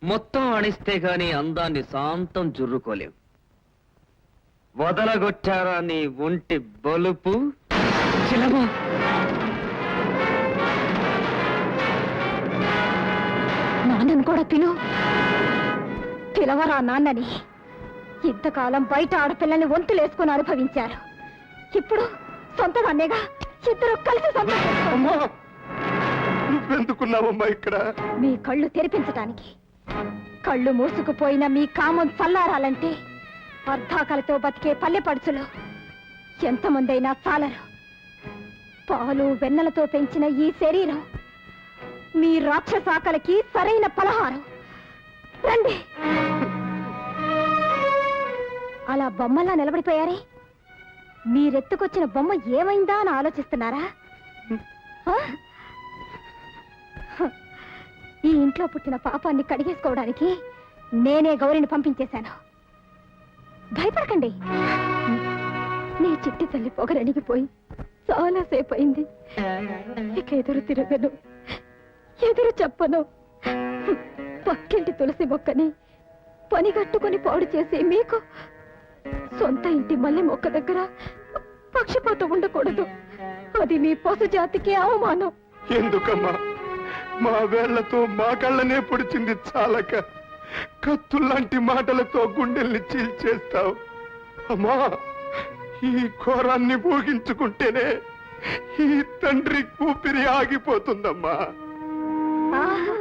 మొత్తం అణిస్తే గాని అందాన్ని శాంతం జుర్రుకోలేం. వదలగొట్టారా నీ ఒంటి బలుపు? చిలమా నాన్నను కూడా పిలవరా నాన్నని. ఇంతకాలం బయట ఆడపిల్లల్ని వంతులేసుకుని అనుభవించారు, ఇప్పుడు సొంతగానేగా ఇద్దరు కలిసి అమ్మా నువ్వెందుకున్నావమ్మా ఇక్కడ? మీ కళ్ళు తెరిపించటానికి. కళ్ళు మూసుకుపోయిన మీ కామం చల్లారాలంటే అర్ధాకలతో బతికే పల్లె పడుచులు ఎంతమందైనా చాలరు. పాలు వెన్నెలతో పెంచిన ఈ శరీరం మీ రాక్షసాకలకి సరైన పలహారం. రండి. అలా బొమ్మల్లా నిలబడిపోయారే, మీరెత్తుకొచ్చిన బొమ్మ ఏమైందా అని ఆలోచిస్తున్నారా? ఈ ఇంట్లో పుట్టిన పాపాన్ని కడిగేసుకోవడానికి నేనే గౌరిని పంపించేశాను. భయపడకండి. నీ చిట్టి తల్లి పొగరడిగిపోయి చాలాసేపు అయింది. ఇక ఎదురు తిరగను, ఎదురు చెప్పను. పక్కింటి తులసి మొక్కని పనిగట్టుకుని పాడు చేసి మీకు సొంత ఇంటి మల్లె మొక్క దగ్గర పక్షపాతం ఉండకూడదు. అది మీ పశు జాతికి అవమానం. ఎందుకమ్మా మా వేళ్లతో మా కళ్ళనే పొడిచింది చాలక కత్తుల్లాంటి మాటలతో గుండెల్ని చీల్చేస్తావు? అమ్మా, ఈ ఘోరాన్ని ఊహించుకుంటేనే ఈ తండ్రి ఊపిరి ఆగిపోతుందమ్మా. ఆహా!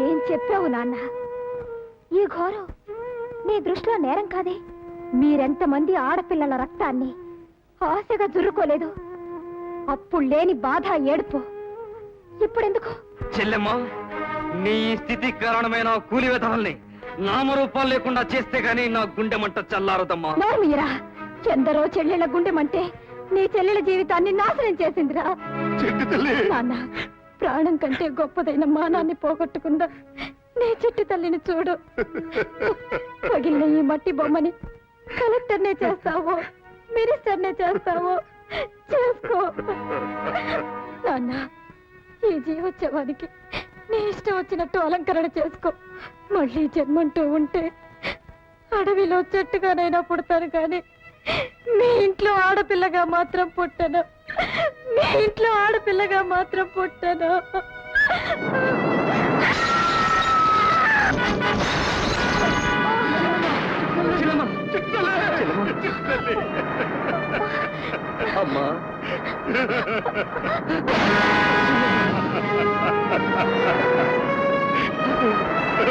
ఏం చెప్పావు నాన్న? ఈ ఘోరం నీ దృష్టిలో నేరం కాదే. మీరెంతమంది ఆడపిల్లల రక్తాన్ని ఆశగా జుర్రుకోలేదు. అప్పుడు లేని బాధ ఏడుపు ఇప్పుడెందుకు? చెల్లెమ్మ, నీ స్థితి కారణమైన కూలి విధానాల్ని నామరూపాలు లేకుండా చేస్తే గానీ నా గుండె మంట చల్లారదమ్మా. మీరా ఎందరో చెల్లెళ్ళ గుండెమంటే నీ చెల్లెల జీవితాన్ని నాశనం చేసిందిరా. చెట్టు తల్లి, నాన్న, ప్రాణం కంటే గొప్పదైన మానాన్ని పోగొట్టుకుందా నీ చిట్టి తల్లిని చూడు. పగిలిన ఈ మట్టి బొమ్మని కలెక్టర్నే చేస్తావో మినిస్టర్నే చేస్తావో చేసుకో. నాన్న, ఈ జీవోత్సవానికి నీ ఇష్టం వచ్చినట్టు అలంకరణ చేసుకో. మళ్ళీ జన్మంటూ ఉంటే అడవిలో చెట్టుగానైనా పుడతాను కానీ మీ ఇంట్లో ఆడపిల్లగా మాత్రం పుట్టను. మీ ఇంట్లో ఆడపిల్లగా మాత్రం పుట్టను. అమ్మా,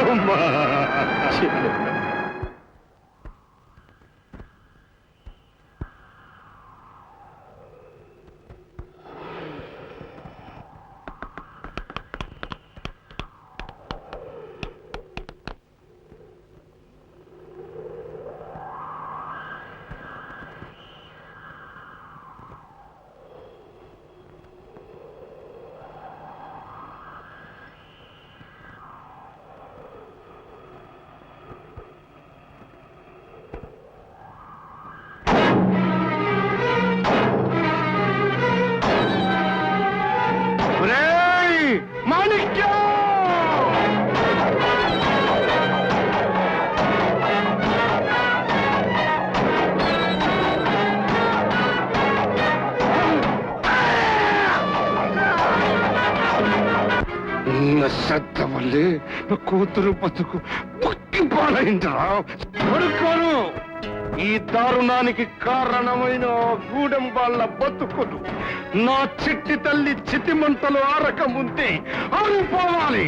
అమ్మా. మాణిక్యం! శ్రద్ధ వల్లే నా కూతురు బతుకు పక్కి పాలైందిరా. పడుకోను. ఈ దారుణానికి కారణమైన గూడెం వాళ్ళ బతుకులు నా చిట్టి తల్లి చితిమంటలు ఆరక ముందే ఆరిపోవాలి.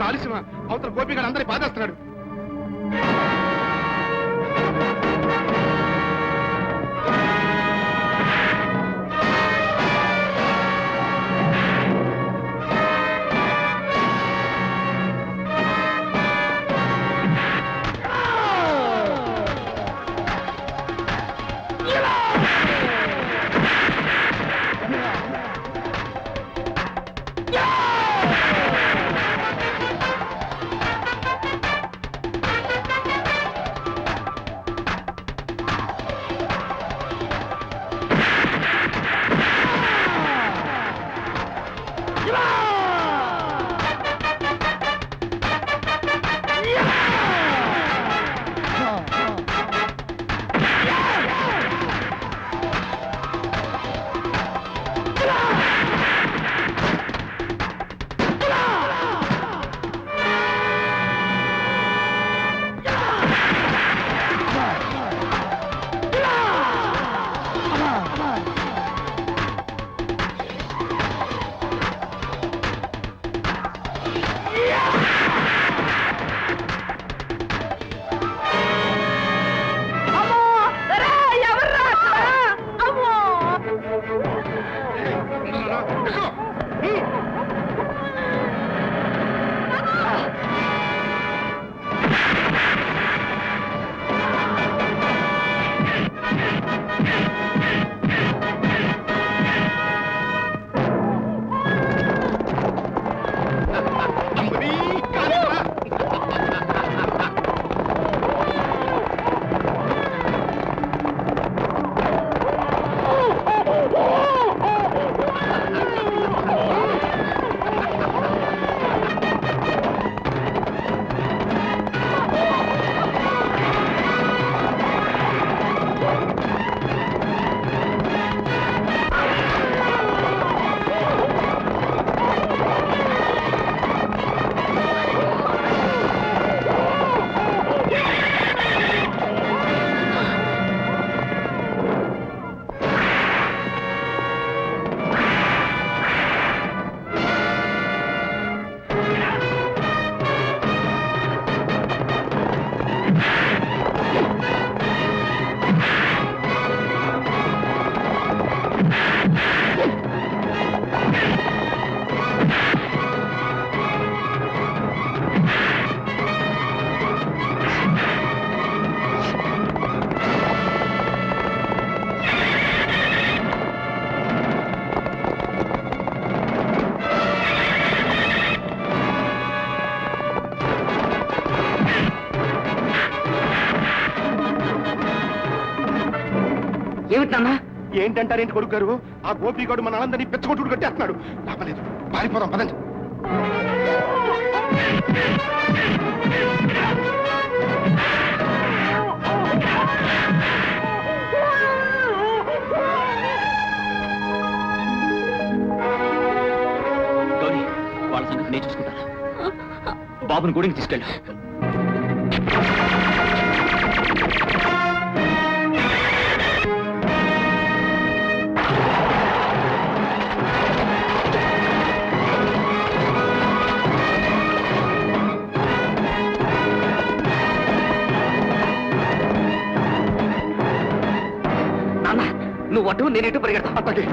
ఆలస్యమా? అవతల గోపిగాడు అందరి బాధేస్తున్నాడు. ఏంటంటారేంటి కొడుకు గారు? ఆ గోపిగాడు మన అందరినీ పెచ్చగొట్టుడు కట్టేస్తున్నాడు. లాభలేదు, పారిపోదాం పదండి. గౌరీ, వాళ్ళ సంగతి నేను చూసుకుంటాను. బాబుని గుడికి తీసుకెళ్ళు. నువ్వు అటు నేను ఇటు పరిగెడతా. అట్టకి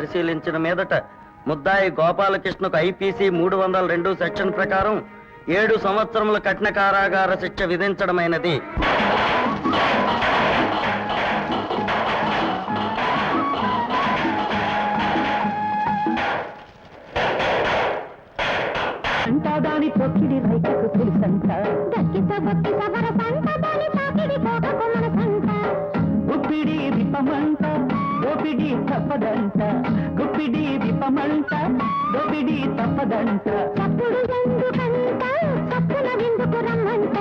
పరిశీలించిన మీదట ముద్దాయి గోపాలకృష్ణకు ఐపీసీ 302 సెక్షన్ ప్రకారం 7 సంవత్సరముల కఠిన కారాగార శిక్ష విధించడమైనది. దాని తొక్కిడి రైతుకు తెలుసంట దక్కిత బక్కిత వరసంట దాని తాకిడి కోటకు మనసంట గుప్పిడి విపమంట దోపిడి తప్పదంట గుప్పిడి విపమంట దోపిడి తప్పదంట చప్పుడు ఎందుకంట చప్పున విందుకు రమ్మంట